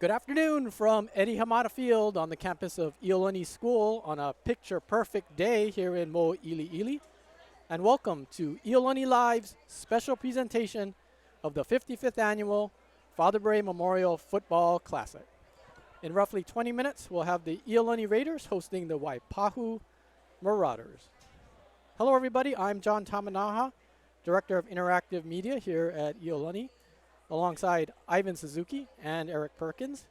Good afternoon from Eddie Hamada Field on the campus of Iolani School on a picture-perfect day here in Mo'iliili. And welcome to Iolani Live's special presentation of the 55th Annual Father Bray Memorial Football Classic. In roughly 20 minutes, we'll have the Iolani Raiders hosting the Waipahu Marauders. Hello everybody, I'm John Tamanaha, Director of Interactive Media here at Iolani, alongside Ivan Suzuki and Eric Perkins,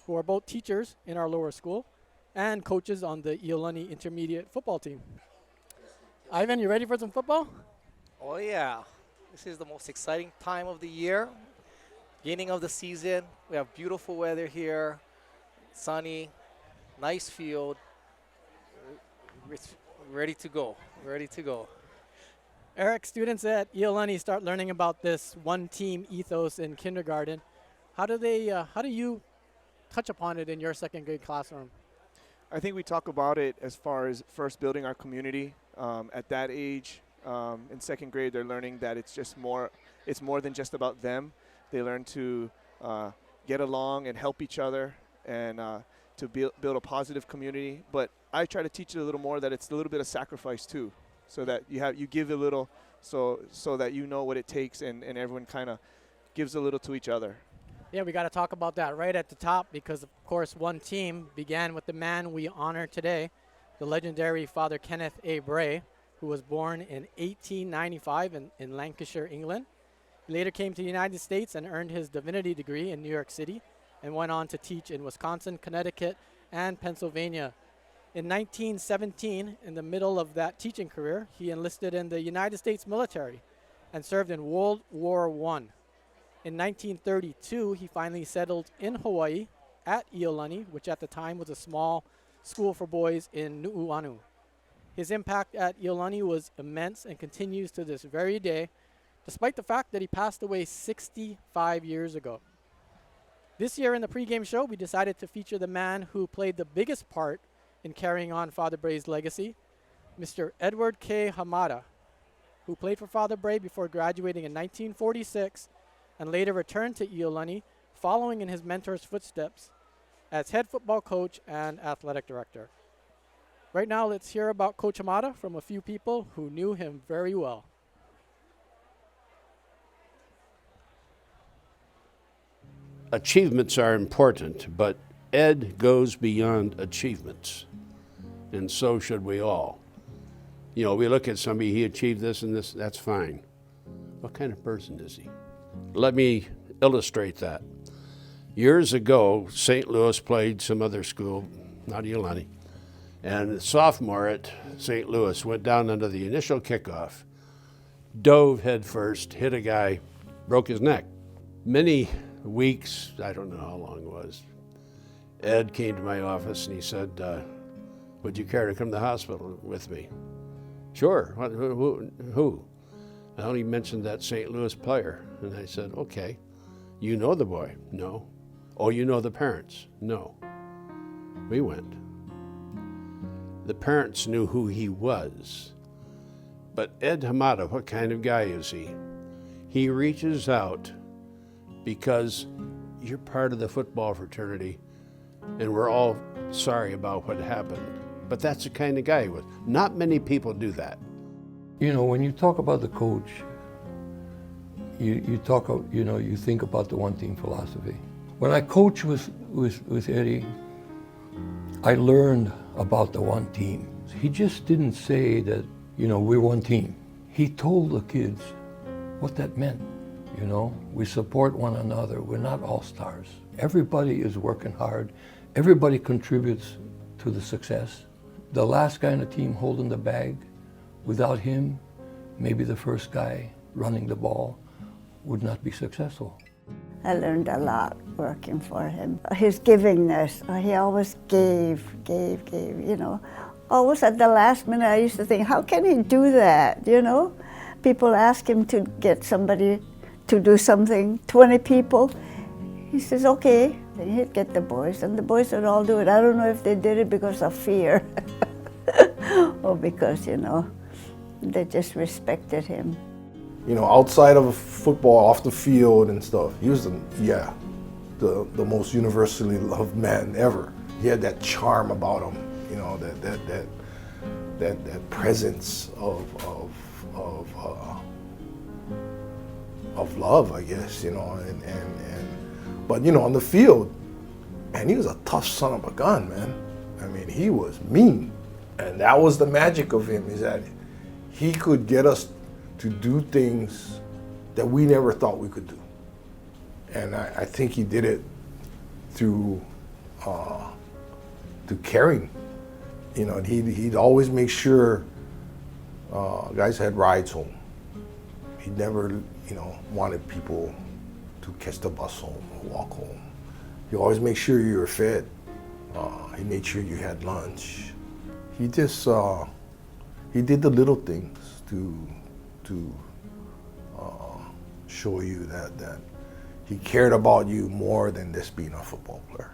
who are both teachers in our lower school and coaches on the Iolani Intermediate football team. Ivan, you ready for some football? Oh yeah, this is the most exciting time of the year. Beginning of the season, we have beautiful weather here, sunny, nice field. Ready to go, ready to go. Eric, students at Iolani start learning about this one-team ethos in kindergarten. How do you touch upon it in your second grade classroom? I think we talk about it as far as first building our community. At that age, in second grade, they're learning that it's more than just about them. They learn to get along and help each other and to build a positive community. But I try to teach it a little more that it's a little bit of sacrifice too, so that you give a little, so that you know what it takes, and everyone kind of gives a little to each other. Yeah, we got to talk about that right at the top because, of course, one team began with the man we honor today, the legendary Father Kenneth A. Bray, who was born in 1895 in Lancashire, England. He later came to the United States and earned his divinity degree in New York City and went on to teach in Wisconsin, Connecticut, and Pennsylvania. In 1917, in the middle of that teaching career, he enlisted in the United States military and served in World War I. In 1932, he finally settled in Hawaii at Iolani, which at the time was a small school for boys in Nu'uanu. His impact at Iolani was immense and continues to this very day, despite the fact that he passed away 65 years ago. This year in the pregame show, we decided to feature the man who played the biggest part in carrying on Father Bray's legacy, Mr. Edward K. Hamada, who played for Father Bray before graduating in 1946 and later returned to Iolani, following in his mentor's footsteps as head football coach and athletic director. Right now, let's hear about Coach Hamada from a few people who knew him very well. Achievements are important, but Ed goes beyond achievements, and so should we all. You know, we look at somebody, he achieved this and this, that's fine. What kind of person is he? Let me illustrate that. Years ago, St. Louis played some other school, not Iolani, and the sophomore at St. Louis went down under the initial kickoff, dove head first, hit a guy, broke his neck. Many weeks, I don't know how long it was, Ed came to my office and he said, would you care to come to the hospital with me? Sure. Who? I only mentioned that St. Louis player. And I said, okay. You know the boy? No. Oh, you know the parents? No. We went. The parents knew who he was. But Ed Hamada, what kind of guy is he? He reaches out because you're part of the football fraternity and we're all sorry about what happened. But that's the kind of guy he was. Not many people do that. You know, when you talk about the coach, you think about the one team philosophy. When I coached with Eddie, I learned about the one team. He just didn't say that, we're one team. He told the kids what that meant. We support one another. We're not all-stars. Everybody is working hard. Everybody contributes to the success. The last guy on the team holding the bag, without him, maybe the first guy running the ball would not be successful. I learned a lot working for him. His givingness, he always gave, Always at the last minute, I used to think, how can he do that, People ask him to get somebody to do something, 20 people. He says, okay. Then he'd get the boys, and the boys would all do it. I don't know if they did it because of fear or because, they just respected him. Outside of football, off the field and stuff, he was the most universally loved man ever. He had that charm about him, you know, that presence of love, I guess, you know, but you know, on the field, man, he was a tough son of a gun, man. I mean, he was mean, and that was the magic of him, is that he could get us to do things that we never thought we could do. And I think he did it through caring. You know, he'd always make sure guys had rides home. He never, you know, wanted people to catch the bus home or walk home. He always made sure you were fed. He made sure you had lunch. He just, he did the little things to show you that he cared about you more than just being a football player.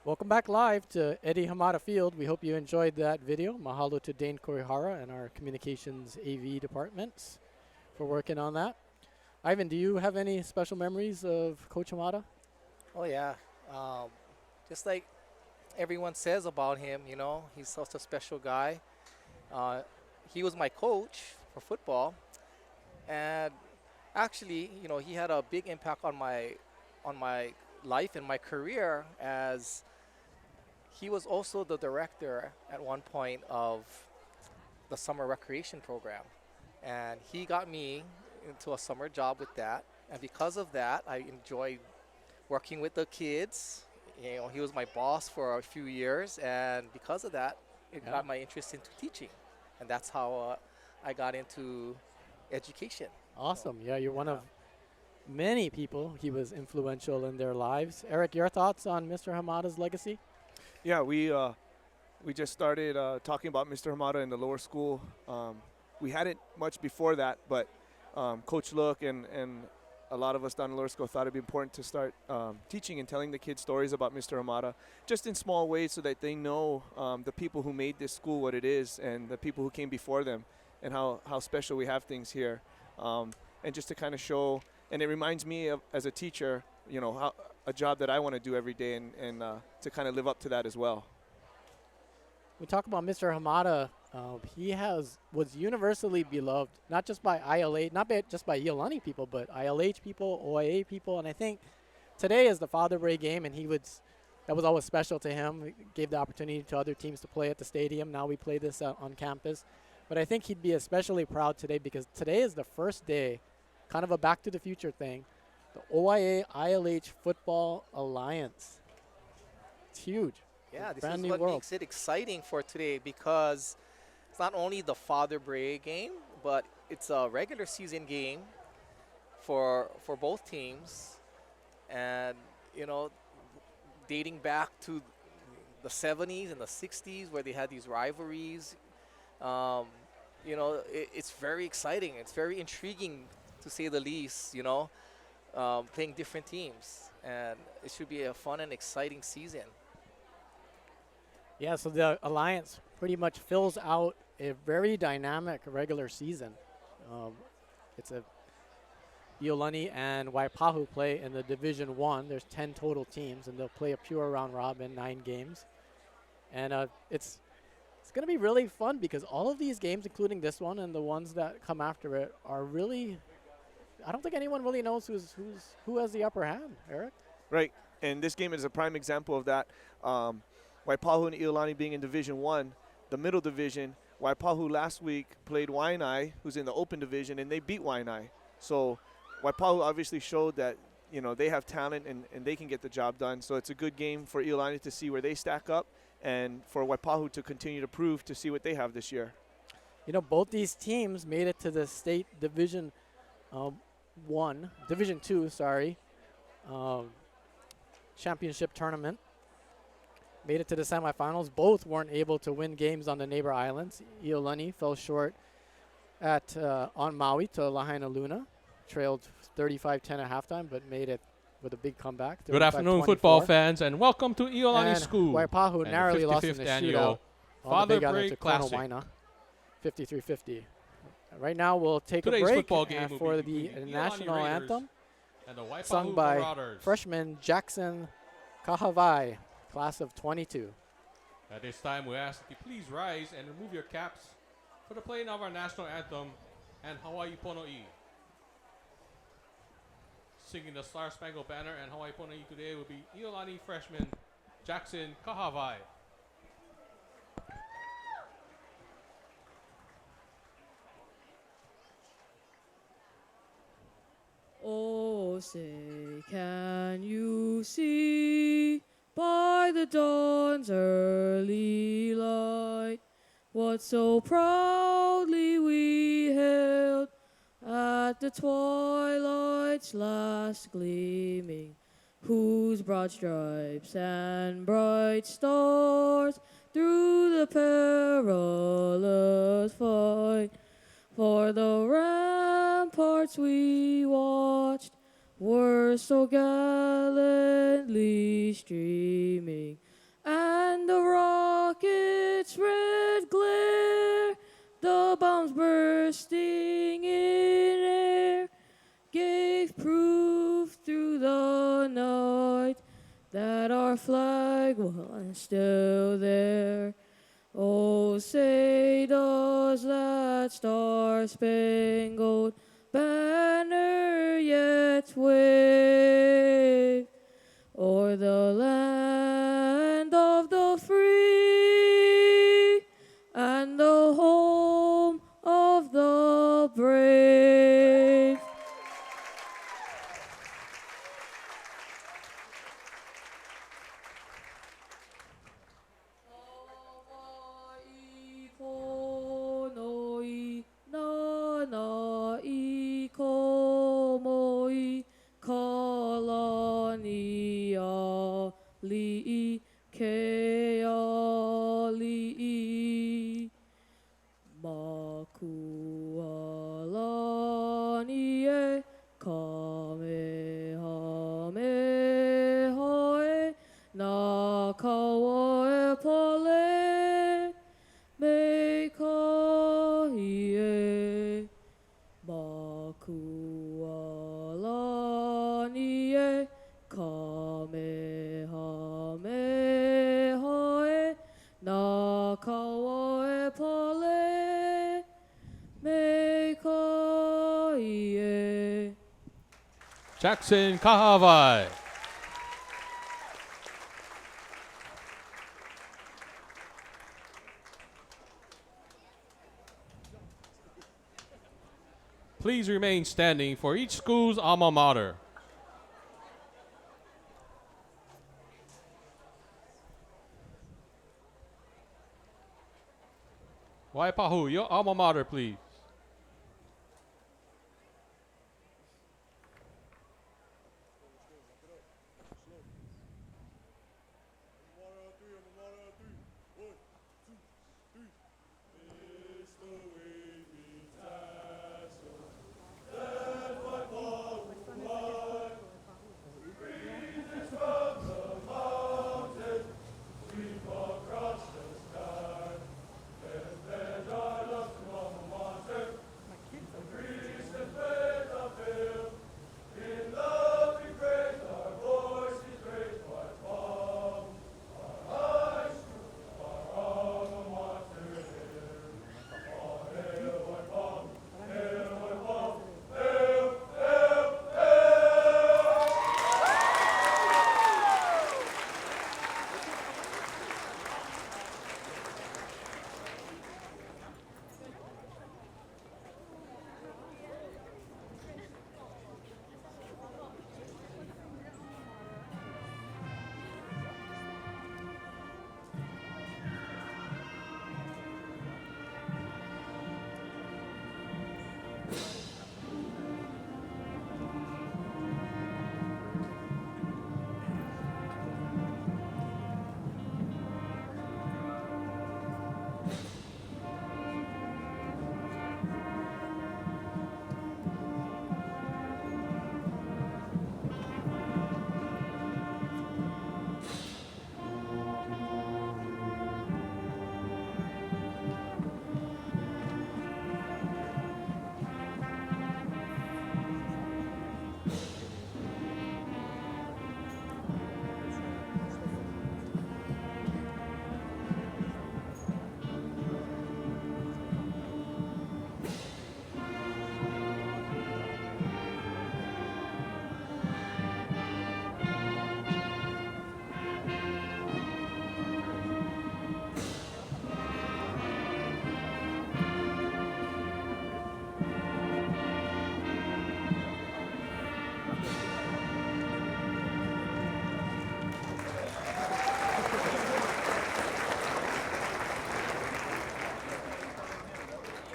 Welcome back live to Eddie Hamada Field. We hope you enjoyed that video. Mahalo to Dane Korihara and our communications AV departments for working on that. Ivan, do you have any special memories of Coach Hamada? Oh yeah, just like everyone says about him, you know, he's such a special guy. He was my coach for football, and actually, you know, he had a big impact on my life and my career, as he was also the director at one point of the summer recreation program, and he got me into a summer job with that, and because of that, I enjoyed working with the kids. You know, he was my boss for a few years, and because of that, it got my interest into teaching, and that's how I got into education. Awesome. Yeah, you're one of many people he was influential in their lives. Eric, your thoughts on Mr. Hamada's legacy? Yeah, we just started talking about Mr. Hamada in the lower school. We hadn't much before that, but Coach Look and a lot of us down in lower school thought it'd be important to start teaching and telling the kids stories about Mr. Hamada, just in small ways so that they know the people who made this school what it is and the people who came before them and how special we have things here. And just to kind of show, and it reminds me of, as a teacher, you know, how a job that I want to do every day, and to kind of live up to that as well. We talk about Mr. Hamada. He was universally beloved, not just by just by Iolani people, but ILH people, OIA people, and I think today is the Father Bray game, and that was always special to him. He gave the opportunity to other teams to play at the stadium. Now we play this on campus, but I think he'd be especially proud today because today is the first day, kind of a Back to the Future thing, the OIA ILH Football Alliance. It's huge. Yeah, this Brand is new what world. makes it exciting for today, because it's not only the Father Bray game, but it's a regular season game for both teams. And, you know, dating back to the 70s and the 60s where they had these rivalries, you know, it's very exciting. It's very intriguing, to say the least, you know, playing different teams. And it should be a fun and exciting season. Yeah, so the Alliance pretty much fills out a very dynamic regular season. It's a Iolani and Waipahu play in the Division 1. There's 10 total teams, and they'll play a pure round robin, 9 games. And it's going to be really fun because all of these games, including this one and the ones that come after it, are really, I don't think anyone really knows who has the upper hand, Eric. Right, and this game is a prime example of that. Waipahu and Iolani being in Division 1, the middle division. Waipahu last week played Waianae, who's in the open division, and they beat Waianae. So Waipahu obviously showed that, you know, they have talent and they can get the job done. So it's a good game for Iolani to see where they stack up, and for Waipahu to continue to prove to see what they have this year. You know, both these teams made it to the state Division 2, championship tournament. Made it to the semifinals. Both weren't able to win games on the neighbor islands. Iolani fell short on Maui to Lahaina Luna. trailed 35-10 at halftime, but made it with a big comeback. Good afternoon, 35-24. football fans, and welcome to Iolani And School. Waipahu and narrowly the lost in 55th the annual shootout on the Father Big Island Bray to Classic. Waina, 53-50. Right now we'll take Today's a break football game will for be the between the national Iolani Raiders anthem, and the Waipahu sung by Marauders. freshman Jackson Kahavai, class of 22. At this time, we ask that you please rise and remove your caps for the playing of our national anthem and Hawaii Pono'i. Singing the Star Spangled Banner and Hawaii Pono'i today will be Iolani freshman Jackson Kahavai. Oh, say, can you see by the dawn's early light what so proudly we hailed at the twilight's last gleaming, whose broad stripes and bright stars through the perilous fight for the ramparts we watched were so gallantly streaming, and the rocket's red glare, the bombs bursting in air, gave proof through the night that our flag was still there. Oh, say does that star-spangled banner yet wave o'er the land of the free and the home of the brave? Hawaii Pono'i, Nana'i Komoi, Kalani Ali'i, Ke Ali'i, Makualani e Kamehameha e na kawa e pale me kahi e Makualani e Kamehameha e na kawa e pale me kahi e. Jackson Kahavai. Please remain standing for each school's alma mater. Waipahu, your alma mater, please.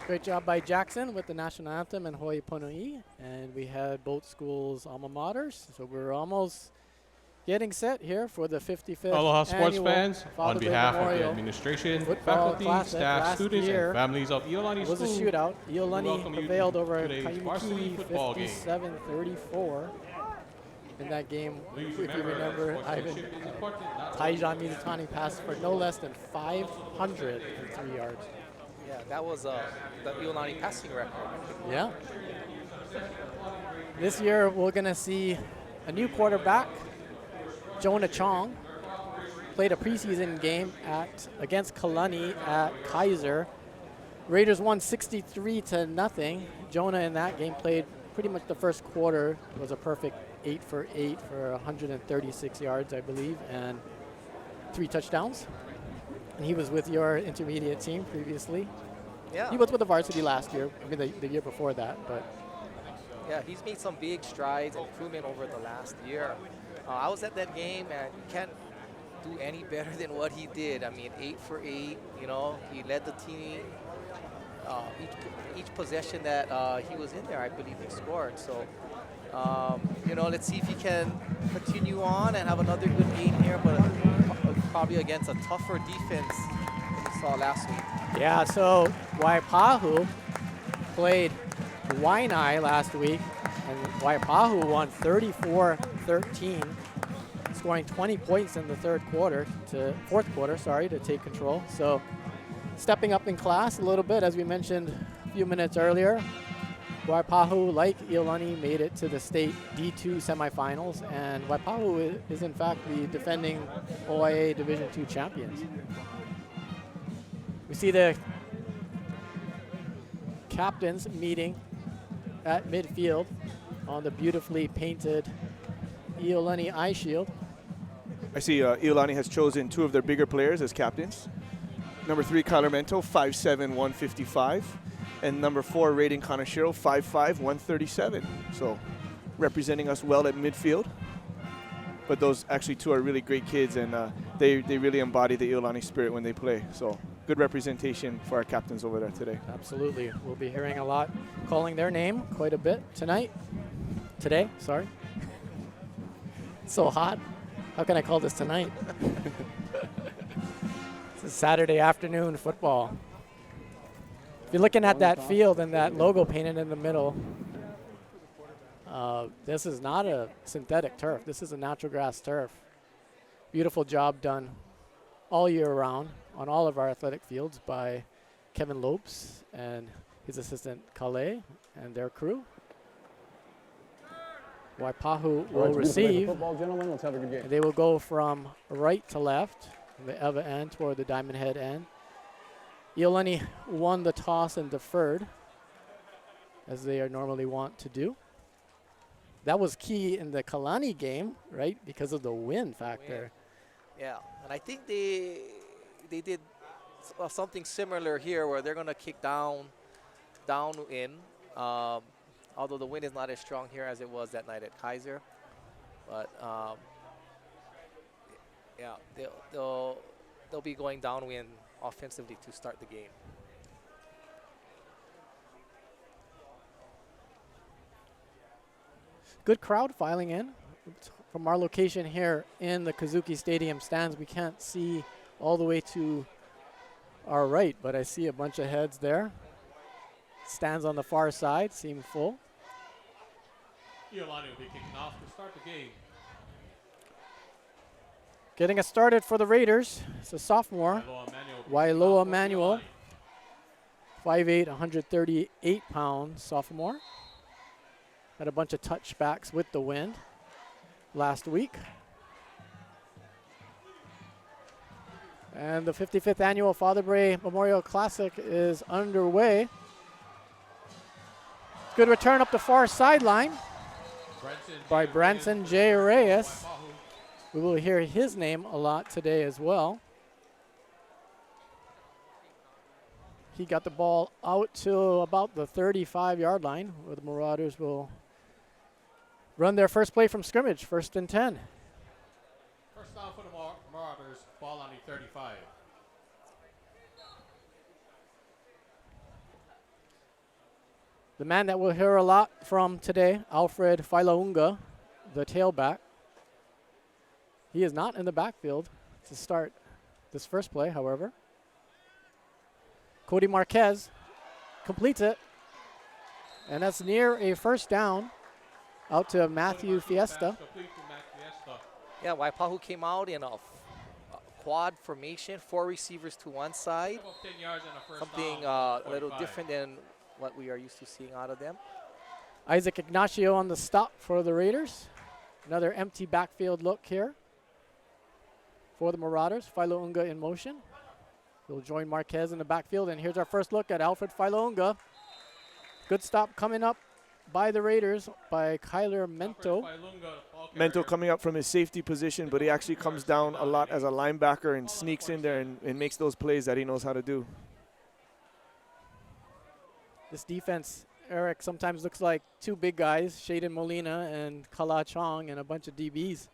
Great job by Jackson with the national anthem and Hawaii Pono'i. And we had both schools' alma maters. So we're almost getting set here for the 55th Aloha sports annual fans, Father on Bray behalf of the Memorial administration, Football faculty, Classic. staff, Last students, year and families of Iolani It was a School, shootout. we welcome Iolani you prevailed to over today's varsity Kaimiki football game. 57-34. In that game, Please if you remember, Ivan sportsmanship is important, not Taijan Mizutani passed for no less than 503 yards. Yeah, that was the Iolani passing record. Yeah. This year, we're going to see a new quarterback, Jonah Chong, played a preseason game against Kalani at Kaiser. Raiders won 63-0. Jonah in that game played pretty much the first quarter. It was a perfect 8 for 8 for 136 yards, I believe, and 3 touchdowns. And he was with your intermediate team previously. Yeah. He was with the varsity last year, I mean the year before that, but Yeah, he's made some big strides and improvement over the last year. I was at that game, and you can't do any better than what he did. I mean, 8 for 8, you know, he led the team. Each possession that he was in there, I believe he scored. So, you know, let's see if he can continue on and have another good game here, but probably against a tougher defense than we saw last week. yeah, so Waipahu played Waianae last week, and Waipahu won 34-13, scoring 20 points in the fourth quarter, to take control. So stepping up in class a little bit, as we mentioned a few minutes earlier. Waipahu, like Iolani, made it to the state D2 semifinals, and Waipahu is in fact the defending OIA Division II champions. We see the captains meeting at midfield on the beautifully painted Iolani eye shield. I see Iolani has chosen 2 of their bigger players as captains. Number 3, Kyler Mento, 5'7", 155. And number 4, Raiden Kanashiro, 5'5", 137. So representing us well at midfield. But those actually 2 are really great kids, and they really embody the Iolani spirit when they play. So good representation for our captains over there today. Absolutely. We'll be hearing a lot, calling their name quite a bit today, sorry. It's so hot. How can I call this tonight? It's a Saturday afternoon football. If you're looking at that field and that logo painted in the middle, this is not a synthetic turf. This is a natural grass turf. Beautiful job done all year round on all of our athletic fields by Kevin Lopes and his assistant Kale and their crew. Waipahu will receive. Let's have a good game. And they will go from right to left, from the Eva end toward the Diamond Head end. Iolani won the toss and deferred, as they are normally want to do. That was key in the Kalani game, right, because of the wind factor. Yeah, and I think they did something similar here, where they're going to kick down in. Although the wind is not as strong here as it was that night at Kaiser, but yeah, they'll be going downwind offensively to start the game. Good crowd filing in. From our location here in the Kazuki Stadium stands, we can't see all the way to our right, but I see a bunch of heads there. Stands on the far side seem full. Iolani will be kicking off to start the game. Getting us started for the Raiders, it's a sophomore, Wailoa Manuel, 5'8", 138-pound sophomore. Had a bunch of touchbacks with the wind last week. And the 55th annual Father Bray Memorial Classic is underway. Good return up the far sideline by Branson J. Reyes. We will hear his name a lot today as well. He got the ball out to about the 35-yard line, where the Marauders will run their first play from scrimmage, 1st and 10. First down for the Marauders, ball on the 35. The man that we'll hear a lot from today, Alfred Failaunga, the tailback. He is not in the backfield to start this first play, however. Cody Marquez completes it. And that's near a first down out to Matthew Fiesta. Yeah, Waipahu came out in a quad formation, 4 receivers to one side. About 10 yards and a first Something down, a little 45. different than what we are used to seeing out of them. Isaac Ignacio on the stop for the Raiders. Another empty backfield look here for the Marauders. Failaunga in motion. He'll join Marquez in the backfield. And here's our first look at Alfred Failaunga. Good stop coming up by the Raiders by Kyler Mento. Mento coming up from his safety position, but he actually comes down a lot as a linebacker and sneaks in there and makes those plays that he knows how to do. This defense, Eric, sometimes looks like two big guys, Shaden Molina and Kala Chong, and a bunch of DBs.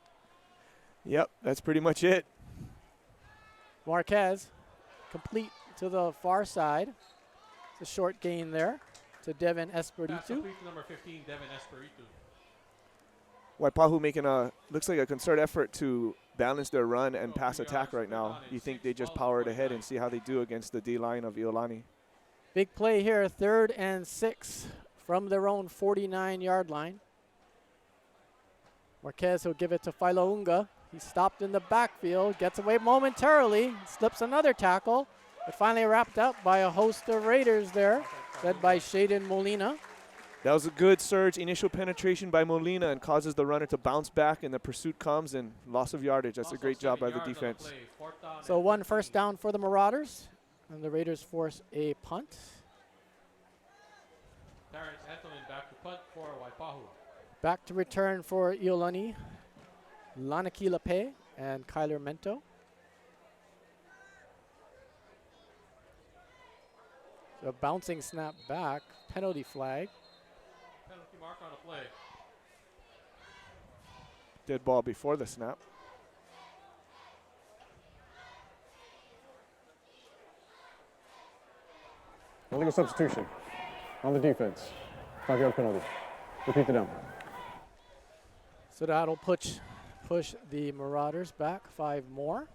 Yep, that's pretty much it. Marquez complete to the far side. It's a short gain there to Devin Espiritu. Complete to number 15, Devin Espiritu. Waipahu making looks like a concerted effort to balance their run and pass attack right now. You think they just power it ahead and see how they do against the D-line of Iolani. Big play here, 3rd and 6 from their own 49-yard line. Marquez will give it to Failaunga. He's stopped in the backfield, gets away momentarily, slips another tackle, but finally wrapped up by a host of Raiders there, led by Shaden Molina. That was a good surge, initial penetration by Molina, and causes the runner to bounce back, and the pursuit comes, and loss of yardage. That's a great job by the defense. So 1 first down for the Marauders, and the Raiders force a punt. Terrence Ethelman back to punt for Waipahu. Back to return for Iolani, Lanaki Lape, and Kyler Mento. So a bouncing snap back, penalty flag. Penalty mark on the play. Dead ball before the snap. Illegal substitution on the defense. 5-yard penalty. Repeat the down. So that'll push the Marauders back 5 more.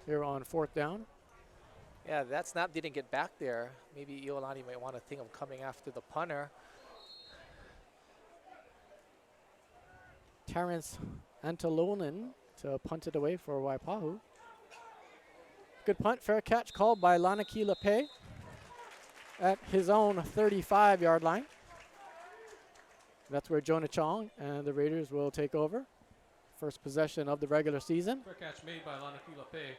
Here on 4th down. Yeah, that snap didn't get back there. Maybe Iolani might want to think of coming after the punter. Terrence Antolonen to punt it away for Waipahu. Good punt, fair catch called by Lanaki Lape at his own 35-yard line. That's where Jonah Chong and the Raiders will take over. First possession of the regular season. Fair catch made by Lanaki Lape.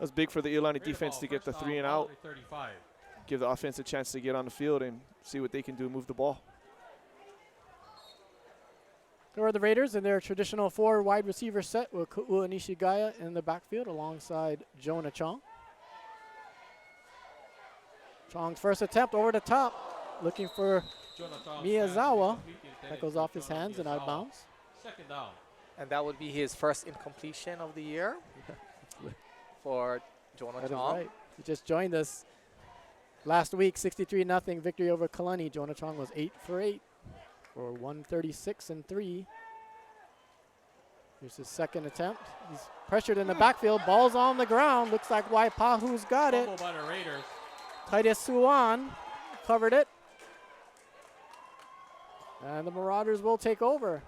That's big for the Iolani defense to get the 3 and out. 35. Give the offense a chance to get on the field and see what they can do, move the ball. There are the Raiders in their traditional 4 wide receiver set with Ku'ua Nishigaya in the backfield alongside Jonah Chong. Chong's first attempt over the top, looking for Miyazawa. That goes off his hands and out of bounds. 2nd down. And that would be his first incompletion of the year for Jonah That is Chong. right. He just joined us last week, 63-0 victory over Kalani. Jonah Chong was 8 for 8 for 136 and 3. Here's his second attempt. He's pressured in the backfield. Ball's on the ground. Looks like Waipahu's got it. Fumble by the Raiders. Titus Suwan covered it. And the Marauders will take over.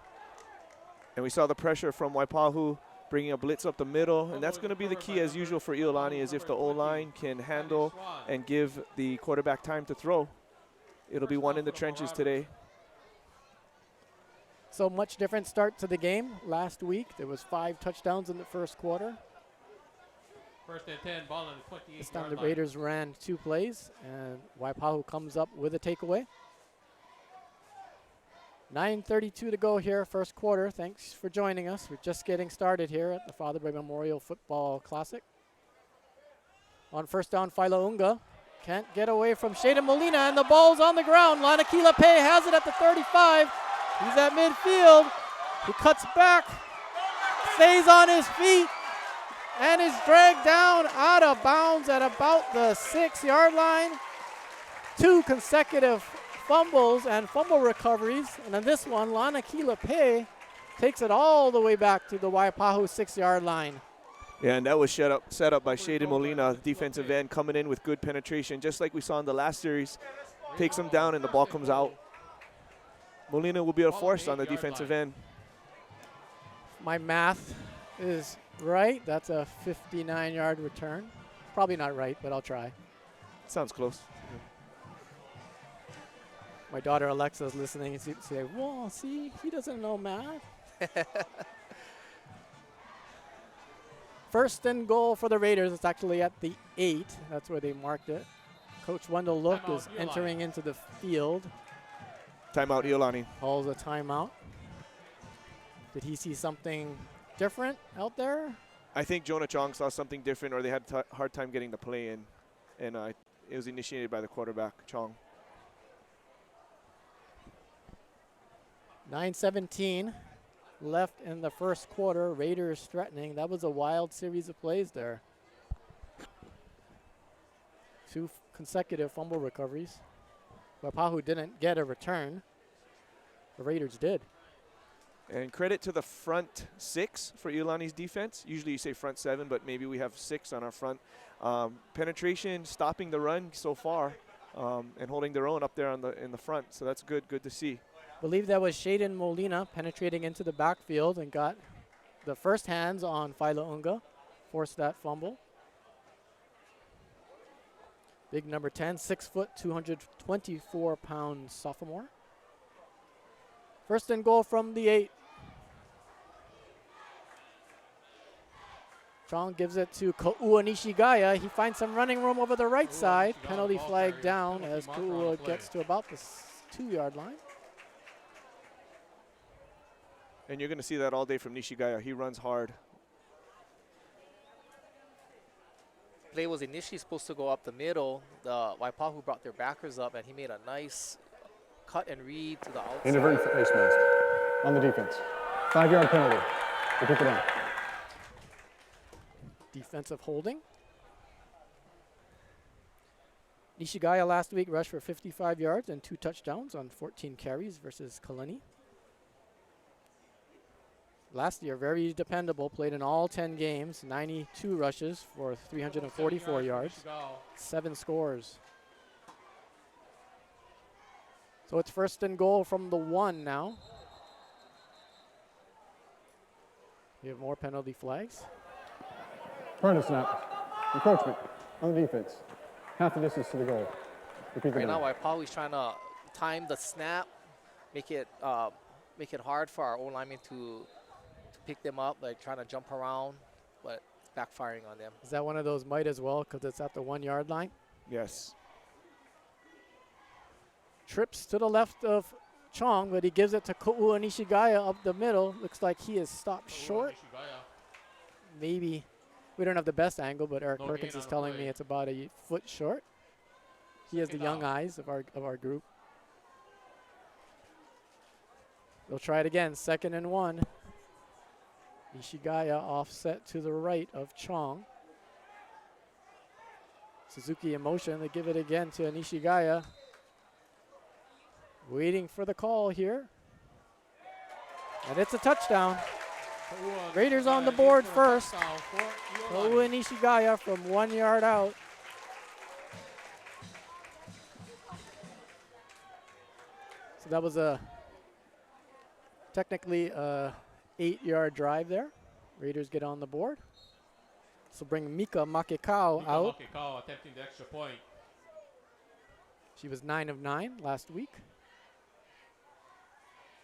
And we saw the pressure from Waipahu bringing a blitz up the middle, and that's going to be the key as usual for Iolani, is if the O-line can handle and give the quarterback time to throw. It'll be one in the trenches today. So much different start to the game. Last week, there was 5 touchdowns in the first quarter. 1st and 10, ball on the 28-yard This time the line. Raiders ran 2 plays, and Waipahu comes up with a takeaway. 9:32 to go here, first quarter. Thanks for joining us. We're just getting started here at the Father Bray Memorial Football Classic. On first down, Failaunga can't get away from Shaden Molina, and the ball's on the ground. Lanaki Lape has it at the 35. He's at midfield. He cuts back, stays on his feet, and is dragged down out of bounds at about the 6-yard line. 2 consecutive fumbles and fumble recoveries. And then this one, Lana Kilape takes it all the way back to the Waipahu 6-yard line. Yeah, and that was set up by Shaden Molina, defensive end, coming in with good penetration, just like we saw in the last series. Takes him down and the ball comes out. Molina will be a force on the defensive end. My math is right. That's a 59-yard return. Probably not right, but I'll try. Sounds close. My daughter Alexa is listening and say, well, see, he doesn't know math. First and goal for the Raiders. It's actually at the 8. That's where they marked it. Coach Wendell Look is entering into the field. Timeout, Iolani. Calls a timeout. Did he see something different out there? I think Jonah Chong saw something different, or they had a hard time getting the play in, and it was initiated by the quarterback, Chong. 9:17 left in the first quarter. Raiders threatening. That was a wild series of plays there. 2 consecutive fumble recoveries. Waipahu didn't get a return. The Raiders did. And credit to the front 6 for Iolani's defense. Usually you say front 7, but maybe we have 6 on our front. Penetration, stopping the run so far, and holding their own up there in the front. So that's good to see. I believe that was Shaden Molina penetrating into the backfield and got the first hands on Faila Unga. Forced that fumble. Big number 10, 6 foot, 224-pound sophomore. First and goal from the 8. Chong gives it to Ko'ua Nishigaya. He finds some running room over the right side. Penalty flag down as Ko'ua gets to about the 2-yard line. And you're going to see that all day from Nishigaya. He runs hard. Play was initially supposed to go up the middle. The Waipahu brought their backers up, and he made a nice cut and read to the outside. Inadvertent face mask on the defense. 5-yard penalty. Repeat the down. Defensive holding. Nishigaya last week rushed for 55 yards and 2 touchdowns on 14 carries versus Kalani. Last year, very dependable, played in all 10 games, 92 rushes for 344 yards, 7 scores. So it's first and goal from the 1 now. We have more penalty flags. Turn the snap. Encroachment on the defense. Half the distance to the goal. Repeat the Right now, down. Waipahu's trying to time the snap, make it hard for our O-linemen to pick them up, like trying to jump around, but it's backfiring on them. Is that one of those might as well because it's at the 1-yard line? Yes. Trips to the left of Chong, but he gives it to Ko'ua Nishigaya up the middle. Looks like he is stopped short. Maybe. We don't have the best angle, but Eric Perkins is telling me it's about a foot short. He has the young eyes of our group. They'll try it again, 2nd and 1. Nishigaya offset to the right of Chong. Suzuki in motion. They give it again to Nishigaya. Waiting for the call here. And it's a touchdown. Raiders on the board first. Ko'ua Nishigaya from 1 yard out. So that was technically a 8-yard drive there. Raiders get on the board. So bring Mika Makekau out. Makekau attempting the extra point. She was 9 of 9 last week.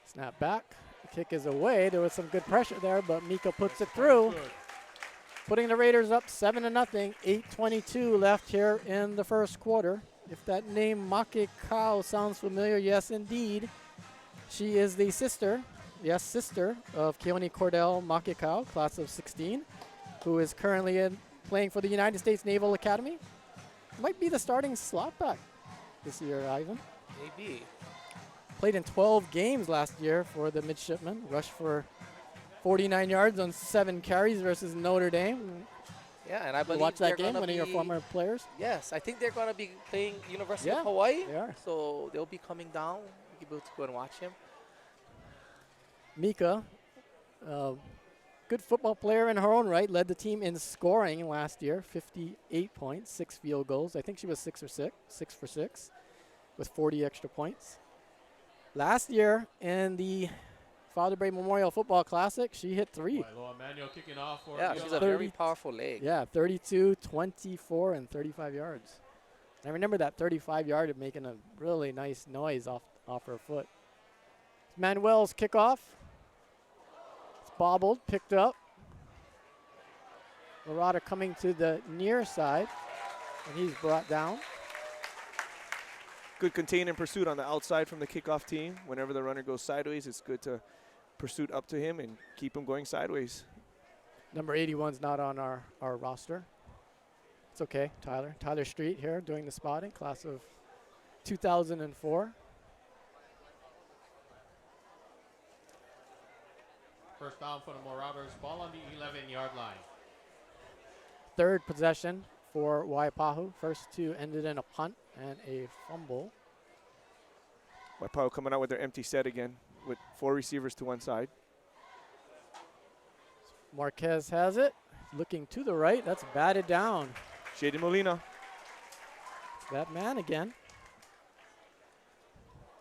Snap back. The kick is away. There was some good pressure there, but Mika puts it through. Putting the Raiders up 7-0. 8:22 left here in the first quarter. If that name Makekau sounds familiar, yes indeed. She is the sister of Keone Cordell Makekau, class of 16, who is currently playing for the United States Naval Academy. Might be the starting slot back this year, Ivan. Maybe. Played in 12 games last year for the midshipmen. Rushed for 49 yards on 7 carries versus Notre Dame. Yeah, and I You believe watch they're that game, gonna one of your be- former players? Yes, I think they're going to be playing University Yeah, of Hawaii. they are. So they'll be coming down. You'll be able to go and watch him. Mika, good football player in her own right, led the team in scoring last year, 58 points, 6 field goals. I think she was 6 for 6, with 40 extra points. Last year in the Father Bray Memorial Football Classic, she hit 3. Wailoa Manuel kicking off for Yeah, Iolani. she's a very powerful leg. Yeah, 32, 24, and 35 yards. I remember that 35-yard making a really nice noise off her foot. Manuel's kickoff. It's bobbled, picked up. Marauder coming to the near side, and he's brought down. Good contain and pursuit on the outside from the kickoff team. Whenever the runner goes sideways, it's good to pursuit up to him and keep him going sideways. Number 81's not on our roster. It's okay, Tyler. Tyler Street here doing the spotting, class of 2004. First down for the Marauders. Ball on the 11-yard line. Third possession for Waipahu. First 2 ended in a punt and a fumble. Waipahu coming out with their empty set again with 4 receivers to one side. Marquez has it. Looking to the right. That's batted down. Shaden Molina. That man again.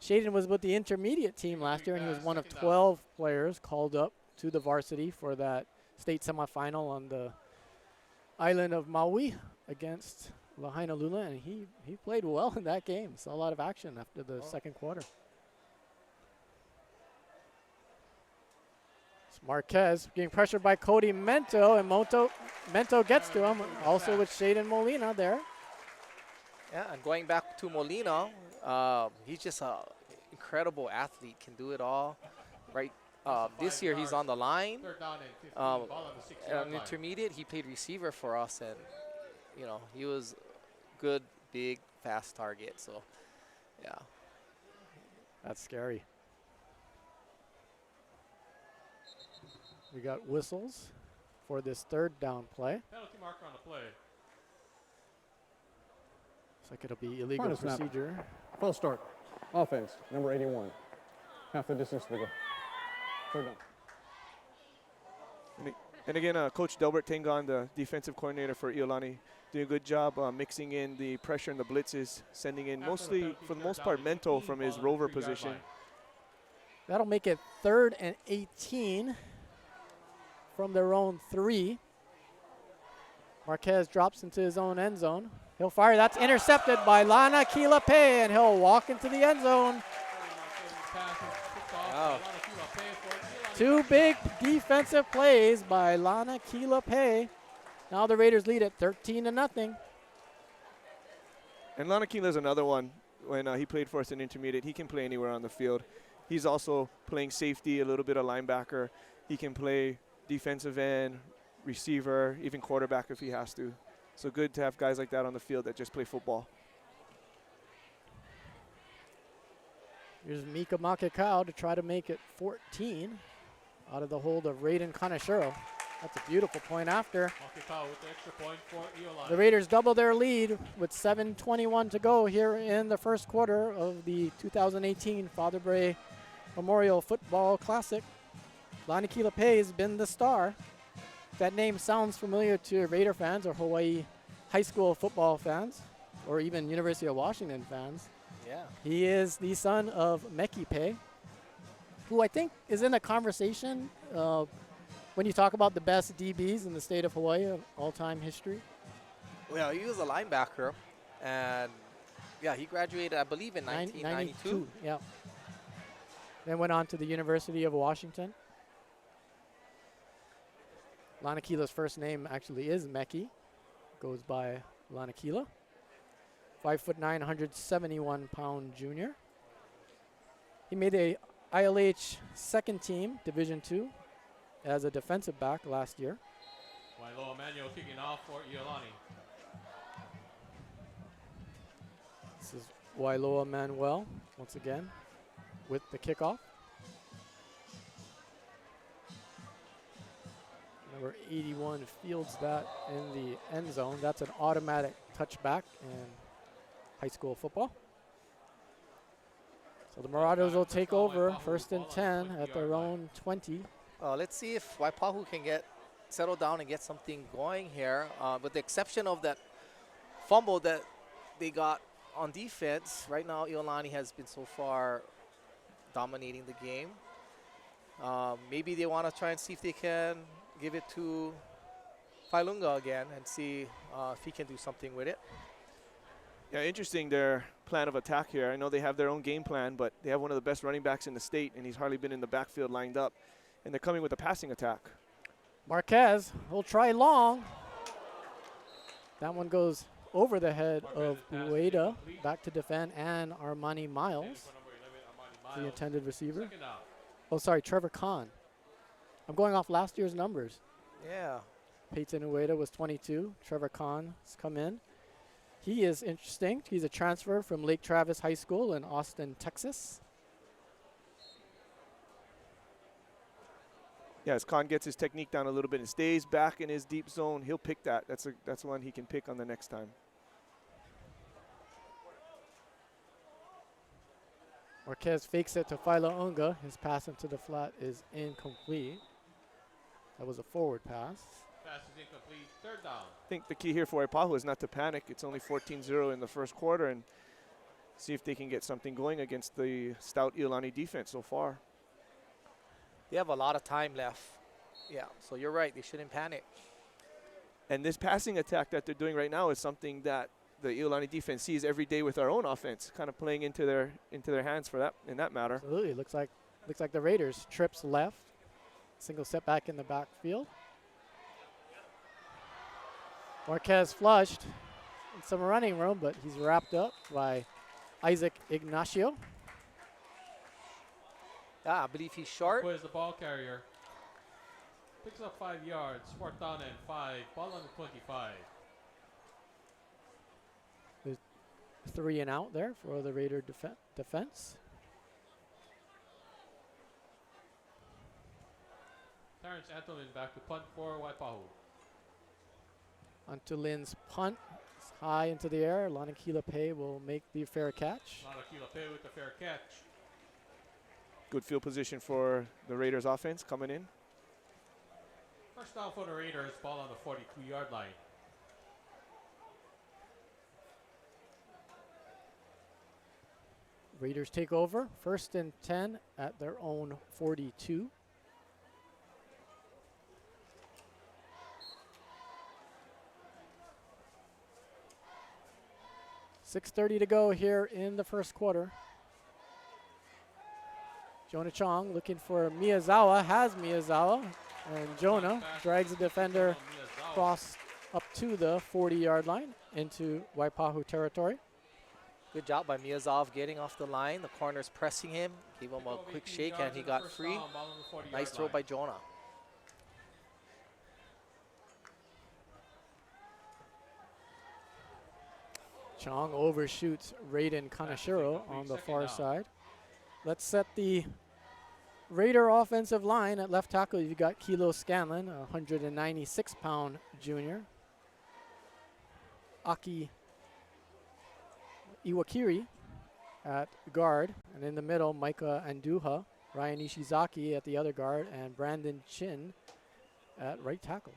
Shaden was with the intermediate team last year, and he was one of 12 players called up to the varsity for that state semifinal on the island of Maui against Lahaina Lula, and he played well in that game. Saw a lot of action after the second quarter. It's Marquez being pressured by Cody Mento, and Mento gets to him, also with Shaden Molina there. Yeah, and going back to Molina, he's just an incredible athlete, can do it all. Right. This year he's on the line. Third down and 15. Ball on the 6-yard An line. intermediate, he played receiver for us, and he was good, big, fast target. So, yeah. That's scary. We got whistles for this third down play. Penalty marker on the play. Looks like it'll be illegal Final snap. procedure. False start. Offense, number 81. Half the distance to go. Third down. And again, Coach Delbert Tengon, the defensive coordinator for Iolani, doing a good job mixing in the pressure and the blitzes, sending in mostly, for the most part, Mento from his rover position. That'll make it 3rd and 18 from their own 3. Marquez drops into his own end zone. He'll fire. That's intercepted by Lana Kilape, and he'll walk into the end zone. Wow. 2 big defensive plays by Lana Kilape. Now the Raiders lead at 13-0. And Lanakila is another one. When he played for us in intermediate, he can play anywhere on the field. He's also playing safety, a little bit of linebacker. He can play defensive end, receiver, even quarterback if he has to. So good to have guys like that on the field that just play football. Here's Mika Makekau to try to make it 14 out of the hold of Raiden Kaneshiro. That's a beautiful point after. Makekau with the extra point for Iolani. The Raiders double their lead with 7:21 to go here in the first quarter of the 2018 Father Bray Memorial Football Classic. Lani Kilape has been the star. That name sounds familiar to Raider fans or Hawaii High School football fans or even University of Washington fans. Yeah. He is the son of Mekipe, who I think is in a conversation when you talk about the best DBs in the state of Hawaii of all-time history. Well, he was a linebacker, and yeah, he graduated, I believe, in 1992. Yeah. Then went on to the University of Washington. Lanakila's first name actually is Meki. Goes by Lanakila. 5'9", 171-pound junior. He made a ILH second team, Division II, as a defensive back last year. Wailoa Manuel kicking off for Iolani. This is Wailoa Manuel, once again, with the kickoff. Number 81 fields that in the end zone. That's an automatic touchback in high school football. So the Marauders will take over 1st and 10 at their own 20. Let's see if Waipahu can settle down and get something going here. With the exception of that fumble that they got on defense, right now Iolani has been so far dominating the game. Maybe they want to try and see if they can give it to Failunga again and see if he can do something with it. Yeah, interesting their plan of attack here. I know they have their own game plan, but they have one of the best running backs in the state, and he's hardly been in the backfield lined up. And they're coming with a passing attack. Marquez will try long. That one goes over the head of Ueda, back to defend, and Armani Miles, the intended receiver. Oh, sorry, Trevor Kahn. I'm going off last year's numbers. Yeah. Peyton Ueda was 22. Trevor Kahn has come in. He is interesting. He's a transfer from Lake Travis High School in Austin, Texas. Yeah, as Khan gets his technique down a little bit and stays back in his deep zone, he'll pick that. That's one he can pick on the next time. Marquez fakes it to Failunga. His pass into the flat is incomplete. That was a forward pass. Pass is incomplete. 3rd down. I think the key here for Waipahu is not to panic. It's only 14-0 in the first quarter, and see if they can get something going against the stout Iolani defense so far. They have a lot of time left. Yeah, so you're right. They shouldn't panic. And this passing attack that they're doing right now is something that the Iolani defense sees every day with our own offense, kind of playing into their hands for that in that matter. Absolutely. Looks like the Raiders. Trips left. Single setback in the backfield. Marquez flushed. Some running room, but he's wrapped up by Isaac Ignacio. Yeah, I believe he's short. Who is the ball carrier? Picks up 5 yards. 4th down and 5. Ball on the 25. 3 and out there for the Raider defense. Terrence Antolin back to punt for Waipahu. Antolin's punt is high into the air. Lana Kilape will make the fair catch. Lana Kilape with the fair catch. Good field position for the Raiders offense coming in. 1st down for the Raiders. Ball on the 42-yard line. Raiders take over. 1st and 10 at their own 42. .6:30 to go here in the first quarter. Jonah Chong looking for Miyazawa, has Miyazawa, and Jonah drags the defender across up to the 40-yard line into Waipahu territory. Good job by Miyazawa getting off the line. The corner's pressing him. Gave him a quick shake and he got free. Nice throw by Jonah. Chong overshoots Raiden Kanashiro on the far side. Let's set the Raider offensive line. At left tackle, you've got Kilo Scanlon, a 196-pound junior. Aki Iwakiri at guard. And in the middle, Micah Anduha, Ryan Ishizaki at the other guard, and Brandon Chin at right tackle.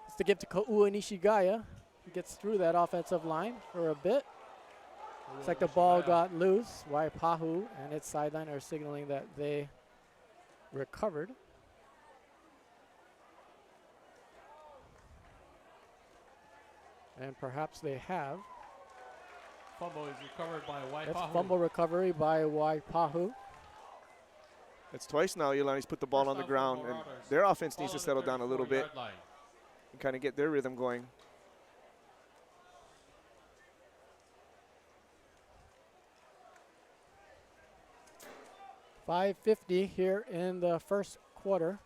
It's to give to Ko'ua Nishigaya. He gets through that offensive line for a bit. Looks like the ball got loose. Waipahu and its sideline are signaling that they recovered. And perhaps they have. Fumble is recovered by Waipahu. That's fumble recovery by Waipahu. It's twice now Iolani's put the ball on the ground, and their offense needs to settle down a little bit and kind of get their rhythm going. .550 here in the first quarter.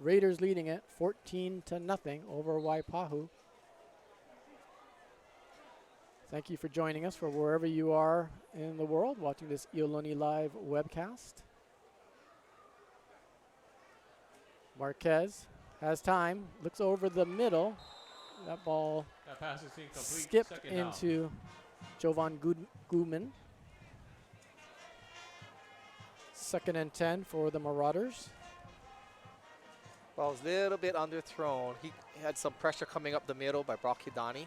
Raiders leading it 14-0 over Waipahu. Thank you for joining us for wherever you are in the world watching this Iolani Live webcast. Marquez has time, looks over the middle. That ball That pass is incomplete. skipped Second down. into Jovan Gutman. 2nd and 10 for the Marauders. Well, it was a little bit underthrown. He had some pressure coming up the middle by Brock Hidani.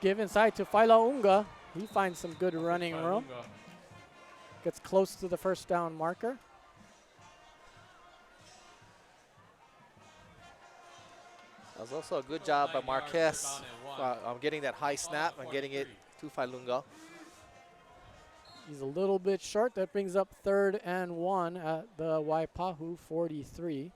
Give inside to Failaunga. He finds some good running room. Lunga. Gets close to the first down marker. That was also a good job by Marquez on getting that high snap and getting it to Failunga. He's a little bit short. That brings up 3rd and 1 at the Waipahu 43.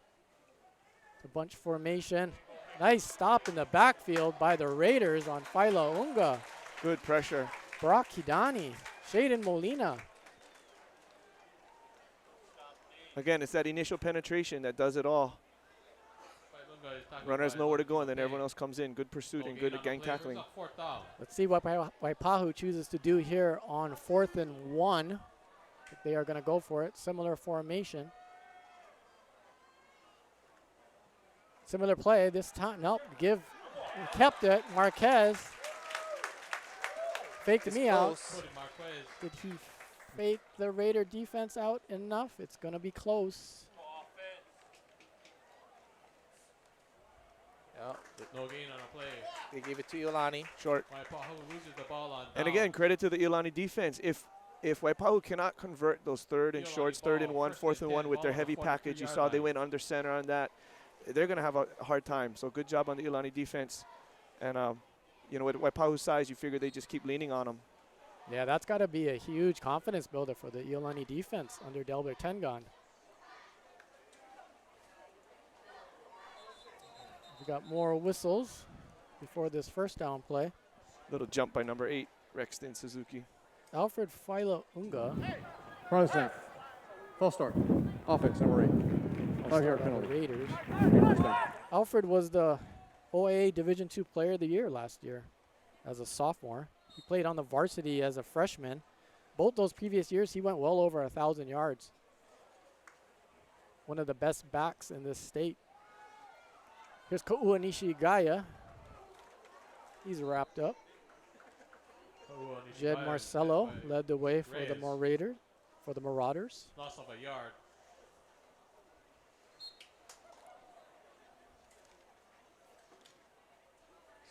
The bunch formation. Nice stop in the backfield by the Raiders on Failaunga. Good pressure. Brock Hidani, Shaden Molina. Again, it's that initial penetration that does it all. Runners know where to go, and then everyone else comes in. Good pursuit and good gang tackling. Let's see what Waipahu chooses to do here on 4th and 1. If they are going to go for it. Similar formation. Similar play this time. Nope, kept it. Marquez faked me out. Did he fake the Raider defense out enough? It's going to be close. No gain on a play. They gave it to Iolani. Short. Waipahu loses the ball on And down. again, credit to the Iolani defense. If Waipahu cannot convert those 3rd and Iolani shorts, ball, 3rd and 1, 4th and 1 with their ball on the heavy 43 package, you yard saw they line. went under center on that. They're going to have a hard time. So good job on the Iolani defense. And, with Waipahu's size, you figure they just keep leaning on them. Yeah, that's got to be a huge confidence builder for the Iolani defense under Delbert Tengon. We got more whistles before this first down play. Little jump by number 8, Rexton Suzuki. Alfred Failaunga. Run snap. False start. Offense, number 8. 5-yard The penalty. Raiders. First down. Alfred was the OAA Division II Player of the Year last year as a sophomore. He played on the varsity as a freshman. Both those previous years, he went well over 1,000 yards. One of the best backs in this state. Here's Ko'ua Nishigaya. He's wrapped up. Jed Marcelo led the way for the Marauders. Loss of a yard.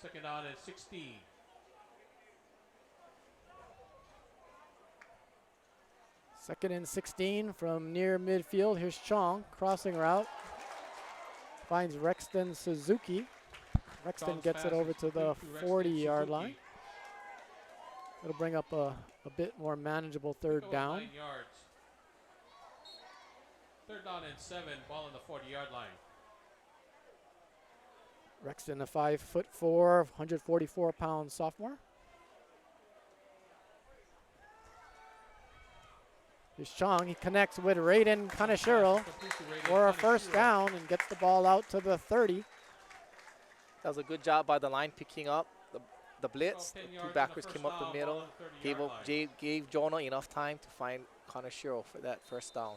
Second down and 16. Second and 16 from near midfield. Here's Chong, crossing route. Finds Rexton Suzuki. Rexton Chong's gets it pass over is to the complete to Rexton 40-yard Suzuki. line. It'll bring up a bit more manageable 3rd Goal down. 9 yards. 3rd down and 7. Ball on the 40-yard line. Rexton, a 5'4", 144-pound sophomore. Here's Chong. He connects with Raiden Kaneshiro Complete to Raiden for a first Kaneshiro. down and gets the ball out to the 30. That was a good job by the line picking up the blitz. 10 The yards two on backers the came first up down, the middle. ball on the 30-yard line. Gave Jonah enough time to find Kaneshiro for that first down.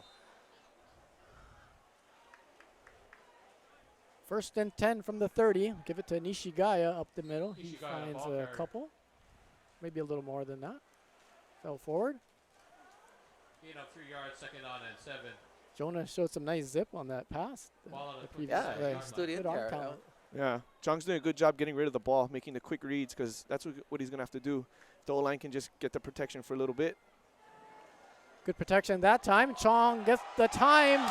1st and 10 from the 30. Give it to Nishigaya up the middle. He Nishigaya, finds ball a carrier. couple. Maybe a little more than that. Fell forward. Gain of 3 yards, second down and 7. Jonah showed some nice zip on that pass. Ball on the previous 25 play. Yeah, yard he stood in Good arm there. talent. Yeah, Chong's doing a good job getting rid of the ball, making the quick reads, because that's what he's going to have to do. The O-line can just get the protection for a little bit. Good protection that time. Chong gets the time.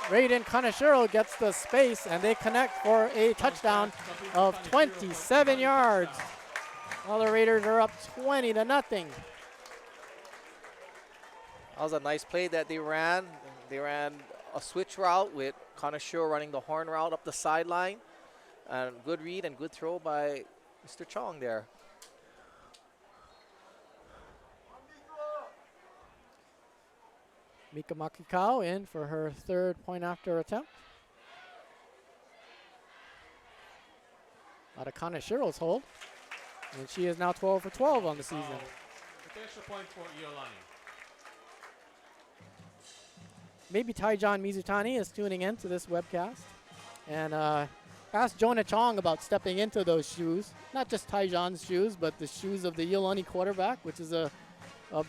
Raiden Kaneshiro gets the space, and they connect for a touchdown of 27 yards. Well, the Raiders are up 20-0. That was a nice play that they ran. They ran a switch route with Kaneshiro running the horn route up the sideline. And good read and good throw by Mr. Chong there. Mika Makikau in for her 3rd point after attempt. out of Kanashiro's hold. And she is now 12 for 12 on the season. The extra point for Iolani. Maybe Taijon Mizutani is tuning in to this webcast. And asked Jonah Chong about stepping into those shoes. Not just Taijon's shoes, but the shoes of the Iolani quarterback, which is a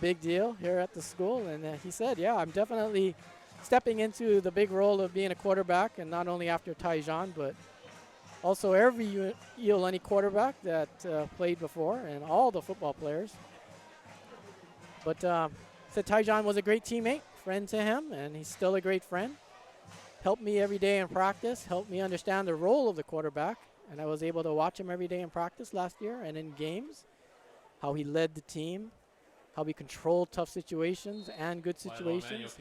big deal here at the school. And he said, yeah, I'm definitely stepping into the big role of being a quarterback, and not only after Taijon, but also every Iolani quarterback that played before, and all the football players. But said Taijon was a great teammate, friend to him, and he's still a great friend. Helped me every day in practice, helped me understand the role of the quarterback, and I was able to watch him every day in practice last year and in games, how he led the team, how he controlled tough situations and good situations.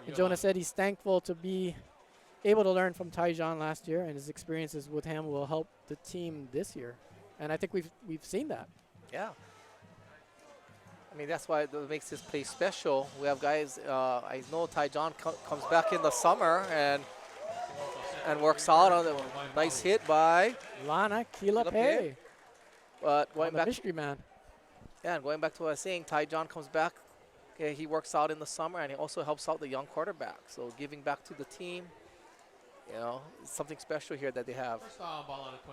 And Jonah said he's thankful to be able to learn from Taijon last year, and his experiences with him will help the team this year. And I think we've seen that. Yeah. I mean, that's why it makes this place special. We have guys, I know Taijon comes back in the summer and works out on a nice hit by Lana Kilape. But going the back, mystery man. yeah, and going back to what I was saying, Taijon comes back. Okay, he works out in the summer, and he also helps out the young quarterback. So giving back to the team, you know, it's something special here that they have.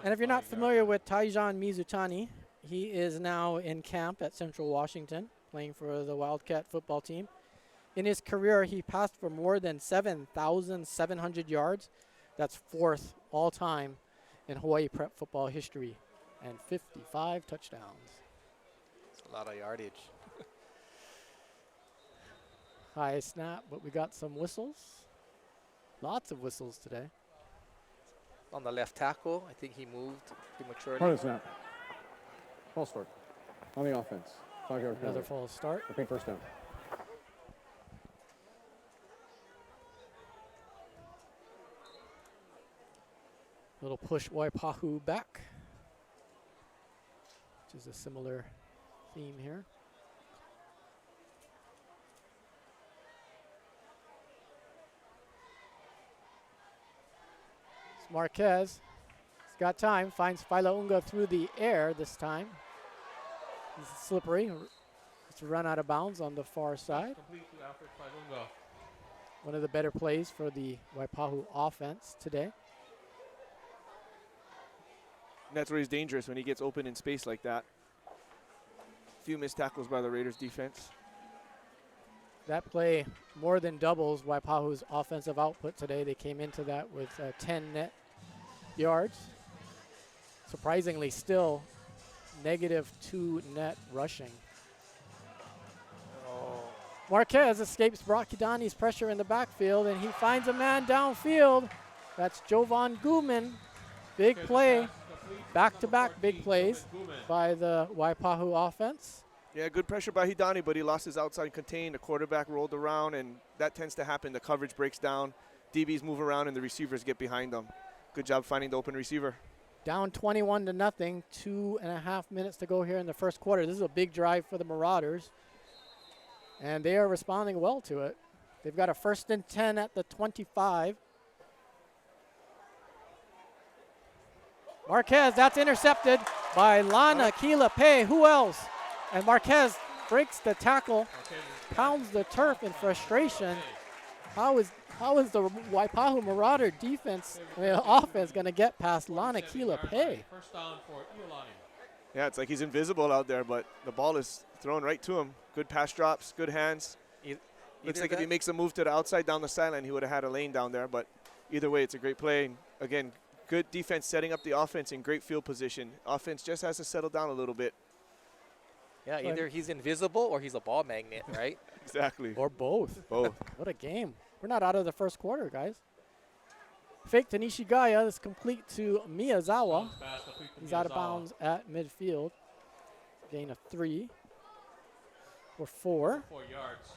And if you're not familiar with Taijon Mizutani, he is now in camp at Central Washington, playing for the Wildcat football team. In his career, he passed for more than 7,700 yards. That's fourth all-time in Hawaii prep football history, and 55 touchdowns. That's a lot of yardage. High snap, but we got some whistles. Lots of whistles today. On the left tackle, I think he moved prematurely. Point snap. False start. On the offense. 5-yard penalty. Another false start. Repeat first down. Little push Waipahu back, which is a similar theme here. It's Marquez. He's got time. Finds Failaunga through the air this time. He's slippery. It's a run out of bounds on the far side. One of the better plays for the Waipahu offense today. And that's where he's dangerous, when he gets open in space like that. Few missed tackles by the Raiders defense. That play more than doubles Waipahu's offensive output today. They came into that with 10 net yards. Surprisingly, still -2 net rushing. Marquez escapes Brock Kidani's pressure in the backfield, and he finds a man downfield. That's Jovan Guman. Big play. Back-to-back big plays by the Waipahu offense. Yeah, good pressure by Hidani, but he lost his outside contain. The quarterback rolled around, and that tends to happen. The coverage breaks down. DBs move around, and the receivers get behind them. Good job finding the open receiver. Down 21-0, 2.5 minutes to go here in the first quarter. This is a big drive for the Marauders, and they are responding well to it. They've got a 1st and 10 at the 25. Marquez, that's intercepted by Lana Kilape. Who else? And Marquez breaks the tackle, pounds the turf in frustration. How is the Waipahu Marauder defense, offense going to get past Lana Kilape? First down for Iolani. Yeah, it's like he's invisible out there, but the ball is thrown right to him. Good pass drops, good hands. Looks like if he makes a move to the outside down the sideline, he would have had a lane down there. But either way, it's a great play. And again, good defense setting up the offense in great field position. Offense just has to settle down a little bit. Yeah, either he's invisible or he's a ball magnet, right? Exactly. Or both. Both. What a game. We're not out of the first quarter, guys. Fake to Nishigaya is complete to Miyazawa. He's out of bounds at midfield. Gain of 3 or 4. 4 yards.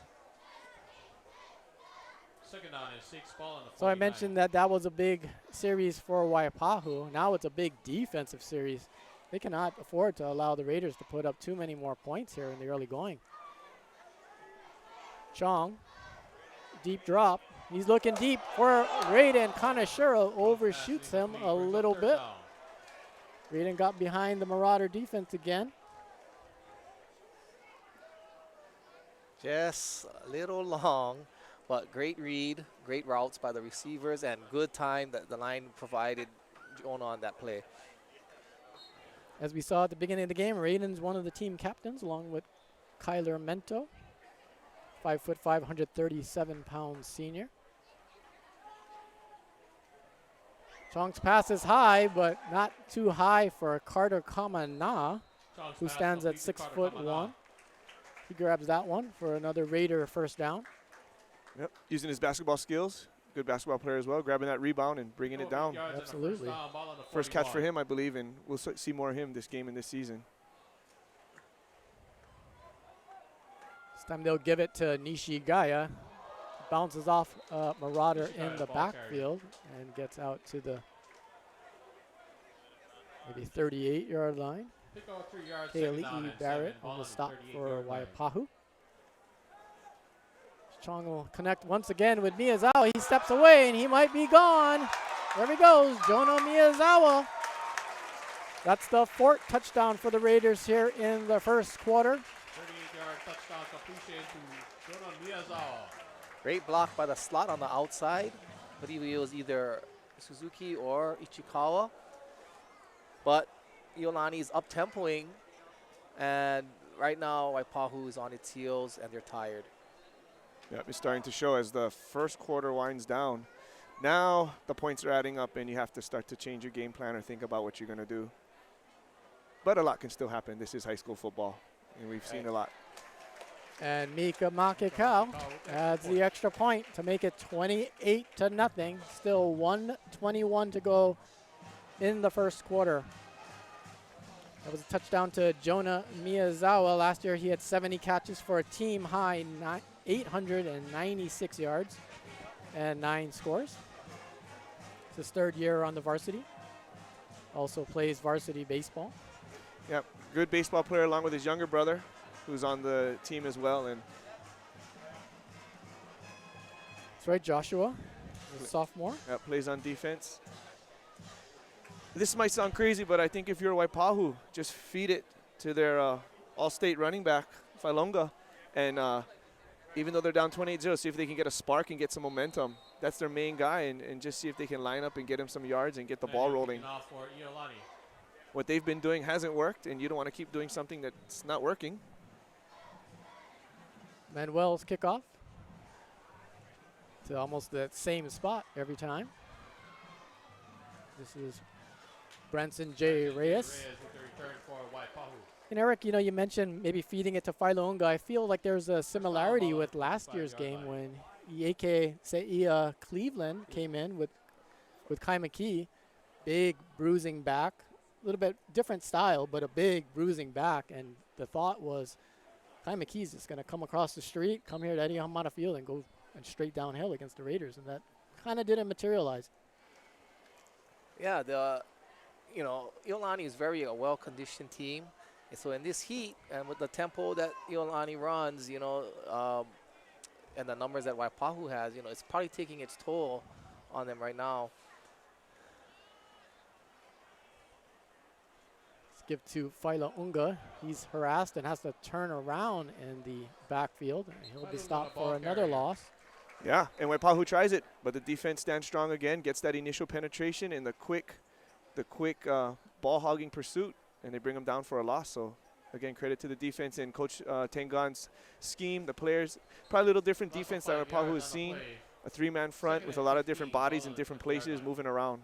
Second down and 6, ball on the 49. So I mentioned that was a big series for Waipahu. Now it's a big defensive series. They cannot afford to allow the Raiders to put up too many more points here in the early going. Chong, deep drop. He's looking deep for Raiden. Kanashiro overshoots him a little bit. Reedon got behind the Marauder defense again. Just a little long, but great read, great routes by the receivers, and good time that the line provided Jonah on that play. As we saw at the beginning of the game, Reedon's one of the team captains, along with Kyler Mento, 5'5", 137-pound senior. Chong's pass is high, but not too high for Carter Kamana, who stands at 6'1". He grabs that one for another Raider first down. Yep, using his basketball skills. Good basketball player as well, grabbing that rebound and bringing it down. Absolutely. First catch for him, I believe, and we'll see more of him this game and this season. This time they'll give it to Nishigaya. Bounces off Marauder in the backfield and gets out to the maybe 38-yard line. Kali'i Barrett on the stop for Waipahu. Chong will connect once again with Miyazawa. He steps away and he might be gone. There he goes, Jonah Miyazawa. That's the fourth touchdown for the Raiders here in the first quarter. 38-yard touchdown completion to Jonah Miyazawa. Great block by the slot on the outside. I believe it was either Suzuki or Ichikawa. But Iolani is up-tempoing, and right now Waipahu is on its heels and they're tired. Yep, it's starting to show as the first quarter winds down. Now the points are adding up and you have to start to change your game plan or think about what you're going to do. But a lot can still happen. This is high school football, and we've seen a lot. And Mika Makikau adds the extra point to make it 28-0. Still 1:21 to go in the first quarter. That was a touchdown to Jonah Miyazawa. Last year he had 70 catches for a team high 896 yards and 9 scores. It's his third year on the varsity. Also plays varsity baseball. Yep, good baseball player along with his younger brother, who's on the team as well. And that's right, Joshua, a sophomore. Yep, plays on defense. This might sound crazy, but I think if you're Waipahu, just feed it to their all-state running back, Failonga, and even though they're down 28-0, see if they can get a spark and get some momentum. That's their main guy, and just see if they can line up and get him some yards and get the ball rolling. What they've been doing hasn't worked, and you don't want to keep doing something that's not working. Manuel's kickoff to almost the same spot every time. This is Branson J. Reyes. And Eric, you know, you mentioned maybe feeding it to Failonga. I feel like there's a similarity with last year's game when Ieke Seia Cleveland came in with Kai McKee. Big bruising back, a little bit different style, but a big bruising back. And the thought was Kai McKee's just going to come across the street, come here to Eddie Hamada Field and go and straight downhill against the Raiders. And that kind of didn't materialize. Yeah, Iolani is very a well-conditioned team. And so in this heat and with the tempo that Iolani runs, and the numbers that Waipahu has, it's probably taking its toll on them right now. Let's give to Failonga. He's harassed and has to turn around in the backfield. He'll be stopped for another loss. Yeah, and Waipahu tries it, but the defense stands strong again, gets that initial penetration and the quick ball hogging pursuit, and they bring him down for a loss. So again, credit to the defense and Coach Tengan's scheme. The players, probably a little different defense that Waipahu has seen. A 3-man front with a lot of different bodies in different places moving around.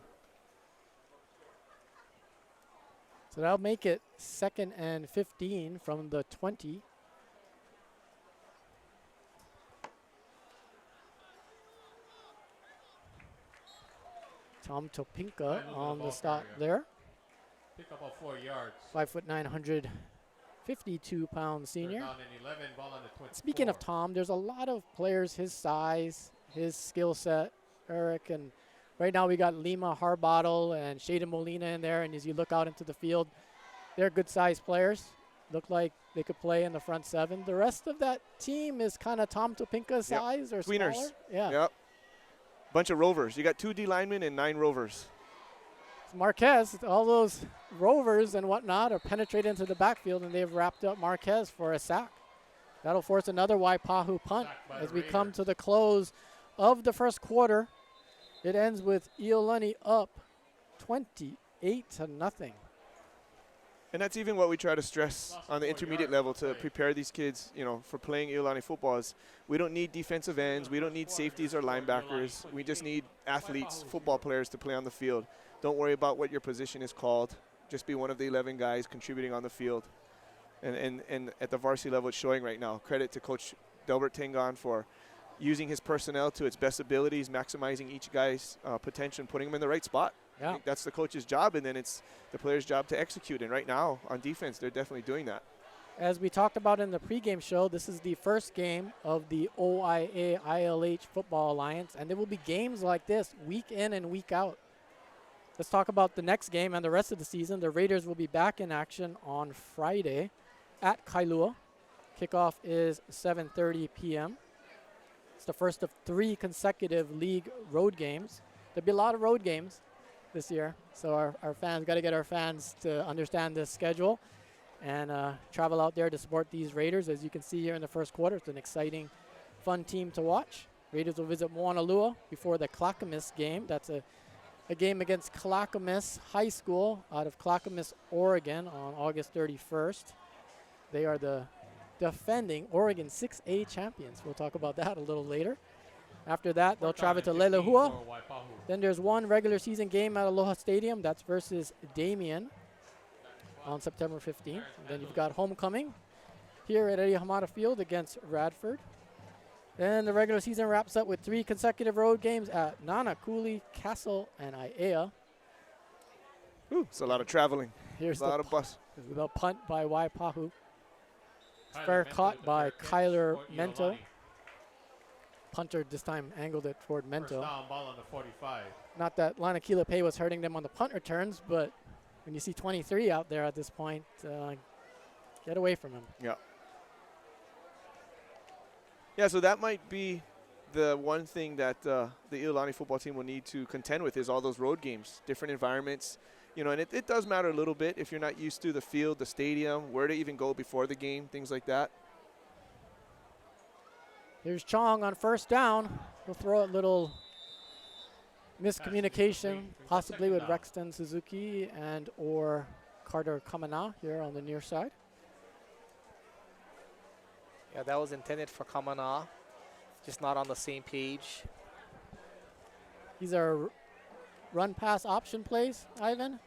So that'll make it 2nd and 15 from the 20. Tom Topinka on the stop there. Pick up of 4 yards. 5'9", 152-pound senior. Down in 11, ball on the 24. Speaking of Tom, there's a lot of players his size, his skill set, Eric, and right now we got Lima Harbottle and Shaden Molina in there, and as you look out into the field, they're good-sized players. Look like they could play in the front 7. The rest of that team is kind of Tom Topinka size or tweeners. Smaller. Yeah. Yep. Bunch of rovers. You got 2 D linemen and 9 rovers. Marquez, all those rovers and whatnot are penetrating into the backfield, and they've wrapped up Marquez for a sack. That'll force another Waipahu punt as we come to the close of the first quarter. It ends with Iolani up 28-0. And that's even what we try to stress on the intermediate level to prepare these kids, for playing Iolani football. Is we don't need defensive ends, we don't need safeties or linebackers. We just need athletes, football players to play on the field. Don't worry about what your position is called. Just be one of the 11 guys contributing on the field. And at the varsity level, it's showing right now. Credit to Coach Delbert Tengon for using his personnel to its best abilities, maximizing each guy's potential and putting him in the right spot. Yeah. I think that's the coach's job, and then it's the player's job to execute. And right now, on defense, they're definitely doing that. As we talked about in the pregame show, this is the first game of the OIA ILH Football Alliance, and there will be games like this week in and week out. Let's talk about the next game and the rest of the season. The Raiders will be back in action on Friday at Kailua. Kickoff is 7:30 p.m. It's the first of 3 consecutive league road games. There'll be a lot of road games this year, so our fans got to get our fans to understand this schedule and travel out there to support these Raiders. As you can see here in the first quarter, it's an exciting, fun team to watch. Raiders will visit Moanalua before the Clackamas game. That's a game against Clackamas High School out of Clackamas, Oregon on August 31st. They are the defending Oregon 6A champions. We'll talk about that a little later. After that, they'll travel to Lelehua. Then there's one regular season game at Aloha Stadium. That's versus Damien on September 15th. And then you've got homecoming here at Eddie Hamada Field against Radford. Then the regular season wraps up with 3 consecutive road games at Nanakuli, Castle, and Aiea. Ooh, it's a lot of traveling. Here's a lot of bus. The punt by Waipahu. Fair caught by Kyler Mento. Punter this time angled it toward Mento. Down ball on the 45. Not that Lanakila Pay was hurting them on the punt returns, but when you see 23 out there at this point, get away from him. Yeah. Yeah, so that might be the one thing that the Iolani football team will need to contend with is all those road games, different environments. And it does matter a little bit if you're not used to the field, the stadium, where to even go before the game, things like that. Here's Chong on first down. He'll throw a little miscommunication, possibly with Rexton Suzuki and or Carter Kamana here on the near side. Yeah, that was intended for Kamana, just not on the same page. These are run-pass option plays, Ivan.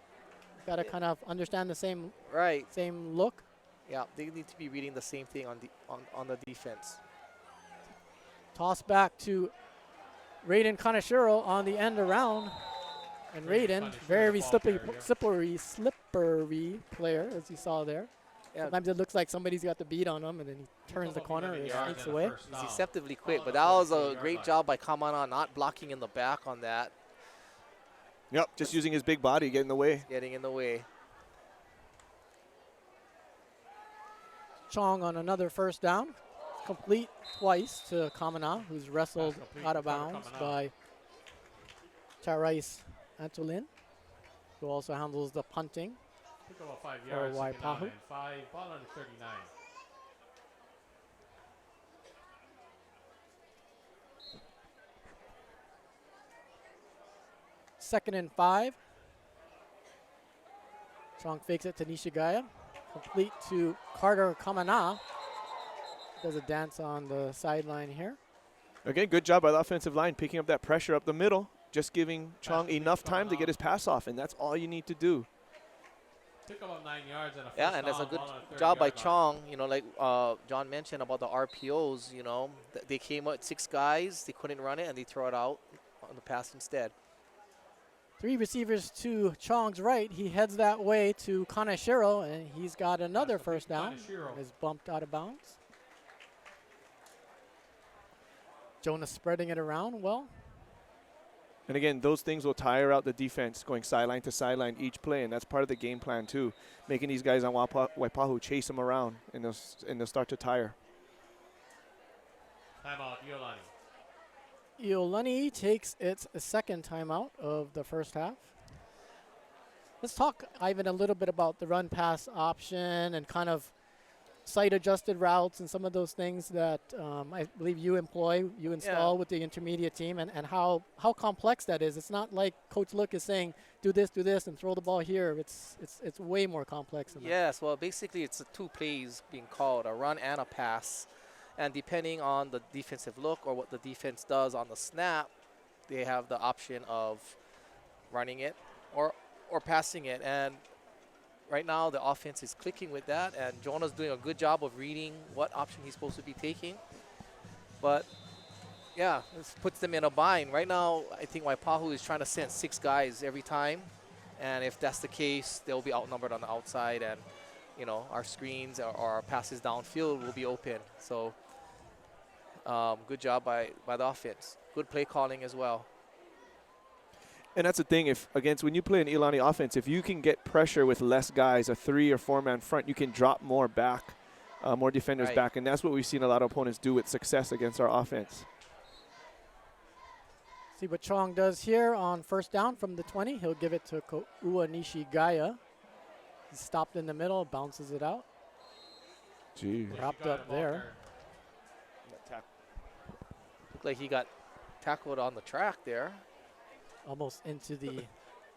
Got to kind of understand the same look. Yeah, they need to be reading the same thing on the defense. Toss back to Raiden Kaneshiro on the end around. And Raiden, very slippery player, as you saw there. Yeah. Sometimes it looks like somebody's got the beat on him, and then he turns the corner and sneaks away. He's deceptively quick, but that was a great job by Kamana, not blocking in the back on that. Yep, just using his big body, getting in the way. Getting in the way. Chong on another first down. Complete twice to Kamana, who's wrestled out of bounds by Tarais Antolin, who also handles the punting about 5 for yards. Waipahu. 5, ball on the 39. Second and 5. Chong fakes it to Nishigaya. Complete to Carter Kamana. Does a dance on the sideline here. Again, good job by the offensive line picking up that pressure up the middle, just giving Chong enough time to get his pass off, and that's all you need to do. Took about 9 yards and a first yeah, and that's a good job by Chong. Like John mentioned about the RPOs, they came out 6 guys, they couldn't run it, and they throw it out on the pass instead. 3 receivers to Chong's right. He heads that way to Kaneshiro, and he's got another first down. Is bumped out of bounds. Jonas spreading it around well. And again, those things will tire out the defense, going sideline to sideline each play, and that's part of the game plan too, making these guys on Waipahu chase them around, and they'll start to tire. Timeout, Iolani. Iolani takes its second timeout of the first half. Let's talk, Ivan, a little bit about the run pass option and kind of site adjusted routes and some of those things that I believe you install with the intermediate team, and how complex that is. It's not like Coach Look is saying, do this and throw the ball here. It's way more complex than that. Yes, well, basically it's two plays being called, a run and a pass. And depending on the defensive look or what the defense does on the snap, they have the option of running it or passing it. And right now the offense is clicking with that, and Jonah's doing a good job of reading what option he's supposed to be taking. But yeah, this puts them in a bind. Right now, I think Waipahu is trying to send 6 guys every time. And if that's the case, they'll be outnumbered on the outside, and our screens or our passes downfield will be open. So good job by the offense. Good play calling as well. And that's the thing, when you play an Iolani offense, if you can get pressure with less guys, a 3 or 4 man front, you can drop more back, more defenders back. And that's what we've seen a lot of opponents do with success against our offense. See what Chong does here on first down from the 20. He'll give it to Ko'ua Nishigaya. He's stopped in the middle, bounces it out. Gee. Wrapped up there. Looked like he got tackled on the track there. Almost into the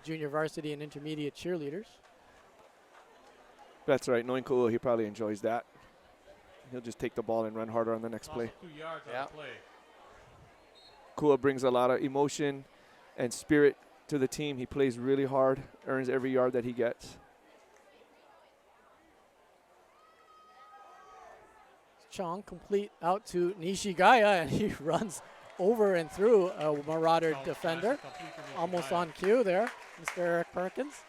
junior varsity and intermediate cheerleaders. That's right. Knowing Ko'ua, he probably enjoys that. He'll just take the ball and run harder on the next play. 2 yards on the play. Ko'ua brings a lot of emotion and spirit to the team. He plays really hard, earns every yard that he gets. Chong complete out to Nishigaya, and he runs over and through a Marauder defender. Almost on cue there, Mr. Eric Perkins.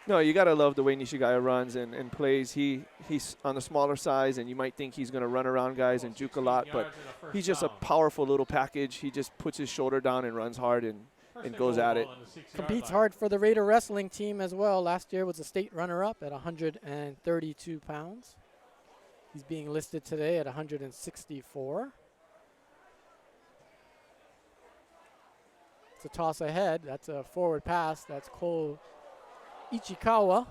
No, you got to love the way Nishigaya runs and plays. He's on the smaller size, and you might think he's going to run around guys and juke a lot, but he's just a powerful little package. He just puts his shoulder down and runs hard and goes at it. Competes hard for the Raider wrestling team as well. Last year was a state runner-up at 132 pounds. He's being listed today at 164. It's a toss ahead. That's a forward pass. That's Ko Ichikawa.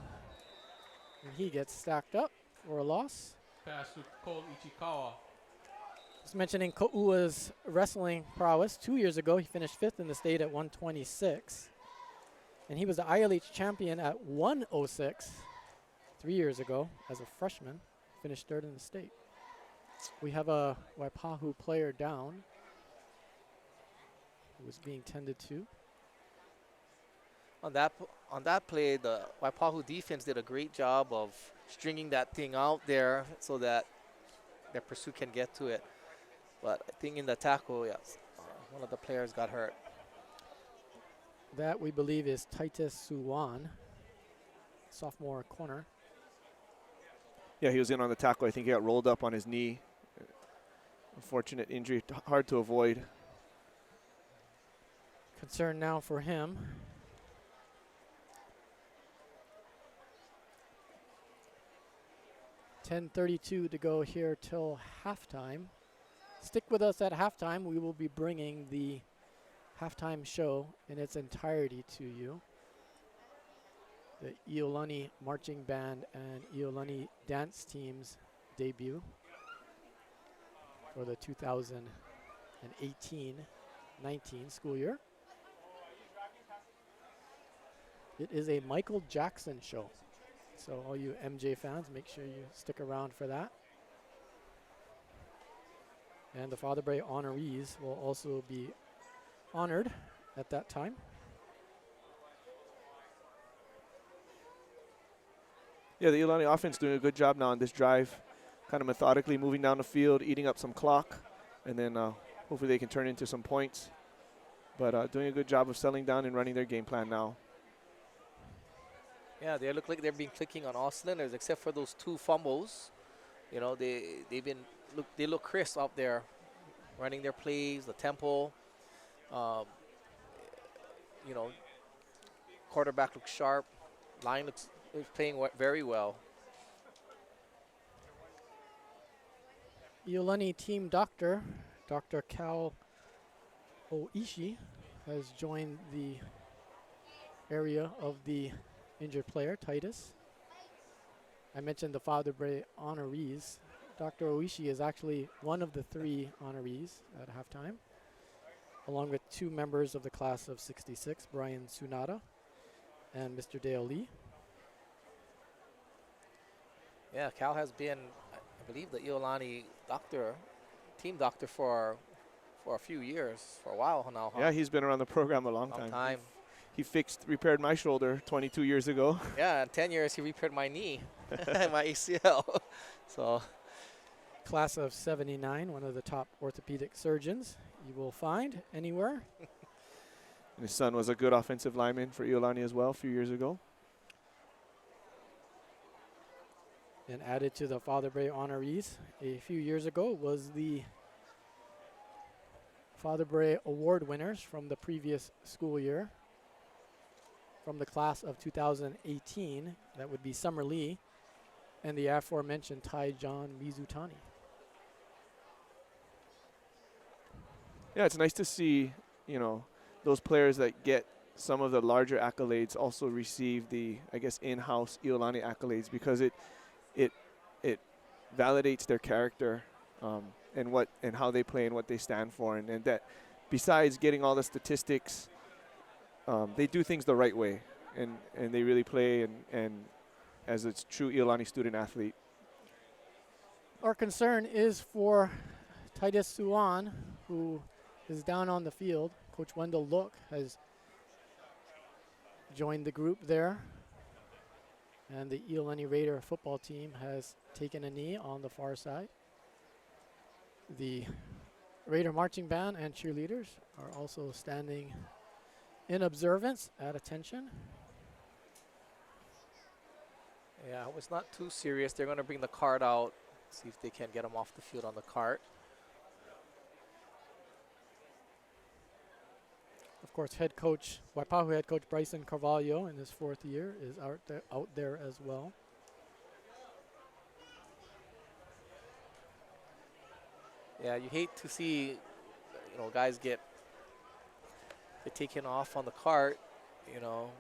And he gets stacked up for a loss. Pass to Cole Ichikawa. Just mentioning Ko'ua's wrestling prowess. 2 years ago, he finished 5th in the state at 126. And he was the ILH champion at 106 3 years ago as a freshman. Finished 3rd in the state. We have a Waipahu player down who was being tended to. On that play, the Waipahu defense did a great job of stringing that thing out there so that their pursuit can get to it. But I think in the tackle, yes, one of the players got hurt. That, we believe, is Titus Suwan, sophomore corner. Yeah, he was in on the tackle. I think he got rolled up on his knee. Unfortunate injury, hard to avoid. Concern now for him. $10:32 to go here till halftime. Stick with us at halftime. We will be bringing the halftime show in its entirety to you. The Iolani Marching Band and Iolani Dance Team's debut for the 2018-19 school year. It is a Michael Jackson show. So all you MJ fans, make sure you stick around for that. And the Father Bray honorees will also be honored at that time. Yeah, the Iolani offense doing a good job now on this drive, kind of methodically moving down the field, eating up some clock, and then hopefully they can turn into some points. But doing a good job of settling down and running their game plan now. Yeah, they look like they've been clicking on all cylinders except for those 2 fumbles. You know, they look crisp out there, running their plays, the tempo. You know, quarterback looks sharp, line looks playing very well. Iolani team doctor, Dr. Cal Oishi, has joined the area of the injured player, Titus. I mentioned the Father Bray honorees. Dr. Oishi is actually one of the 3 honorees at halftime, along with 2 members of the class of '66, Brian Sunada and Mr. Dale Lee. Yeah, Cal has been, I believe, the Iolani team doctor for a few years, for a while now. Huh? Yeah, he's been around the program a long time. He repaired my shoulder 22 years ago. Yeah, in 10 years he repaired my knee, my ACL. So, Class of '79, one of the top orthopedic surgeons you will find anywhere. And his son was a good offensive lineman for Iolani as well a few years ago. And added to the Father Bray honorees a few years ago was the Father Bray award winners from the previous school year. From the class of 2018, that would be Summer Lee and the aforementioned Ty John Mizutani. Yeah, it's nice to see, you know, those players that get some of the larger accolades also receive the, I guess, in-house Iolani accolades, because it validates their character and how they play and what they stand for, and that besides getting all the statistics, they do things the right way, and they really play and as a true Iolani student athlete. Our concern is for Titus Suan, who is down on the field. Coach Wendell Look has joined the group there. And the Iolani Raider football team has taken a knee on the far side. The Raider marching band and cheerleaders are also standing in observance at attention. yeah, it's not too serious. They're going to bring the cart out, see if they can get him off the field on the cart. Of course, Waipahu head coach Bryson Carvalho in his 4th year is out there as well. Yeah, you hate to see, guys get taken off on the cart,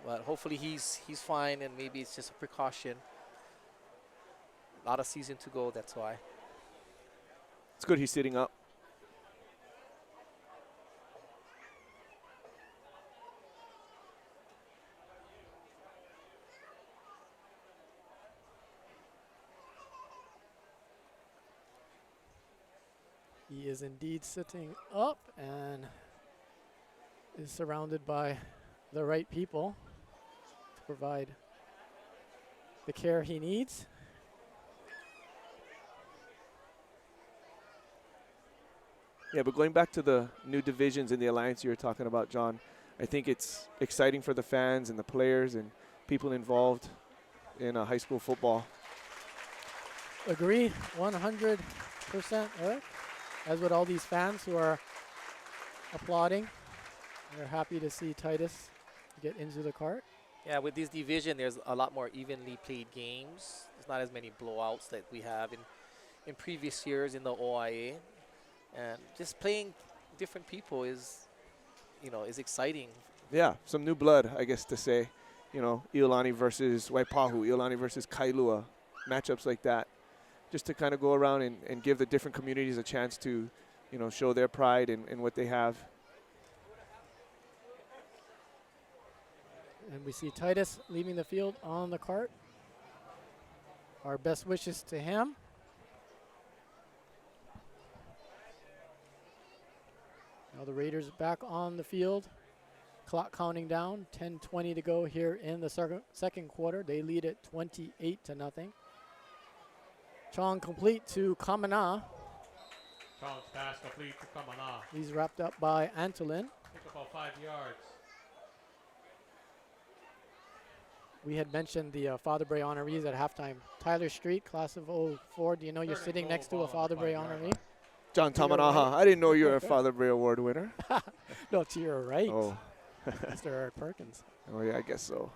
but hopefully he's fine, and maybe it's just a precaution. A lot of season to go, that's why. It's good he's sitting up. He is indeed sitting up and is surrounded by the right people to provide the care he needs. Yeah, but going back to the new divisions in the Alliance you were talking about, John, I think it's exciting for the fans and the players and people involved in high school football. Agree 100%, Eric, as would all these fans who are applauding. They're happy to see Titus get into the cart. Yeah, with this division, there's a lot more evenly played games. There's not as many blowouts that we have in previous years in the OIA. And just playing different people is exciting. Yeah, some new blood, I guess to say. Iolani versus Waipahu, Iolani versus Kailua, matchups like that. Just to kind of go around and give the different communities a chance to, show their pride in what they have. And we see Titus leaving the field on the cart. Our best wishes to him. Now the Raiders back on the field. Clock counting down, 10:20 to go here in the second quarter. They lead it 28-0. Chong complete to Kamana. Chong's pass complete to Kamana. He's wrapped up by Antolin. Took about 5 yards. We had mentioned the Father Bray honorees at halftime. Tyler Street, class of 04. Do you know you're sitting next to a Father Bray honoree? John Tamanaha. I didn't know you were a Father Bray Award winner. No, to your right. Oh. Mr. Eric Perkins. Oh, yeah, I guess so.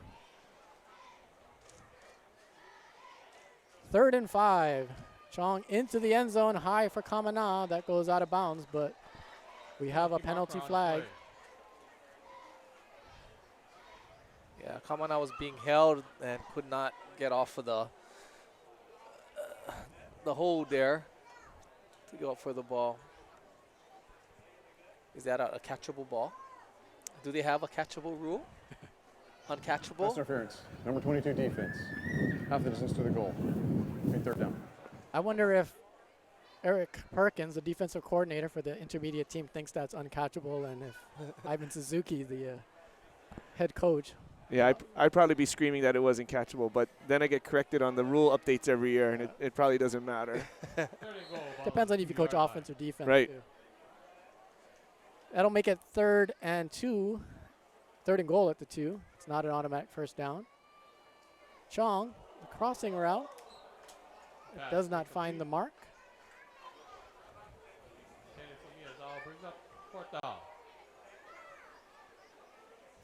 3rd and 5. Chong into the end zone, high for Kamana. That goes out of bounds, but we have a penalty flag. Kamana was being held and could not get off of the hold there to go up for the ball. Is that a catchable ball? Do they have a catchable rule? Pass Uncatchable? interference. Number 22 defense. Half the distance to the goal. Third down. I wonder if Eric Perkins, the defensive coordinator for the intermediate team, thinks that's uncatchable, and if Ivan Suzuki, the head coach. Yeah, I'd probably be screaming that it wasn't catchable, but then I get corrected on the rule updates every year, and it probably doesn't matter. Depends on if you coach offense or defense. Right. Too. That'll make it 3rd and goal at the 2. It's not an automatic first down. Chong, the crossing route, does not find the mark. Brings up 4th down.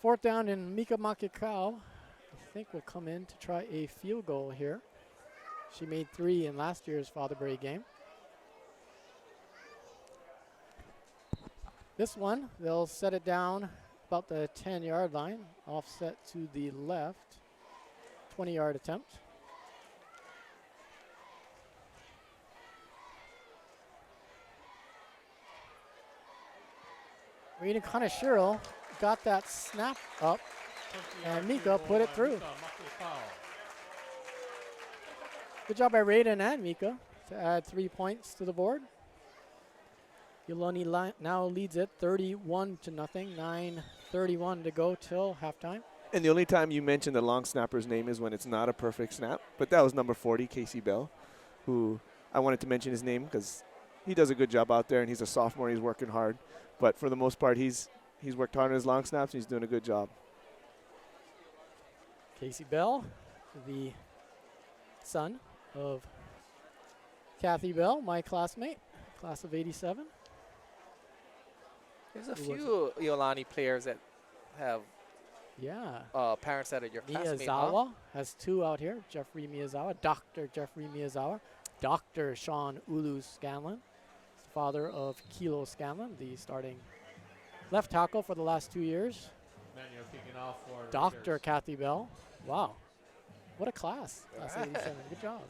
4th down, and Mika Makikau, I think, will come in to try a field goal here. She made 3 in last year's Father Bray game. This one, they'll set it down about the 10-yard line, offset to the left, 20-yard attempt. Rita Kaneshiro got that snap up, and Mika put it through. Good job by Raiden and Mika to add 3 points to the board. Iolani now leads it 31-0, 9:31 to go till halftime. And the only time you mention the long snapper's name is when it's not a perfect snap. But that was number 40, Casey Bell, who I wanted to mention his name because he does a good job out there, and he's a sophomore. He's working hard. But for the most part, he's worked hard on his long snaps, and he's doing a good job. Casey Bell, the son of Kathy Bell, my classmate, class of '87. There's a few Iolani players that have Yeah. parents that are your classmates. Miyazawa has 2 out here. Jeffrey Miyazawa, Dr. Jeffrey Miyazawa. Dr. Sean Ulu Scanlon, the father of Kilo Scanlon, the starting left tackle for the last 2 years. Manuel kicking off for Dr. Raiders. Kathy Bell. Wow. What a class. Class of 87. Good job.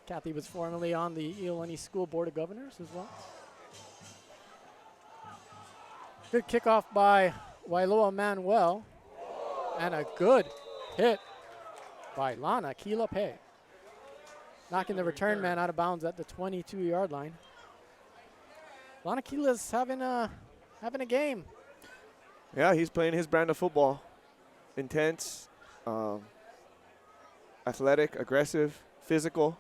Kathy was formerly on the Iolani School Board of Governors as well. Good kickoff by Wailoa Manuel. And a good hit by Lana Kilape. Knocking the return man out of bounds at the 22-yard line. Lana Kila's having a game. Yeah, he's playing his brand of football. Intense, athletic, aggressive, physical.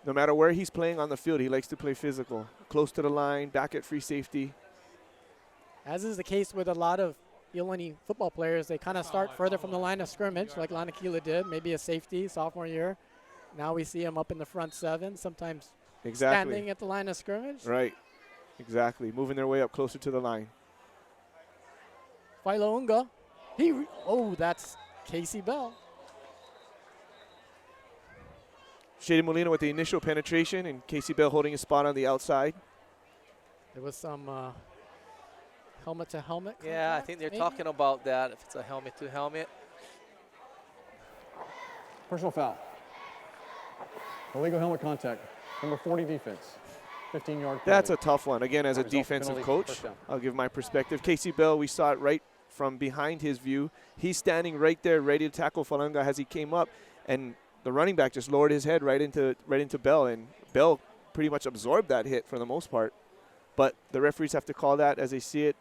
No matter where he's playing on the field, he likes to play physical. Close to the line, back at free safety. As is the case with a lot of Iolani football players, they kind of start further from the line of scrimmage, like Lana Kila did, maybe a safety sophomore year. Now we see him up in the front 7, sometimes standing at the line of scrimmage. Right, exactly. Moving their way up closer to the line. Philo Unga, that's Casey Bell. Shady Molina with the initial penetration, and Casey Bell holding his spot on the outside. There was some helmet-to-helmet contact, Yeah, I think they're maybe? talking about that, if it's a helmet-to-helmet. Personal foul. Illegal helmet contact. Number 40 defense. 15-yard penalty. That's a tough one. Again, as a Result, defensive penalty, coach, first down. I'll give my perspective. Casey Bell, we saw it right from behind his view. He's standing right there ready to tackle Falanga as he came up, and the running back just lowered his head right into Bell, and Bell pretty much absorbed that hit for the most part. But the referees have to call that as they see it,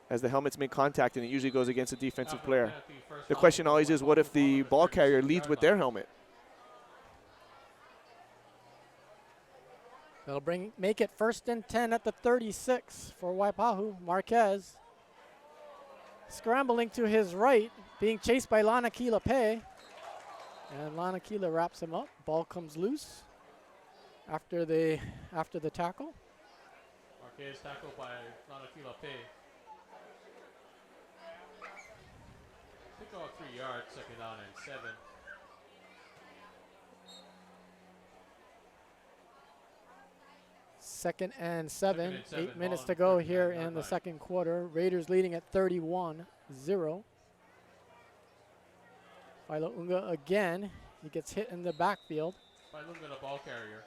as the helmets make contact, and it usually goes against a defensive player. The question always is, what if the ball carrier leads with their helmet? They'll make it 1st and 10 at the 36 for Waipahu. Marquez scrambling to his right, being chased by Lana Kilape. And Lana Kila wraps him up. Ball comes loose after the tackle. Marquez tackled by Lana Kilape. Pick off 3 yards, 2nd down and 7. Second and 7. 7, 8 minutes ball to on go the here 39-yard in the line. second quarter. Raiders leading at 31-0. Failounga again. He gets hit in the backfield Failunga, the ball carrier.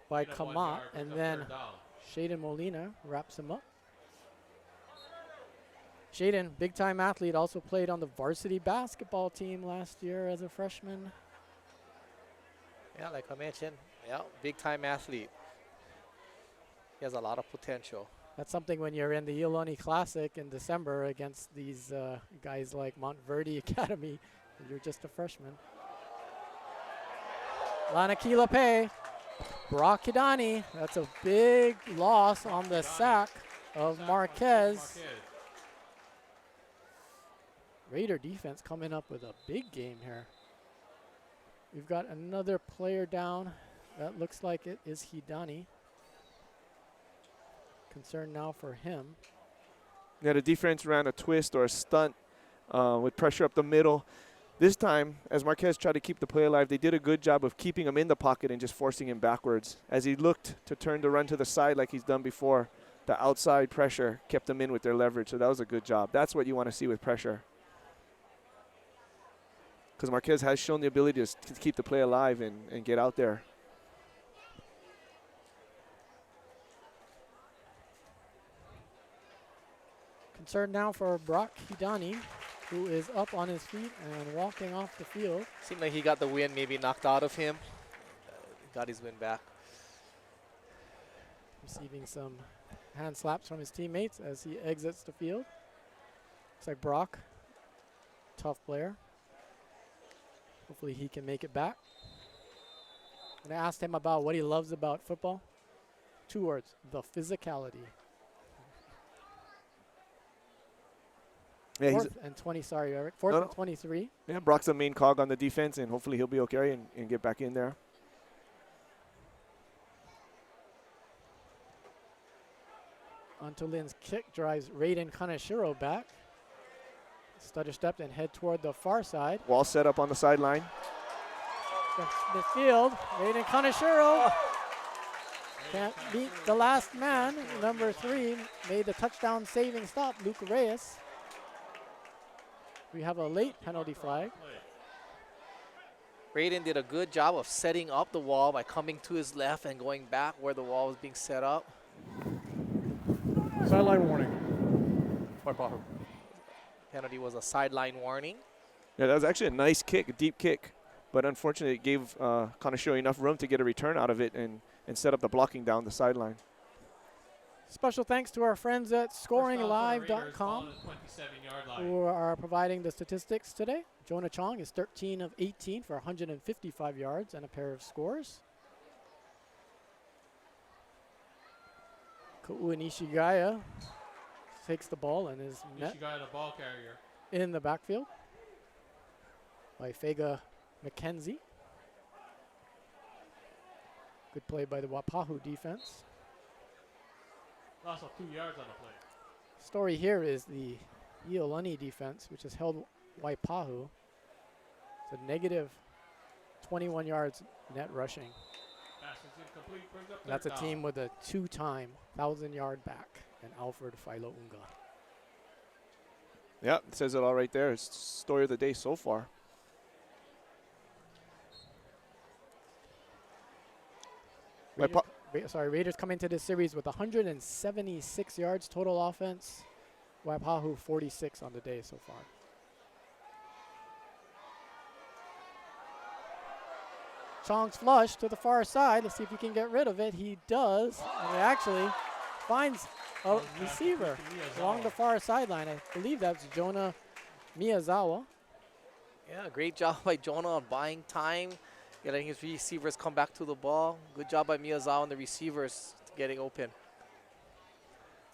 by Gain of 1 Kamat, yard, brings and up then third down. Shaden Molina wraps him up. Shaden, big-time athlete, also played on the varsity basketball team last year as a freshman. Yeah, like I mentioned, yeah, big-time athlete. He has a lot of potential. That's something when you're in the Iolani Classic in December against these guys like Montverde Academy, you're just a freshman. Lanakilape, Brock Kidani, that's a big loss on the sack of Marquez. Raider defense coming up with a big game here. We've got another player down. That looks like it is Hidani. Concern now for him. Yeah, the defense ran a twist or a stunt with pressure up the middle. This time, as Marquez tried to keep the play alive, they did a good job of keeping him in the pocket and just forcing him backwards. As he looked to turn to run to the side like he's done before, the outside pressure kept them in with their leverage, so that was a good job. That's what you want to see with pressure. Because Marquez has shown the ability to keep the play alive and get out there. Concern now for Brock Hidani, who is up on his feet and walking off the field. Seemed like he got the wind maybe knocked out of him. Got his wind back. Receiving some hand slaps from his teammates as he exits the field. Looks like Brock, tough player. Hopefully he can make it back. And I asked him about what he loves about football. 2 words, the physicality. Yeah, Fourth and 20, sorry, Eric. Fourth No, and no. 23. Yeah, Brock's the main cog on the defense, and hopefully he'll be okay and get back in there. Antolin's kick drives Raiden Kaneshiro back. Stutter step and head toward the far side. Wall set up on the sideline. The field, Raiden Kaneshiro can't beat the last man. Number 3 made the touchdown saving stop, Luke Reyes. We have a late penalty flag. Raiden did a good job of setting up the wall by coming to his left and going back where the wall was being set up. Sideline warning. Waipahu. Penalty was a sideline warning. Yeah, that was actually a nice kick, a deep kick. But unfortunately, it gave Kaneshiro enough room to get a return out of it and set up the blocking down the sideline. Special thanks to our friends at scoringlive.com who are providing the statistics today. Jonah Chong is 13 of 18 for 155 yards and a pair of scores. Ka'ua Nishigaya takes the ball and is met Nishigaya, the ball carrier. in the backfield by Fega McKenzie. Good play by the Waipahu defense. Loss of 2 yards on the play. Story here is the Iolani defense, which has held Waipahu to negative 21 yards net rushing. Pass is incomplete, brings up third That's a down. team with a 2-time 1,000-yard back, and Alfred Failounga. Yeah, it says it all right there. It's story of the day so far. Raiders come into this series with 176 yards total offense. Waipahu 46 on the day so far. Chong's flush to the far side. Let's see if he can get rid of it. He does, and he actually finds a receiver along the far sideline. I believe that's Jonah Miyazawa. Yeah, great job by Jonah on buying time, getting his receivers come back to the ball. Good job by Miyazawa and the receivers getting open.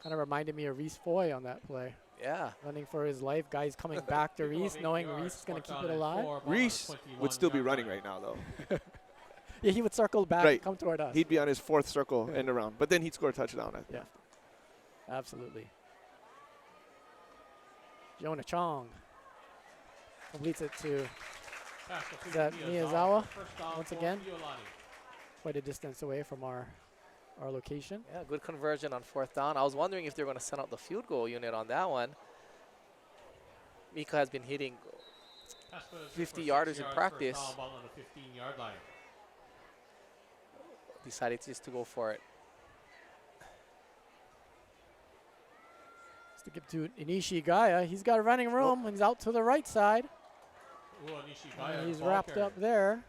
Kind of reminded me of Reese Foy on that play. Yeah. Running for his life. Guys coming back to Reese, knowing Reese is going to keep it alive. Reese would still be running right now, though. Yeah, he would circle back and come toward us. He'd be on his 4th circle end around, but then he'd score a touchdown. Yeah, absolutely. Jonah Chong completes it to is that Miyazawa once again. Quite a distance away from our location. Yeah, good conversion on 4th down. I was wondering if they're going to send out the field goal unit on that one. Mika has been hitting Pass for the 50-yarders in 6 yards, practice. first down, ball on the 15-yard line. Decided just to go for it. To give to Inishi Gaya. He's got running room. He's out to the right side. Ooh, Nishigaya, And he's ball wrapped carrier. up there.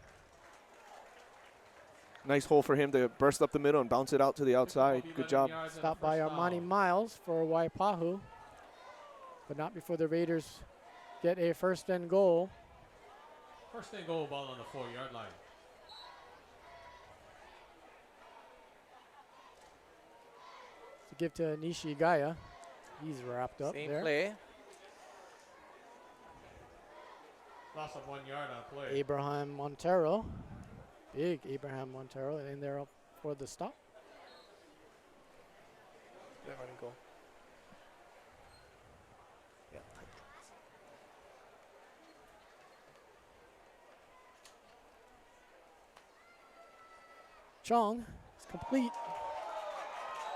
Nice hole for him to burst up the middle and bounce it out to the outside. Good job. Stopped by Armani Miles for Waipahu. But not before the Raiders get a first and goal. First and goal, ball on the 4-yard line. To give to Nishi Gaya. He's wrapped up Same there. play. Loss of 1 yard on play. Abraham Montero. Big Abraham Montero in there up for the stop. Let him go. Yeah. Chong is complete.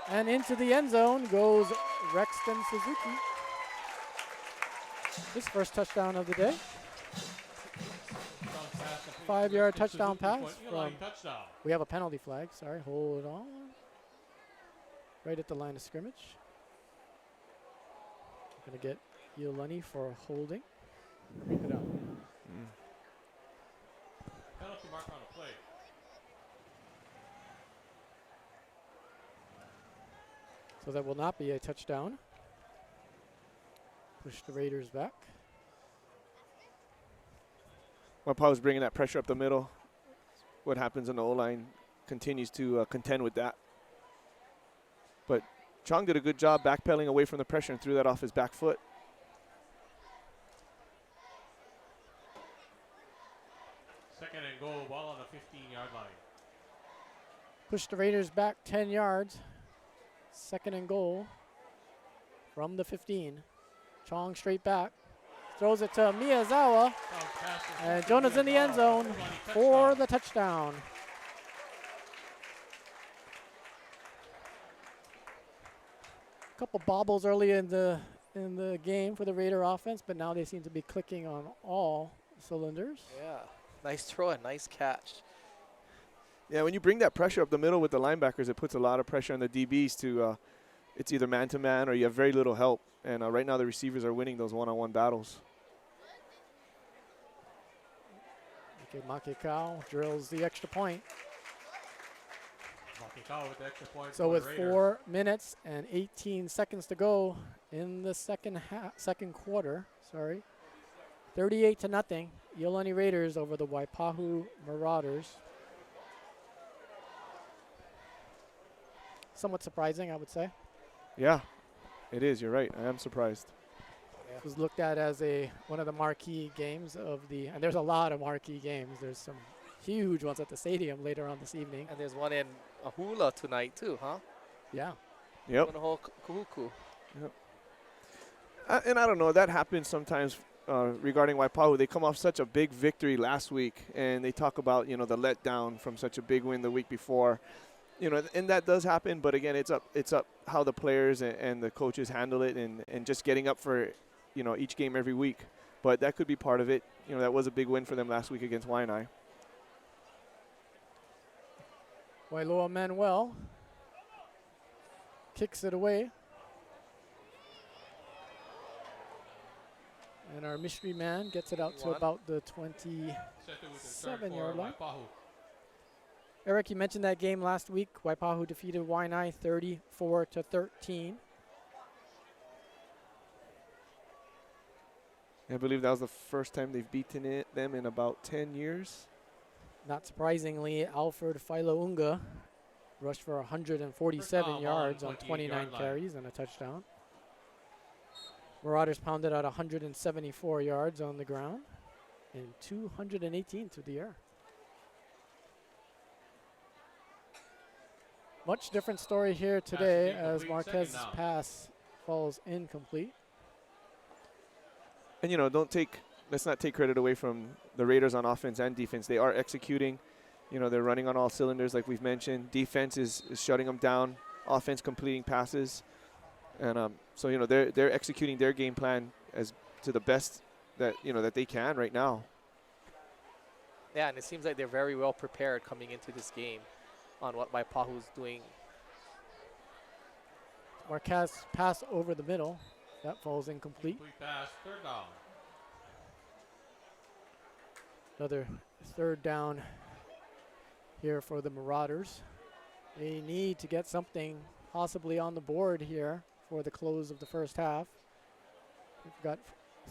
And into the end zone goes Rexton Suzuki. His first touchdown of the day. 5-yard touchdown pass. We have a penalty flag. Sorry, hold on. Right at the line of scrimmage. Going to get Iolani for holding. Read it out. Penalty mark on the play. So that will not be a touchdown. Push the Raiders back. Waipahu's bringing that pressure up the middle. What happens on the O-line continues to contend with that. But Chong did a good job backpedaling away from the pressure and threw that off his back foot. Second and goal, ball on the 15-yard line. Push the Raiders back 10 yards. Second and goal from the 15. Chong straight back. Throws it to Miyazawa. And Jonah's in the end zone for the touchdown. Couple bobbles early in the game for the Raider offense, but now they seem to be clicking on all cylinders. Yeah. Nice throw and nice catch. Yeah, when you bring that pressure up the middle with the linebackers, it puts a lot of pressure on the DBs to, it's either man-to-man or you have very little help. And right now the receivers are winning those one-on-one battles. Okay, Makekau drills the extra point. Makekau with the extra point. So with 4 minutes and 18 seconds to go in the second quarter, 38-0, Iolani Raiders over the Waipahu Marauders. Somewhat surprising, I would say. Yeah, it is. You're right. I am surprised. It was looked at as one of the marquee games of and there's a lot of marquee games. There's some huge ones at the stadium later on this evening. And there's one in Ahula tonight too, huh? Yeah. Yep. Kuhuku. Yep. And I don't know, that happens sometimes regarding Waipahu. They come off such a big victory last week, and they talk about, the letdown from such a big win the week before. And that does happen, but again, it's up how the players and the coaches handle it and just getting up for, each game every week. But that could be part of it. That was a big win for them last week against Waianae. Wailoa Manuel kicks it away. And our mystery man gets it out to about the 27-yard line. Eric, you mentioned that game last week. Waipahu defeated Waianae 34-13. I believe that was the first time they've beaten them in about 10 years. Not surprisingly, Alfred Failaunga rushed for 147 yards on 29 carries and a touchdown. Marauders pounded out 174 yards on the ground and 218 through the air. Much different story here today as Marquez's pass falls incomplete. And let's not take credit away from the Raiders on offense and defense. They are executing. They're running on all cylinders like we've mentioned. Defense is shutting them down. Offense completing passes. And so they're executing their game plan as to the best that that they can right now. Yeah, and it seems like they're very well prepared coming into this game on what Waipahu's doing. Marquez pass over the middle. That falls incomplete. Complete pass, third down. Another third down here for the Marauders. They need to get something possibly on the board here for the close of the first half. We've got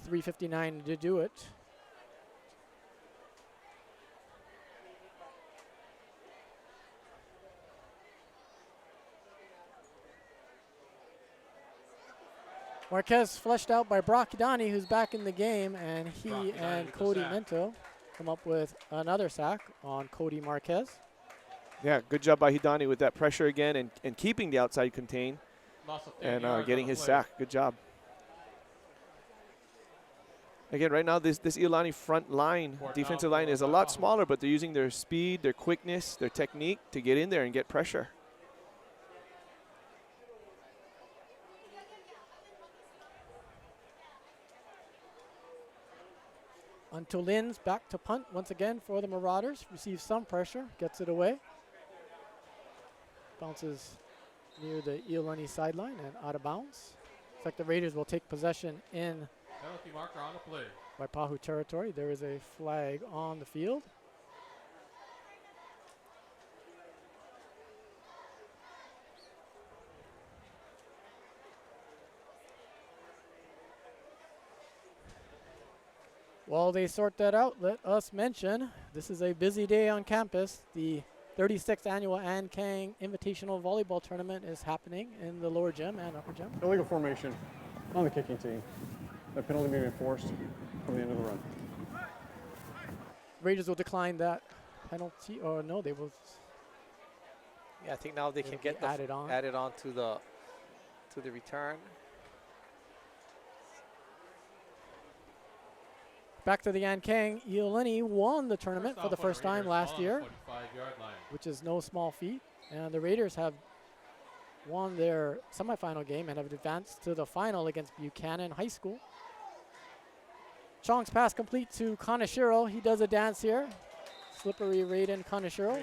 3:59 to do it. Marquez flushed out by Brock Donnie, who's back in the game, and he and Cody Minto come up with another sack on Cody Marquez. Yeah, good job by Hidani with that pressure again and keeping the outside contained and getting his sack. Good job. Again, right now this Iolani front line, defensive line is a lot smaller, but they're using their speed, their quickness, their technique to get in there and get pressure. Antolins back to punt once again for the Marauders. Receives some pressure, gets it away. Bounces near the Iolani sideline and out of bounds. Looks like the Raiders will take possession in Penalty marker on the play. Waipahu territory. There is a flag on the field. While they sort that out, let us mention this is a busy day on campus. The 36th annual An Kang Invitational Volleyball Tournament is happening in the lower gym and upper gym. Illegal formation on the kicking team. That penalty may be enforced from the end of the run. Raiders will decline that penalty, or no, they will. Yeah, I think now they can get added on to the return. Back to the An Kang. Iolani won the tournament for the first time last year, which is no small feat. And the Raiders have won their semifinal game and have advanced to the final against Buchanan High School. Chong's pass complete to Kaneshiro. He does a dance here. Slippery Raiden Kaneshiro.